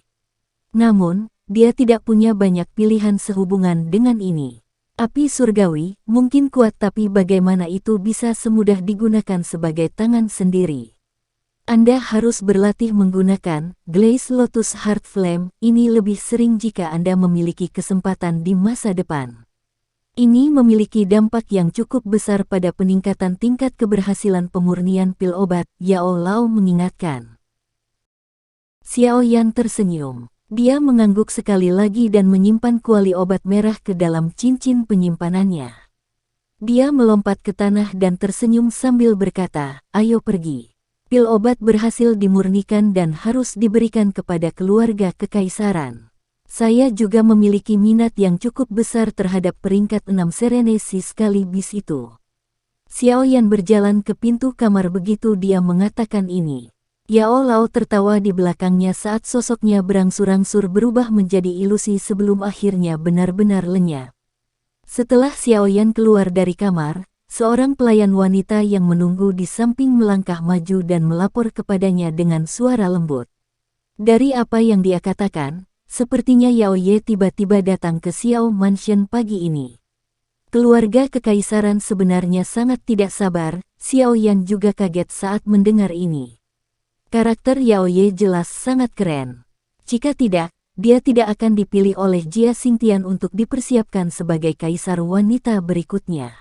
Namun, dia tidak punya banyak pilihan sehubungan dengan ini. Api surgawi mungkin kuat, tapi bagaimana itu bisa semudah digunakan sebagai tangan sendiri? Anda harus berlatih menggunakan Glaze Lotus Heart Flame ini lebih sering jika Anda memiliki kesempatan di masa depan. Ini memiliki dampak yang cukup besar pada peningkatan tingkat keberhasilan pemurnian pil obat, Yao Lao mengingatkan. Xiao Yan tersenyum. Dia mengangguk sekali lagi dan menyimpan kuali obat merah ke dalam cincin penyimpanannya. Dia melompat ke tanah dan tersenyum sambil berkata, "Ayo pergi." Pil obat berhasil dimurnikan dan harus diberikan kepada keluarga kekaisaran. Saya juga memiliki minat yang cukup besar terhadap peringkat 6 Serenesi sekaligus itu. Xiao Yan berjalan ke pintu kamar begitu dia mengatakan ini. Yao Lao tertawa di belakangnya saat sosoknya berangsur-angsur berubah menjadi ilusi sebelum akhirnya benar-benar lenyap. Setelah Xiao Yan keluar dari kamar, seorang pelayan wanita yang menunggu di samping melangkah maju dan melapor kepadanya dengan suara lembut. Dari apa yang dia katakan, sepertinya Yao Ye tiba-tiba datang ke Xiao Mansion pagi ini. Keluarga kekaisaran sebenarnya sangat tidak sabar. Xiao Yan juga kaget saat mendengar ini. Karakter Yao Ye jelas sangat keren. Jika tidak, dia tidak akan dipilih oleh Jia Xingtian untuk dipersiapkan sebagai kaisar wanita berikutnya.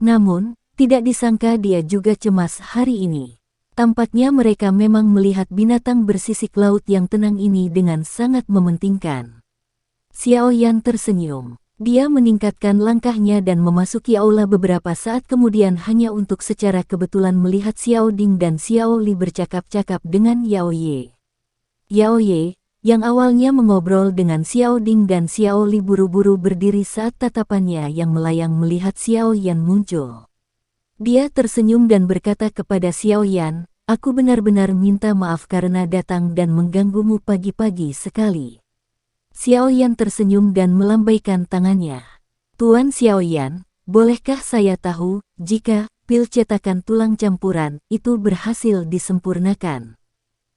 Namun, tidak disangka dia juga cemas hari ini. Tampaknya mereka memang melihat binatang bersisik laut yang tenang ini dengan sangat mementingkan. Xiao Yan tersenyum. Dia meningkatkan langkahnya dan memasuki aula beberapa saat kemudian hanya untuk secara kebetulan melihat Xiao Ding dan Xiao Li bercakap-cakap dengan Yao Ye. Yao Ye, yang awalnya mengobrol dengan Xiao Ding dan Xiao Li buru-buru berdiri saat tatapannya yang melayang melihat Xiao Yan muncul. Dia tersenyum dan berkata kepada Xiao Yan, "Aku benar-benar minta maaf karena datang dan mengganggumu pagi-pagi sekali." Xiao Yan tersenyum dan melambaikan tangannya. "Tuan Xiao Yan, bolehkah saya tahu jika pil cetakan tulang campuran itu berhasil disempurnakan?"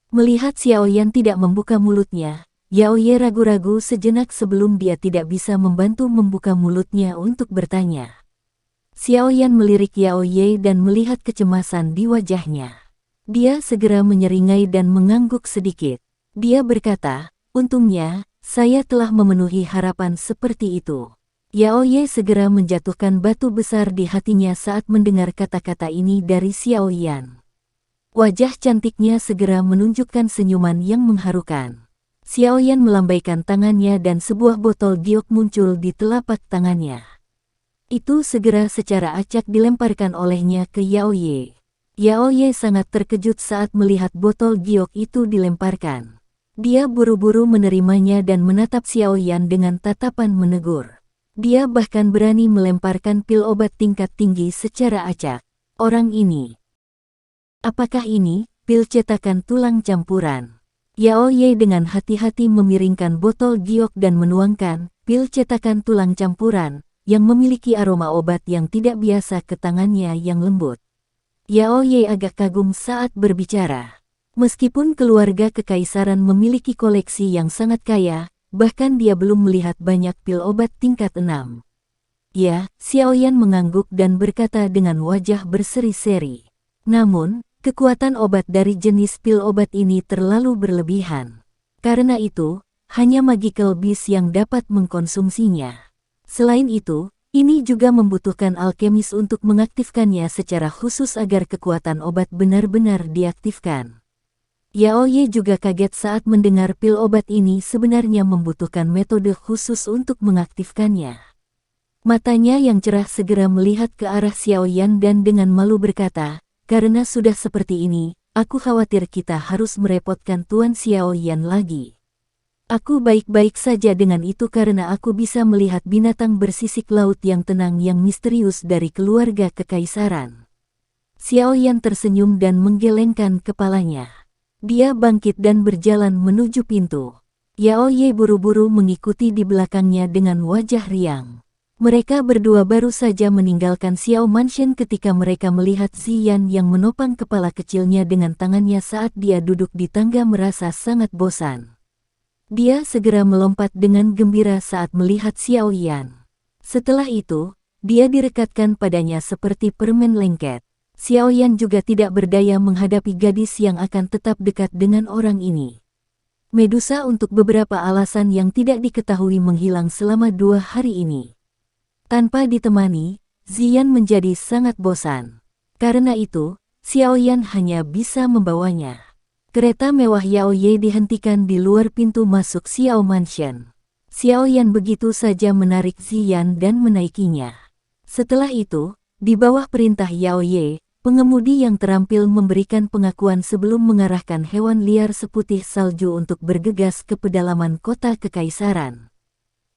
Melihat Xiao Yan tidak membuka mulutnya, Yao Ye ragu-ragu sejenak sebelum dia tidak bisa membantu membuka mulutnya untuk bertanya. Xiao Yan melirik Yao Ye dan melihat kecemasan di wajahnya. Dia segera menyeringai dan mengangguk sedikit. Dia berkata, "Untungnya, saya telah memenuhi harapan seperti itu." Yao Ye segera menjatuhkan batu besar di hatinya saat mendengar kata-kata ini dari Xiao Yan. Wajah cantiknya segera menunjukkan senyuman yang mengharukan. Xiao Yan melambaikan tangannya dan sebuah botol giok muncul di telapak tangannya. Itu segera secara acak dilemparkan olehnya ke Yao Ye. Yao Ye sangat terkejut saat melihat botol giok itu dilemparkan. Dia buru-buru menerimanya dan menatap Xiao Yan dengan tatapan menegur. Dia bahkan berani melemparkan pil obat tingkat tinggi secara acak. Orang ini. Apakah ini pil cetakan tulang campuran? Yao Ye dengan hati-hati memiringkan botol giok dan menuangkan pil cetakan tulang campuran yang memiliki aroma obat yang tidak biasa ke tangannya yang lembut. Yao Ye agak kagum saat berbicara. Meskipun keluarga kekaisaran memiliki koleksi yang sangat kaya, bahkan dia belum melihat banyak pil obat tingkat 6. Ya, Xiao Yan mengangguk dan berkata dengan wajah berseri-seri. Namun, kekuatan obat dari jenis pil obat ini terlalu berlebihan. Karena itu, hanya magical beast yang dapat mengkonsumsinya. Selain itu, ini juga membutuhkan alkemis untuk mengaktifkannya secara khusus agar kekuatan obat benar-benar diaktifkan. Yao Ye juga kaget saat mendengar pil obat ini sebenarnya membutuhkan metode khusus untuk mengaktifkannya. Matanya yang cerah segera melihat ke arah Xiao Yan dan dengan malu berkata, "Karena sudah seperti ini, aku khawatir kita harus merepotkan Tuan Xiao Yan lagi. Aku baik-baik saja dengan itu karena aku bisa melihat binatang bersisik laut yang tenang yang misterius dari keluarga kekaisaran." Xiao Yan tersenyum dan menggelengkan kepalanya. Dia bangkit dan berjalan menuju pintu. Yao Ye buru-buru mengikuti di belakangnya dengan wajah riang. Mereka berdua baru saja meninggalkan Xiao Mansion ketika mereka melihat Ziyan yang menopang kepala kecilnya dengan tangannya saat dia duduk di tangga merasa sangat bosan. Dia segera melompat dengan gembira saat melihat Xiao Yan. Setelah itu, dia direkatkan padanya seperti permen lengket. Xiao Yan juga tidak berdaya menghadapi gadis yang akan tetap dekat dengan orang ini. Medusa untuk beberapa alasan yang tidak diketahui menghilang selama 2 hari ini. Tanpa ditemani, Ziyan menjadi sangat bosan. Karena itu, Xiao Yan hanya bisa membawanya. Kereta mewah Yao Ye dihentikan di luar pintu masuk Xiao Mansion. Xiao Yan begitu saja menarik Ziyan dan menaikinya. Setelah itu, di bawah perintah Yao Ye, pengemudi yang terampil memberikan pengakuan sebelum mengarahkan hewan liar seputih salju untuk bergegas ke pedalaman kota kekaisaran.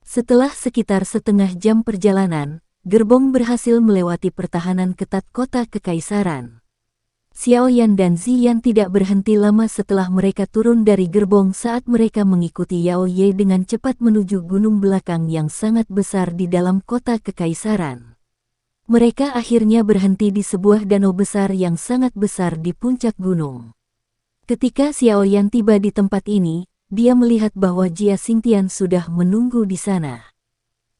Setelah sekitar setengah jam perjalanan, gerbong berhasil melewati pertahanan ketat kota kekaisaran. Xiao Yan dan Ziyan tidak berhenti lama setelah mereka turun dari gerbong saat mereka mengikuti Yao Ye dengan cepat menuju gunung belakang yang sangat besar di dalam kota kekaisaran. Mereka akhirnya berhenti di sebuah danau besar yang sangat besar di puncak gunung. Ketika Xiao Yan tiba di tempat ini, dia melihat bahwa Jia Xingtian sudah menunggu di sana.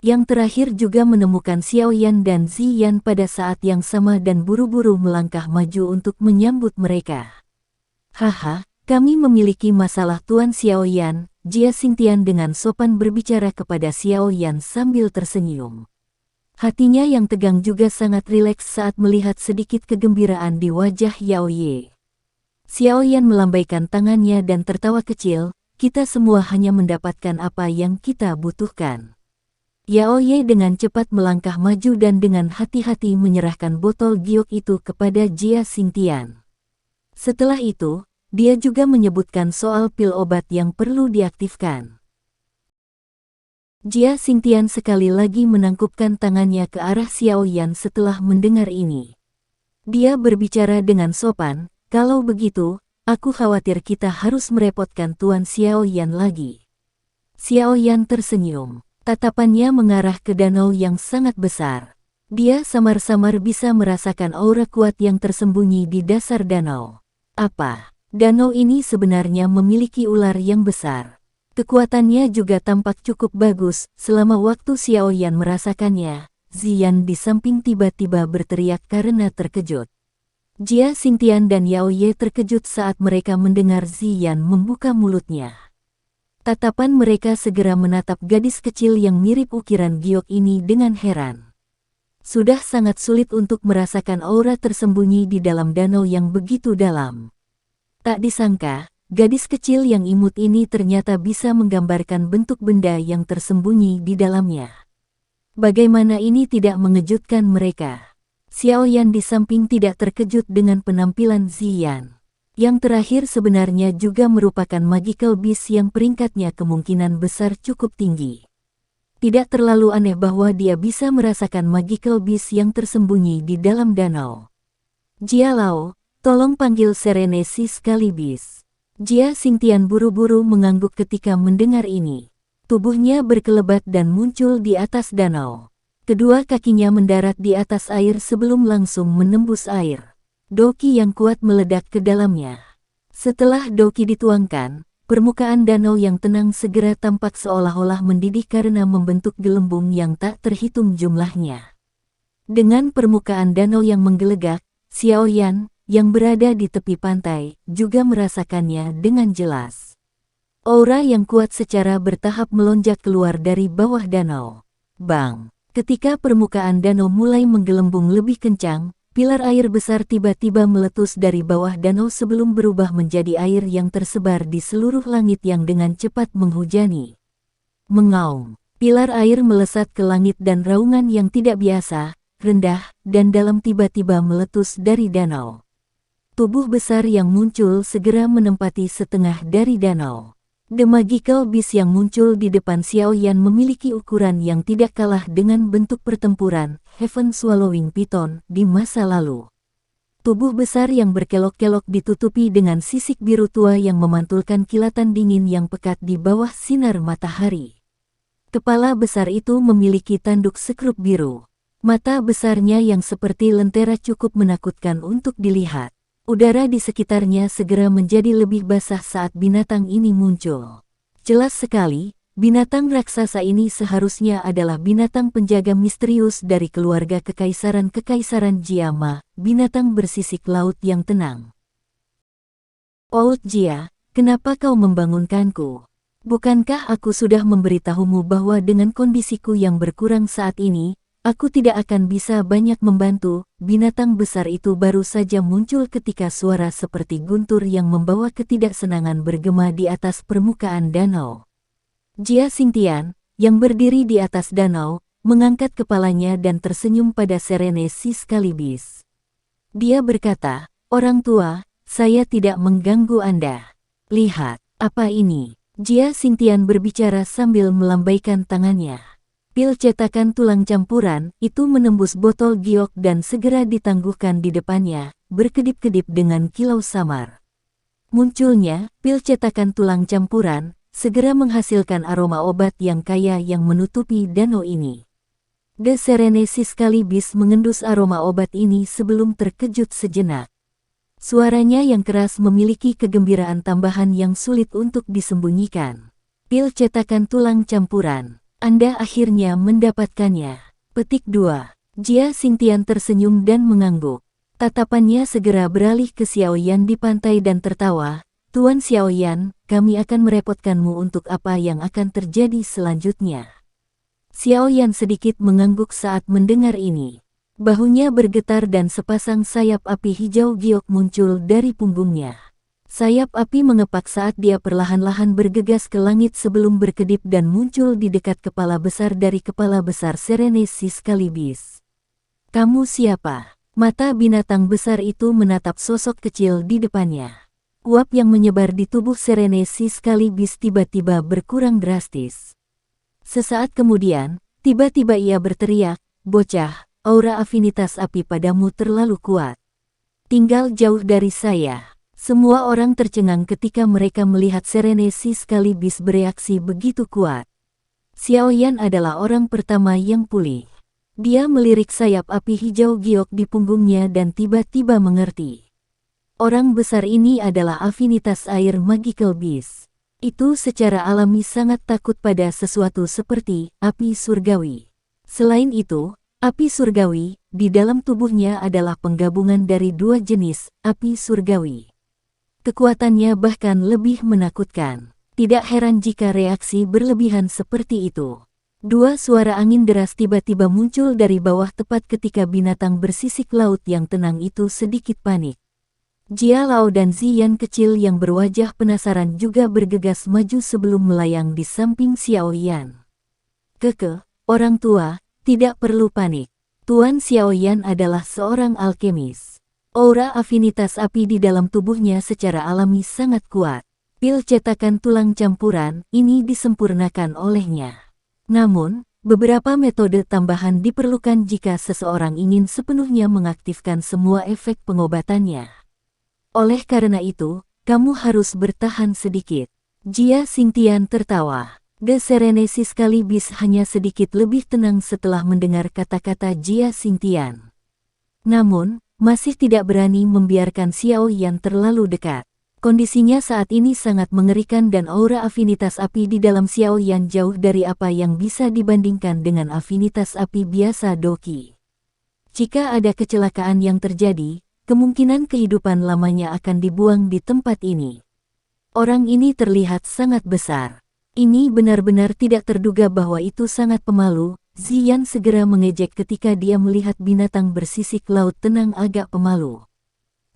Yang terakhir juga menemukan Xiao Yan dan Ziyan pada saat yang sama dan buru-buru melangkah maju untuk menyambut mereka. Haha, kami memiliki masalah Tuan Xiao Yan, Jia Xingtian dengan sopan berbicara kepada Xiao Yan sambil tersenyum. Hatinya yang tegang juga sangat rileks saat melihat sedikit kegembiraan di wajah Yao Ye. Xiao Yan melambaikan tangannya dan tertawa kecil, kita semua hanya mendapatkan apa yang kita butuhkan. Yao Ye dengan cepat melangkah maju dan dengan hati-hati menyerahkan botol giok itu kepada Jia Xingtian. Setelah itu, dia juga menyebutkan soal pil obat yang perlu diaktifkan. Jia Xingtian sekali lagi menangkupkan tangannya ke arah Xiao Yan setelah mendengar ini. Dia berbicara dengan sopan, kalau begitu, aku khawatir kita harus merepotkan Tuan Xiao Yan lagi. Xiao Yan tersenyum. Tatapannya mengarah ke danau yang sangat besar. Dia samar-samar bisa merasakan aura kuat yang tersembunyi di dasar danau. Apa? Danau ini sebenarnya memiliki ular yang besar. Kekuatannya juga tampak cukup bagus. Selama waktu Xiao Yan merasakannya, Ziyan di samping tiba-tiba berteriak karena terkejut. Jia Xingtian dan Yao Ye terkejut saat mereka mendengar Ziyan membuka mulutnya. Tatapan mereka segera menatap gadis kecil yang mirip ukiran giok ini dengan heran. Sudah sangat sulit untuk merasakan aura tersembunyi di dalam danau yang begitu dalam. Tak disangka, gadis kecil yang imut ini ternyata bisa menggambarkan bentuk benda yang tersembunyi di dalamnya. Bagaimana ini tidak mengejutkan mereka? Xiao Yan di samping tidak terkejut dengan penampilan Ziyan. Yang terakhir sebenarnya juga merupakan magical beast yang peringkatnya kemungkinan besar cukup tinggi. Tidak terlalu aneh bahwa dia bisa merasakan magical beast yang tersembunyi di dalam danau. Jia Lao, tolong panggil Serenesi sekaligus. Jia Xingtian buru-buru mengangguk ketika mendengar ini. Tubuhnya berkelebat dan muncul di atas danau. Kedua kakinya mendarat di atas air sebelum langsung menembus air. Doki yang kuat meledak ke dalamnya. Setelah doki dituangkan, permukaan danau yang tenang segera tampak seolah-olah mendidih karena membentuk gelembung yang tak terhitung jumlahnya. Dengan permukaan danau yang menggelegak, Xiao Yan, yang berada di tepi pantai, juga merasakannya dengan jelas. Aura yang kuat secara bertahap melonjak keluar dari bawah danau. Bang! Ketika permukaan danau mulai menggelembung lebih kencang, pilar air besar tiba-tiba meletus dari bawah danau sebelum berubah menjadi air yang tersebar di seluruh langit yang dengan cepat menghujani. Mengaum, pilar air melesat ke langit dan raungan yang tidak biasa, rendah, dan dalam tiba-tiba meletus dari danau. Tubuh besar yang muncul segera menempati setengah dari danau. The Magical Beast yang muncul di depan Xiao Yan memiliki ukuran yang tidak kalah dengan bentuk pertempuran Heaven Swallowing Python di masa lalu. Tubuh besar yang berkelok-kelok ditutupi dengan sisik biru tua yang memantulkan kilatan dingin yang pekat di bawah sinar matahari. Kepala besar itu memiliki tanduk sekrup biru. Mata besarnya yang seperti lentera cukup menakutkan untuk dilihat. Udara di sekitarnya segera menjadi lebih basah saat binatang ini muncul. Jelas sekali, binatang raksasa ini seharusnya adalah binatang penjaga misterius dari keluarga kekaisaran Jiama, binatang bersisik laut yang tenang. Old Jia, kenapa kau membangunkanku? Bukankah aku sudah memberitahumu bahwa dengan kondisiku yang berkurang saat ini, aku tidak akan bisa banyak membantu? Binatang besar itu baru saja muncul ketika suara seperti guntur yang membawa ketidaksenangan bergema di atas permukaan danau. Jia Xingtian, yang berdiri di atas danau, mengangkat kepalanya dan tersenyum pada Serene si Skalibis. Dia berkata, "Orang tua, saya tidak mengganggu Anda. Lihat, apa ini?" Jia Xingtian berbicara sambil melambaikan tangannya. Pil cetakan tulang campuran itu menembus botol giok dan segera ditangguhkan di depannya, berkedip-kedip dengan kilau samar. Munculnya pil cetakan tulang campuran segera menghasilkan aroma obat yang kaya yang menutupi danau ini. The Serene si Skalibis mengendus aroma obat ini sebelum terkejut sejenak. Suaranya yang keras memiliki kegembiraan tambahan yang sulit untuk disembunyikan. Pil cetakan tulang campuran. Anda akhirnya mendapatkannya. Petik 2. Jia Xingtian tersenyum dan mengangguk. Tatapannya segera beralih ke Xiaoyan di pantai dan tertawa. Tuan Xiaoyan, kami akan merepotkanmu untuk apa yang akan terjadi selanjutnya. Xiaoyan sedikit mengangguk saat mendengar ini. Bahunya bergetar dan sepasang sayap api hijau giok muncul dari punggungnya. Sayap api mengepak saat dia perlahan-lahan bergegas ke langit sebelum berkedip dan muncul di dekat kepala besar dari kepala besar Serene si Skalibis. Kamu siapa? Mata binatang besar itu menatap sosok kecil di depannya. Uap yang menyebar di tubuh Serene si Skalibis tiba-tiba berkurang drastis. Sesaat kemudian, tiba-tiba ia berteriak, "Bocah, aura afinitas api padamu terlalu kuat. Tinggal jauh dari saya." Semua orang tercengang ketika mereka melihat Serene si Skalibis bereaksi begitu kuat. Xiaoyan adalah orang pertama yang pulih. Dia melirik sayap api hijau giok di punggungnya dan tiba-tiba mengerti. Orang besar ini adalah afinitas air magical beast. Itu secara alami sangat takut pada sesuatu seperti api surgawi. Selain itu, api surgawi di dalam tubuhnya adalah penggabungan dari dua jenis api surgawi. Kekuatannya bahkan lebih menakutkan. Tidak heran jika reaksi berlebihan seperti itu. Dua suara angin deras tiba-tiba muncul dari bawah tepat ketika binatang bersisik laut yang tenang itu sedikit panik. Jia Lao dan Ziyan kecil yang berwajah penasaran juga bergegas maju sebelum melayang di samping Xiaoyan. "Keke, orang tua, tidak perlu panik. Tuan Xiaoyan adalah seorang alkemis. Aura afinitas api di dalam tubuhnya secara alami sangat kuat. Pil cetakan tulang campuran ini disempurnakan olehnya. Namun, beberapa metode tambahan diperlukan jika seseorang ingin sepenuhnya mengaktifkan semua efek pengobatannya. Oleh karena itu, kamu harus bertahan sedikit." Jia Xingtian tertawa. The Serene si Skalibis hanya sedikit lebih tenang setelah mendengar kata-kata Jia Xingtian. Namun, masih tidak berani membiarkan Xiaoyan terlalu dekat. Kondisinya saat ini sangat mengerikan dan aura afinitas api di dalam Xiaoyan jauh dari apa yang bisa dibandingkan dengan afinitas api biasa Doqi. Jika ada kecelakaan yang terjadi, kemungkinan kehidupan lamanya akan dibuang di tempat ini. Orang ini terlihat sangat besar. Ini benar-benar tidak terduga bahwa itu sangat pemalu. Ziyan segera mengejek ketika dia melihat binatang bersisik laut tenang agak pemalu.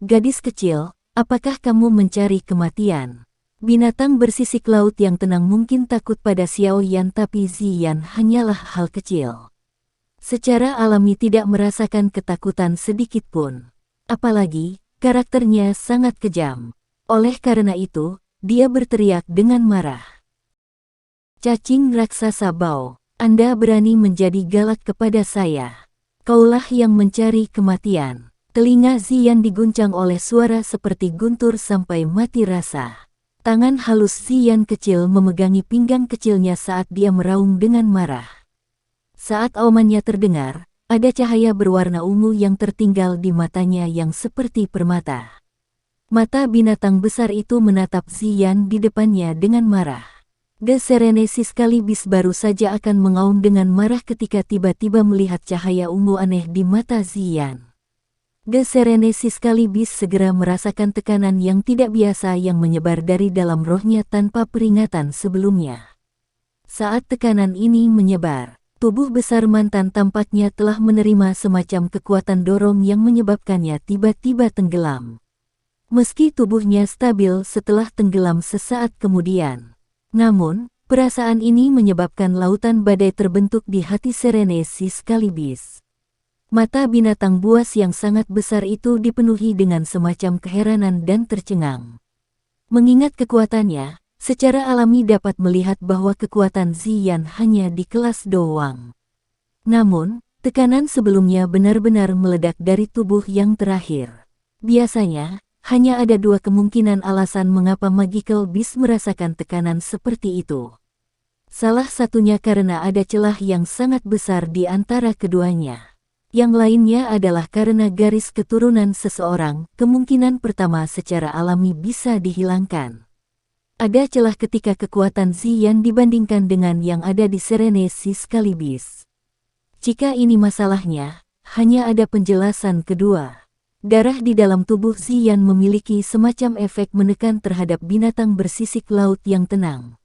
"Gadis kecil, apakah kamu mencari kematian?" Binatang bersisik laut yang tenang mungkin takut pada Xiaoyan tapi Ziyan hanyalah hal kecil. Secara alami tidak merasakan ketakutan sedikit pun. Apalagi, karakternya sangat kejam. Oleh karena itu, dia berteriak dengan marah. "Cacing raksasa bau. Anda berani menjadi galak kepada saya. Kaulah yang mencari kematian." Telinga Ziyan diguncang oleh suara seperti guntur sampai mati rasa. Tangan halus Ziyan kecil memegangi pinggang kecilnya saat dia meraung dengan marah. Saat aumannya terdengar, ada cahaya berwarna ungu yang tertinggal di matanya yang seperti permata. Mata binatang besar itu menatap Ziyan di depannya dengan marah. The Serenesi sekaligus baru saja akan mengaum dengan marah ketika tiba-tiba melihat cahaya ungu aneh di mata Ziyan. The Serenesi sekaligus segera merasakan tekanan yang tidak biasa yang menyebar dari dalam rohnya tanpa peringatan sebelumnya. Saat tekanan ini menyebar, tubuh besar mantan tampaknya telah menerima semacam kekuatan dorong yang menyebabkannya tiba-tiba tenggelam. Meski tubuhnya stabil setelah tenggelam sesaat kemudian. Namun, perasaan ini menyebabkan lautan badai terbentuk di hati Serenesi sekaligus. Mata binatang buas yang sangat besar itu dipenuhi dengan semacam keheranan dan tercengang. Mengingat kekuatannya, secara alami dapat melihat bahwa kekuatan Ziyan hanya di kelas doang. Namun, tekanan sebelumnya benar-benar meledak dari tubuh yang terakhir. Biasanya, hanya ada dua kemungkinan alasan mengapa Magical Beast merasakan tekanan seperti itu. Salah satunya karena ada celah yang sangat besar di antara keduanya. Yang lainnya adalah karena garis keturunan seseorang, kemungkinan pertama secara alami bisa dihilangkan. Ada celah ketika kekuatan Ziyan dibandingkan dengan yang ada di Serenesi sekaligus. Jika ini masalahnya, hanya ada penjelasan kedua. Darah di dalam tubuh Ziyan memiliki semacam efek menekan terhadap binatang bersisik laut yang tenang.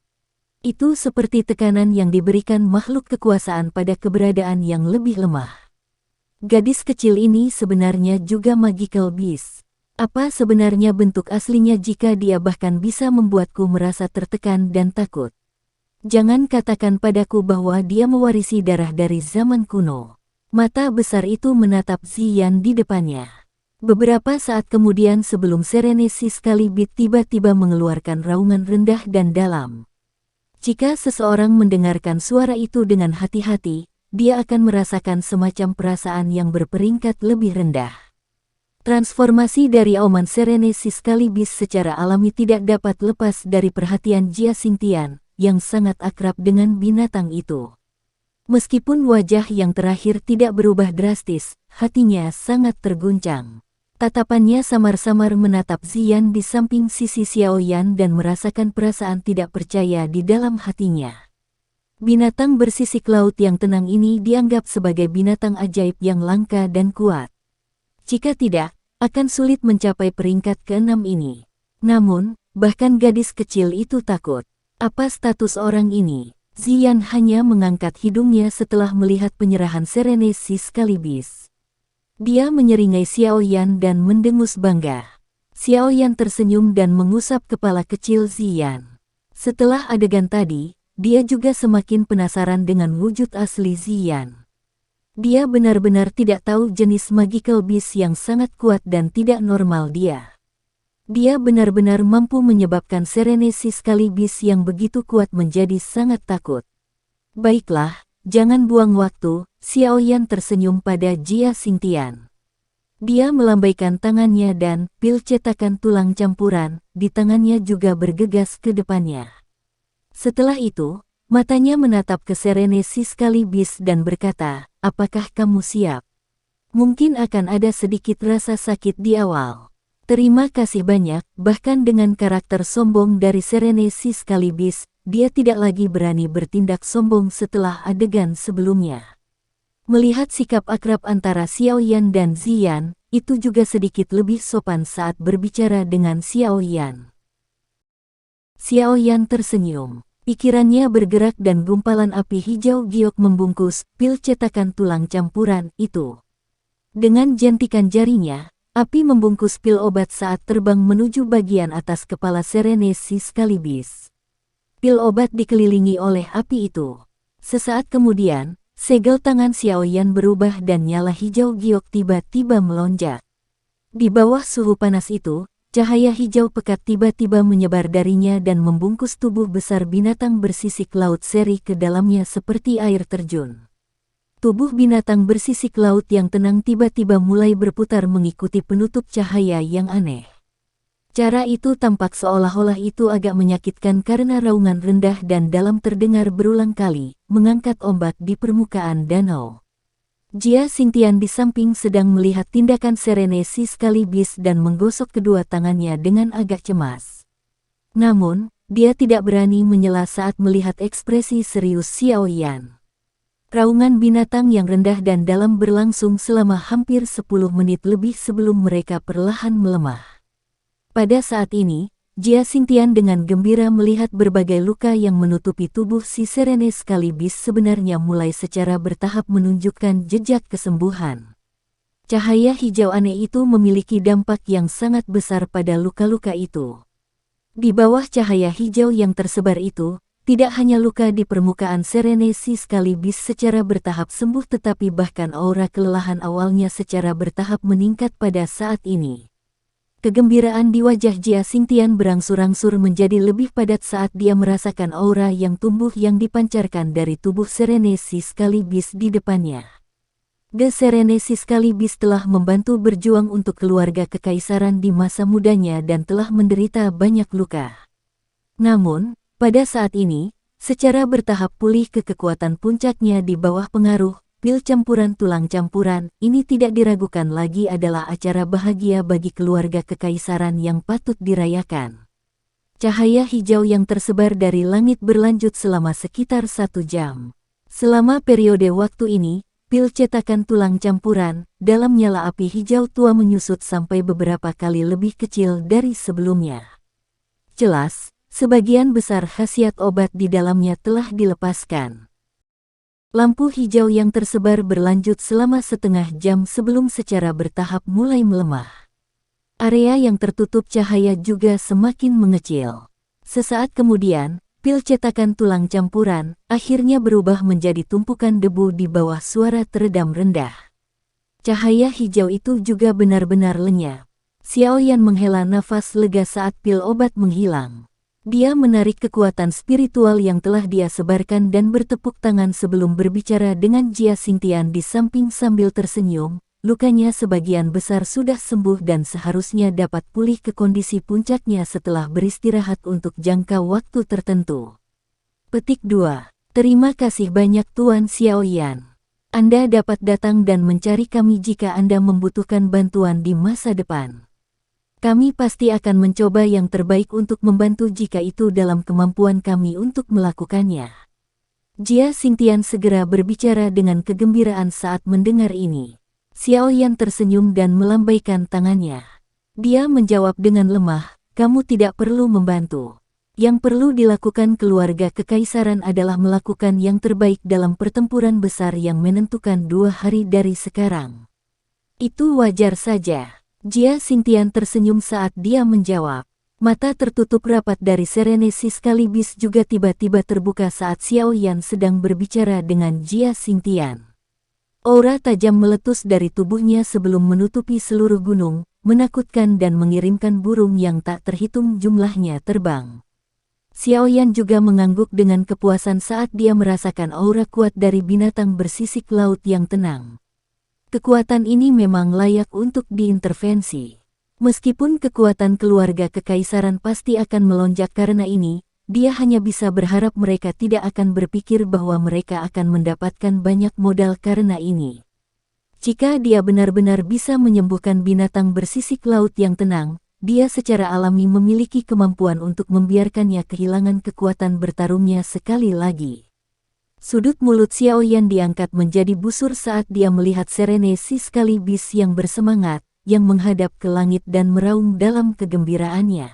Itu seperti tekanan yang diberikan makhluk kekuasaan pada keberadaan yang lebih lemah. Gadis kecil ini sebenarnya juga Magical Beast. Apa sebenarnya bentuk aslinya jika dia bahkan bisa membuatku merasa tertekan dan takut? Jangan katakan padaku bahwa dia mewarisi darah dari zaman kuno. Mata besar itu menatap Ziyan di depannya. Beberapa saat kemudian sebelum Serenesi sekaligus tiba-tiba mengeluarkan raungan rendah dan dalam. Jika seseorang mendengarkan suara itu dengan hati-hati, dia akan merasakan semacam perasaan yang berperingkat lebih rendah. Transformasi dari auman Serenesi sekaligus secara alami tidak dapat lepas dari perhatian Jia Xingtian, yang sangat akrab dengan binatang itu. Meskipun wajah yang terakhir tidak berubah drastis, hatinya sangat terguncang. Tatapannya samar-samar menatap Ziyan di samping sisi Xiaoyan dan merasakan perasaan tidak percaya di dalam hatinya. Binatang bersisik laut yang tenang ini dianggap sebagai binatang ajaib yang langka dan kuat. Jika tidak, akan sulit mencapai peringkat ke-6 ini. Namun, bahkan gadis kecil itu takut. Apa status orang ini? Ziyan hanya mengangkat hidungnya setelah melihat penyerahan Serenesi sekaligus. Dia menyeringai Xiaoyan dan mendengus bangga. Xiaoyan tersenyum dan mengusap kepala kecil Ziyan. Setelah adegan tadi, dia juga semakin penasaran dengan wujud asli Ziyan. Dia benar-benar tidak tahu jenis Magical Beast yang sangat kuat dan tidak normal dia. Dia benar-benar mampu menyebabkan Serenesi sekaligus yang begitu kuat menjadi sangat takut. Baiklah, jangan buang waktu, Xiaoyan tersenyum pada Jia Xingtian. Dia melambaikan tangannya dan pil cetakan tulang campuran di tangannya juga bergegas ke depannya. Setelah itu, matanya menatap ke Serenesi sekaligus dan berkata, apakah kamu siap? Mungkin akan ada sedikit rasa sakit di awal. Terima kasih banyak, bahkan dengan karakter sombong dari Serenesi sekaligus, dia tidak lagi berani bertindak sombong setelah adegan sebelumnya. Melihat sikap akrab antara Xiaoyan dan Ziyan, itu juga sedikit lebih sopan saat berbicara dengan Xiaoyan. Xiaoyan tersenyum. Pikirannya bergerak dan gumpalan api hijau giok membungkus pil cetakan tulang campuran itu. Dengan jentikan jarinya, api membungkus pil obat saat terbang menuju bagian atas kepala Serenesi sekaligus. Pil obat dikelilingi oleh api itu. Sesaat kemudian, segel tangan Xiaoyan berubah dan nyala hijau giok tiba-tiba melonjak. Di bawah suhu panas itu, cahaya hijau pekat tiba-tiba menyebar darinya dan membungkus tubuh besar binatang bersisik laut seri ke dalamnya seperti air terjun. Tubuh binatang bersisik laut yang tenang tiba-tiba mulai berputar mengikuti penutup cahaya yang aneh. Cara itu tampak seolah-olah itu agak menyakitkan karena raungan rendah dan dalam terdengar berulang kali, mengangkat ombak di permukaan danau. Jia Xingtian di samping sedang melihat tindakan Serenesi sekaligus dan menggosok kedua tangannya dengan agak cemas. Namun, dia tidak berani menyela saat melihat ekspresi serius Xiao Yan. Raungan binatang yang rendah dan dalam berlangsung selama hampir 10 menit lebih sebelum mereka perlahan melemah. Pada saat ini, Jia Xingtian dengan gembira melihat berbagai luka yang menutupi tubuh si Serene sekaligus sebenarnya mulai secara bertahap menunjukkan jejak kesembuhan. Cahaya hijau aneh itu memiliki dampak yang sangat besar pada luka-luka itu. Di bawah cahaya hijau yang tersebar itu, tidak hanya luka di permukaan Serene sekaligus secara bertahap sembuh tetapi bahkan aura kelelahan awalnya secara bertahap meningkat pada saat ini. Kegembiraan di wajah Jia Xingtian berangsur-angsur menjadi lebih padat saat dia merasakan aura yang tumbuh yang dipancarkan dari tubuh Serene sekaligus di depannya. The Serene sekaligus telah membantu berjuang untuk keluarga kekaisaran di masa mudanya dan telah menderita banyak luka. Namun, pada saat ini, secara bertahap pulih ke kekuatan puncaknya di bawah pengaruh pil campuran tulang campuran, ini tidak diragukan lagi adalah acara bahagia bagi keluarga kekaisaran yang patut dirayakan. Cahaya hijau yang tersebar dari langit berlanjut selama sekitar 1 jam. Selama periode waktu ini, pil cetakan tulang campuran, dalam nyala api hijau tua menyusut sampai beberapa kali lebih kecil dari sebelumnya. Jelas, sebagian besar khasiat obat di dalamnya telah dilepaskan. Lampu hijau yang tersebar berlanjut selama setengah jam sebelum secara bertahap mulai melemah. Area yang tertutup cahaya juga semakin mengecil. Sesaat kemudian, pil cetakan tulang campuran akhirnya berubah menjadi tumpukan debu di bawah suara teredam rendah. Cahaya hijau itu juga benar-benar lenyap. Xiao Yan menghela nafas lega saat pil obat menghilang. Dia menarik kekuatan spiritual yang telah dia sebarkan dan bertepuk tangan sebelum berbicara dengan Jia Xingtian di samping sambil tersenyum. Lukanya sebagian besar sudah sembuh dan seharusnya dapat pulih ke kondisi puncaknya setelah beristirahat untuk jangka waktu tertentu. Petik 2. Terima kasih banyak Tuan Xiao Yan. Anda dapat datang dan mencari kami jika Anda membutuhkan bantuan di masa depan. Kami pasti akan mencoba yang terbaik untuk membantu jika itu dalam kemampuan kami untuk melakukannya. Jia Xingtian segera berbicara dengan kegembiraan saat mendengar ini. Xiao Yan tersenyum dan melambaikan tangannya. Dia menjawab dengan lemah, kamu tidak perlu membantu. Yang perlu dilakukan keluarga kekaisaran adalah melakukan yang terbaik dalam pertempuran besar yang menentukan 2 hari dari sekarang. Itu wajar saja. Jia Xingtian tersenyum saat dia menjawab. Mata tertutup rapat dari Serene sekaligus juga tiba-tiba terbuka saat Xiao Yan sedang berbicara dengan Jia Xingtian. Aura tajam meletus dari tubuhnya sebelum menutupi seluruh gunung, menakutkan dan mengirimkan burung yang tak terhitung jumlahnya terbang. Xiao Yan juga mengangguk dengan kepuasan saat dia merasakan aura kuat dari binatang bersisik laut yang tenang. Kekuatan ini memang layak untuk diintervensi. Meskipun kekuatan keluarga kekaisaran pasti akan melonjak karena ini, dia hanya bisa berharap mereka tidak akan berpikir bahwa mereka akan mendapatkan banyak modal karena ini. Jika dia benar-benar bisa menyembuhkan binatang bersisik laut yang tenang, dia secara alami memiliki kemampuan untuk membiarkannya kehilangan kekuatan bertarungnya sekali lagi. Sudut mulut Xiao Yan diangkat menjadi busur saat dia melihat Serene sekaligus yang bersemangat, yang menghadap ke langit dan meraung dalam kegembiraannya.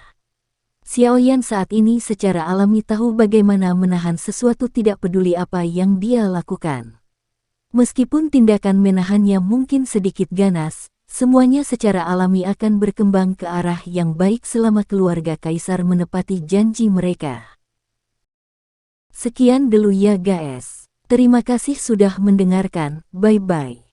Xiao Yan saat ini secara alami tahu bagaimana menahan sesuatu tidak peduli apa yang dia lakukan. Meskipun tindakan menahannya mungkin sedikit ganas, semuanya secara alami akan berkembang ke arah yang baik selama keluarga kaisar menepati janji mereka. Sekian dulu ya guys. Terima kasih sudah mendengarkan. Bye-bye.